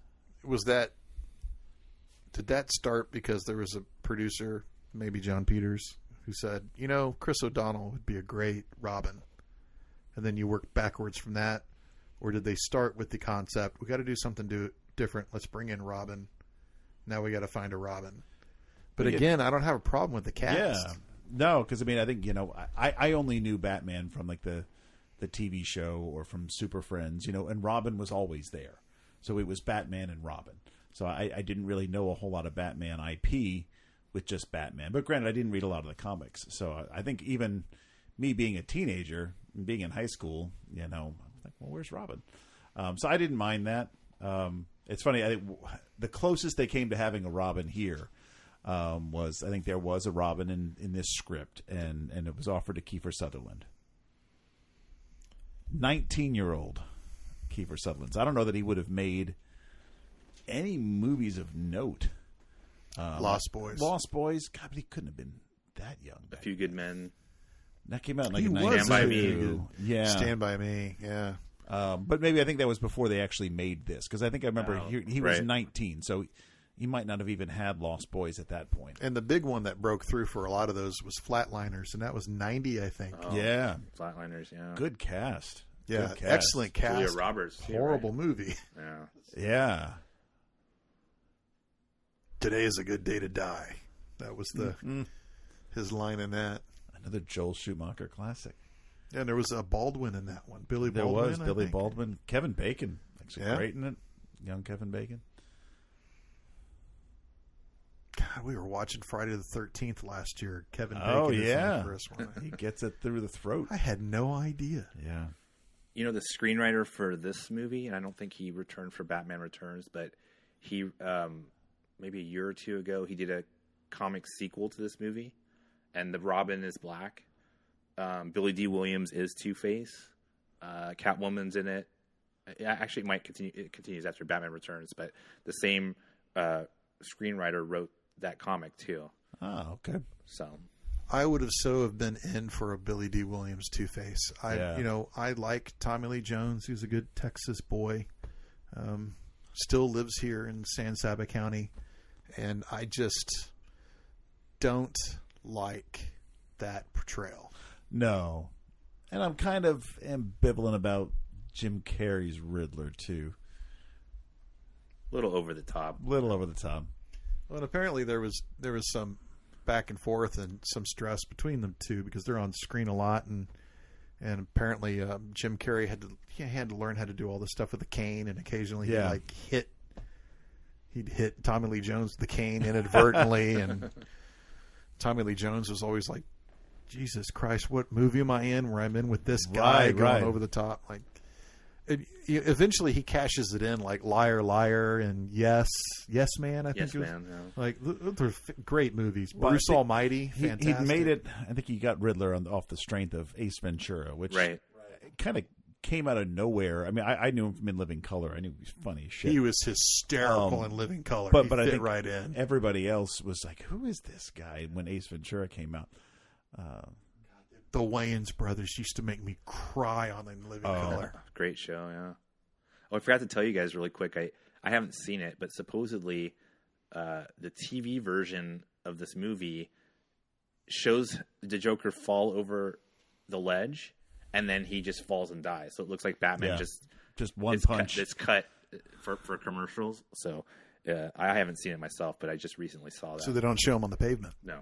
Did that start because there was a producer, maybe John Peters, who said, Chris O'Donnell would be a great Robin, and then you work backwards from that, or did they start with the concept, we got to do something different, let's bring in Robin, now we got to find a Robin. But again, I don't have a problem with the cast. Yeah, no, because I think I only knew Batman from like the TV show or from Super Friends, and Robin was always there, so it was Batman and Robin. So I didn't really know a whole lot of Batman IP with just Batman. But granted, I didn't read a lot of the comics. So I think even me being a teenager, being in high school, I was like, well, where's Robin? So I didn't mind that. It's funny. I think the closest they came to having a Robin here was, I think there was a Robin in this script, and it was offered to Kiefer Sutherland. 19-year-old Kiefer Sutherland. So I don't know that he would have made any movies of note. Lost Boys. God, but he couldn't have been that young. A Few Good Men. That came out in like He was Stand by Me. Yeah. Stand By Me, yeah. But maybe I think that was before they actually made this, because I think I remember he was right. 19, so he might not have even had Lost Boys at that point. And the big one that broke through for a lot of those was Flatliners, and that was 90, I think. Oh, Yeah. Flatliners, yeah. Good cast. Yeah, Good cast. excellent cast. Julia Roberts. too, Horrible right? movie. Yeah. Yeah. Today is a good day to die. That was his line in that. Another Joel Schumacher classic. And there was a Baldwin in that one. Billy There Baldwin. was I Billy think. Baldwin. Kevin Bacon. Actually Yeah. great in it. Young Kevin Bacon. God, we were watching Friday the 13th last year. Kevin Bacon Oh, is in yeah. the first one. He gets it through the throat. I had no idea. Yeah. You know, the screenwriter for this movie, and I don't think he returned for Batman Returns, but he, maybe a year or two ago, he did a comic sequel to this movie, and the Robin is black. Billy D. Williams is Two-Face. Catwoman's in it. Actually, it might continue. It continues after Batman Returns, but the same screenwriter wrote that comic too. Oh, okay. So I would have been in for a Billy D. Williams Two-Face. I like Tommy Lee Jones, who's a good Texas boy. Still lives here in San Saba County, and I just don't like that portrayal. No. And I'm kind of ambivalent about Jim Carrey's Riddler, too. a little over the top. Little over the top. Well, and apparently there was some back and forth and some stress between them two because they're on screen a lot, and apparently Jim Carrey had to learn how to do all this stuff with the cane, and occasionally he'd hit Tommy Lee Jones with the cane inadvertently, and Tommy Lee Jones was always like, Jesus Christ, what movie am I in where I'm in with this guy going over the top? Like, eventually he cashes it in like Liar, Liar, and Yes Man. I think Yes it was. Man. Yeah. Like, they're great movies. But Bruce Almighty, fantastic. He made it. I think he got Riddler off the strength of Ace Ventura, which kind of came out of nowhere. I mean, I knew him from In Living Color. I knew he was funny as shit. He was hysterical in Living Color. But he I fit think right in. Everybody else was like, "Who is this guy?" When Ace Ventura came out. The Wayans brothers used to make me cry on In Living Color. Great show, yeah. Oh, I forgot to tell you guys really quick. I haven't seen it, but supposedly the TV version of this movie shows the Joker fall over the ledge, and then he just falls and dies. So it looks like Batman just one punch. It's cut for commercials. So I haven't seen it myself, but I just recently saw that. So they don't show him on the pavement. No.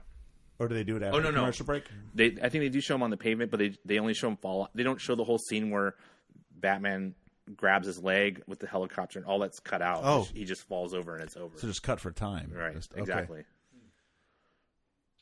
Or do they do it after the commercial break? I think they do show him on the pavement, but they only show him fall. They don't show the whole scene where Batman grabs his leg with the helicopter and all that's cut out. Oh. He just falls over and it's over. So just cut for time. Right, Okay. exactly.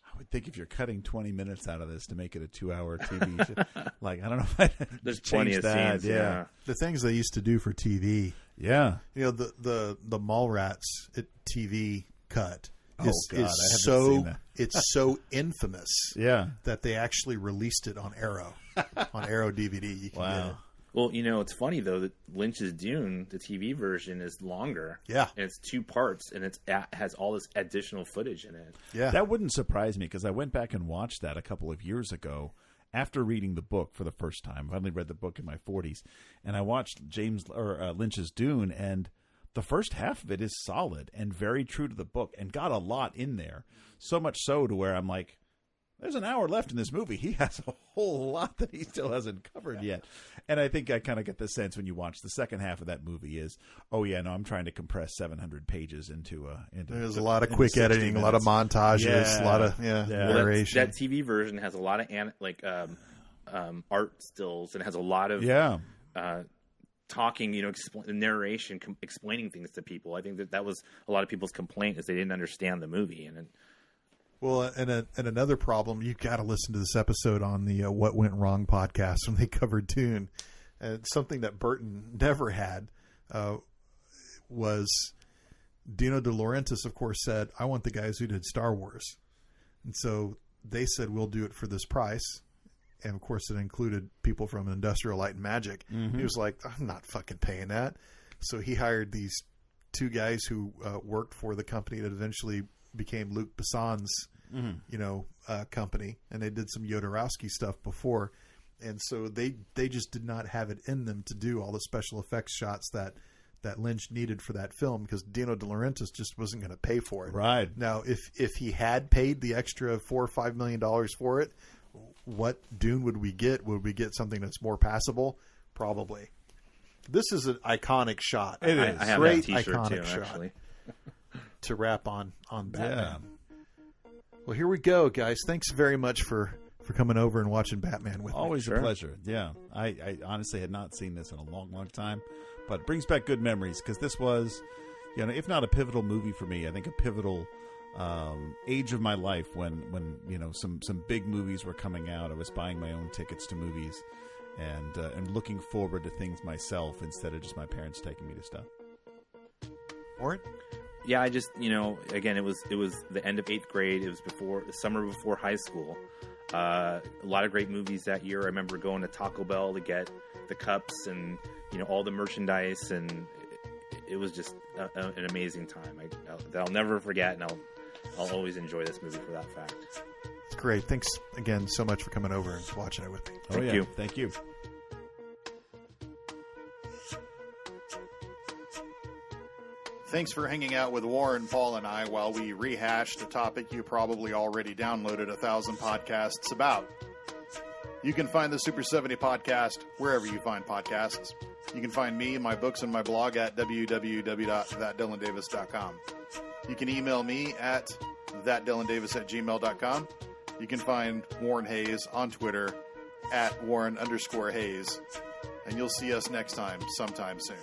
I would think if you're cutting 20 minutes out of this to make it a 2-hour TV show, like, I don't know if I'd There's change plenty of that. scenes. Yeah. The things they used to do for TV. Yeah. You know, the Mallrats TV cut is I haven't so seen that. it's so infamous that they actually released it on Arrow DVD. You can get it. Well, you know, it's funny, though, that Lynch's Dune, the TV version, is longer. Yeah. And it's 2 parts, and it has all this additional footage in it. Yeah. That wouldn't surprise me because I went back and watched that a couple of years ago after reading the book for the first time. I only read the book in my 40s. And I watched Lynch's Dune, and the first half of it is solid and very true to the book and got a lot in there. So much so to where I'm like, there's an hour left in this movie. He has a whole lot that he still hasn't covered yet. And I think I kind of get the sense when you watch the second half of that movie is, oh, yeah, no, I'm trying to compress 700 pages into there's a lot of quick editing, a lot of montages, a lot of narration. That TV version has a lot of art stills and has a lot of talking, you know, the narration, explaining things to people. I think that was a lot of people's complaint is they didn't understand the movie. Well, and another problem, you've got to listen to this episode on the What Went Wrong podcast when they covered Dune. And something that Burton never had was Dino De Laurentiis, of course, said, I want the guys who did Star Wars. And so they said, we'll do it for this price. And, of course, it included people from Industrial Light and Magic. Mm-hmm. He was like, I'm not fucking paying that. So he hired these 2 guys who worked for the company that eventually became Luc Besson's, company, and they did some Jodorowsky stuff before, and so they just did not have it in them to do all the special effects shots that Lynch needed for that film because Dino De Laurentiis just wasn't going to pay for it. Right now, if he had paid the extra $4 or $5 million for it, what Dune would we get? Would we get something that's more passable? Probably. This is an iconic shot. It is. I have great that T-shirt iconic too, shot. actually. To wrap on Batman. Well, here we go, guys. Thanks very much for for coming over and watching Batman with me. Always a pleasure. Yeah, I honestly had not seen this in a long, long time, but it brings back good memories because this was, if not a pivotal movie for me, I think a pivotal age of my life when some big movies were coming out. I was buying my own tickets to movies and looking forward to things myself instead of just my parents taking me to stuff. Warren? Yeah, I just, again, it was the end of 8th grade. It was the summer before high school. A lot of great movies that year. I remember going to Taco Bell to get the cups and, all the merchandise, and it was just an amazing time. That I'll never forget, and I'll always enjoy this movie for that fact. It's great. Thanks again so much for coming over and watching it with me. Thank you. Thank you. Thanks for hanging out with Warren, Paul, and I while we rehashed a topic you probably already downloaded 1,000 podcasts about. You can find the Super 70 podcast wherever you find podcasts. You can find me, my books, and my blog at www.thatdylandavis.com. You can email me at thatdylandavis@gmail.com. You can find Warren Hayes on Twitter at Warren_Hayes. And you'll see us next time, sometime soon.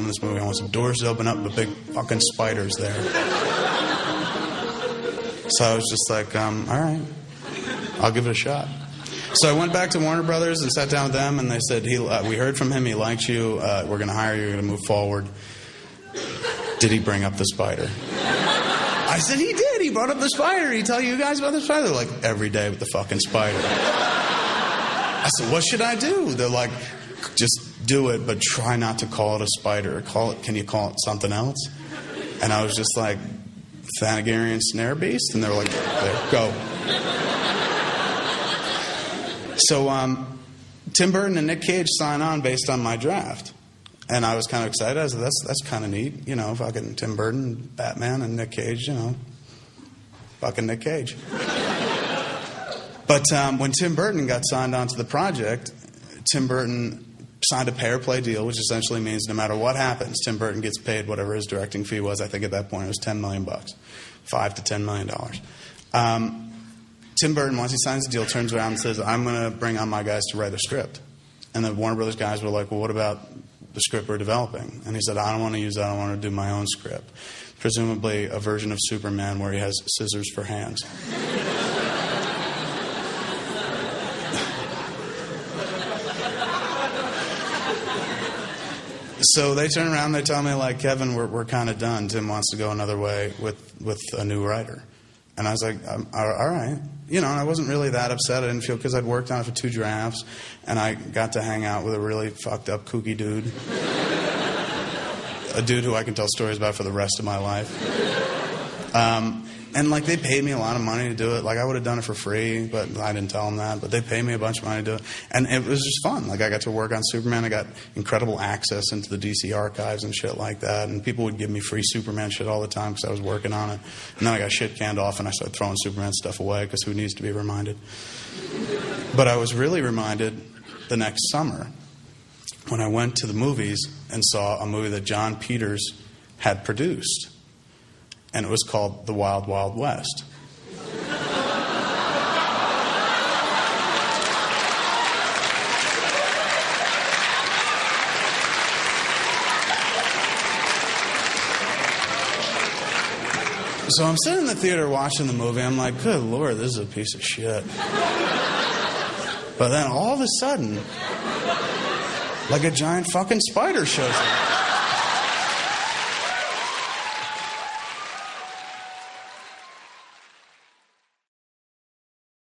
This movie, I want some doors to open up, but big fucking spiders there. So I was just like, all right, I'll give it a shot. So I went back to Warner Brothers and sat down with them, and they said, we heard from him, he liked you, we're going to hire you, you're going to move forward. Did he bring up the spider? I said, he did, he brought up the spider. Did he tell you guys about the spider? They're like, every day with the fucking spider. I said, what should I do? They're like, just do it, but try not to call it a spider. Can you call it something else? And I was just like, Thanagarian snare beast? And they were like, there, go. So Tim Burton and Nick Cage sign on based on my draft. And I was kind of excited. I said, that's kind of neat. Fucking Tim Burton, Batman, and Nick Cage, fucking Nick Cage. But when Tim Burton got signed onto the project, Tim Burton signed a pay-or-play deal, which essentially means no matter what happens, Tim Burton gets paid whatever his directing fee was. I think at that point it was $10 million, $5 to $10 million. Tim Burton, once he signs the deal, turns around and says, I'm going to bring on my guys to write a script. And the Warner Brothers guys were like, well, what about the script we're developing? And he said, I don't want to use that. I want to do my own script. Presumably a version of Superman where he has scissors for hands. So they turn around and they tell me, like, Kevin, we're kind of done. Tim wants to go another way with a new writer. And I was like, all right. You know, and I wasn't really that upset. I didn't feel, because I'd worked on it for 2 drafts, and I got to hang out with a really fucked up, kooky dude. A dude who I can tell stories about for the rest of my life. And, like, they paid me a lot of money to do it. Like, I would have done it for free, but I didn't tell them that. But they paid me a bunch of money to do it. And it was just fun. Like, I got to work on Superman. I got incredible access into the DC archives and shit like that. And people would give me free Superman shit all the time because I was working on it. And then I got shit canned off and I started throwing Superman stuff away because who needs to be reminded? But I was really reminded the next summer when I went to the movies and saw a movie that John Peters had produced. And it was called The Wild Wild West. So I'm sitting in the theater watching the movie. I'm like, good Lord, this is a piece of shit. But then all of a sudden, like a giant fucking spider shows up.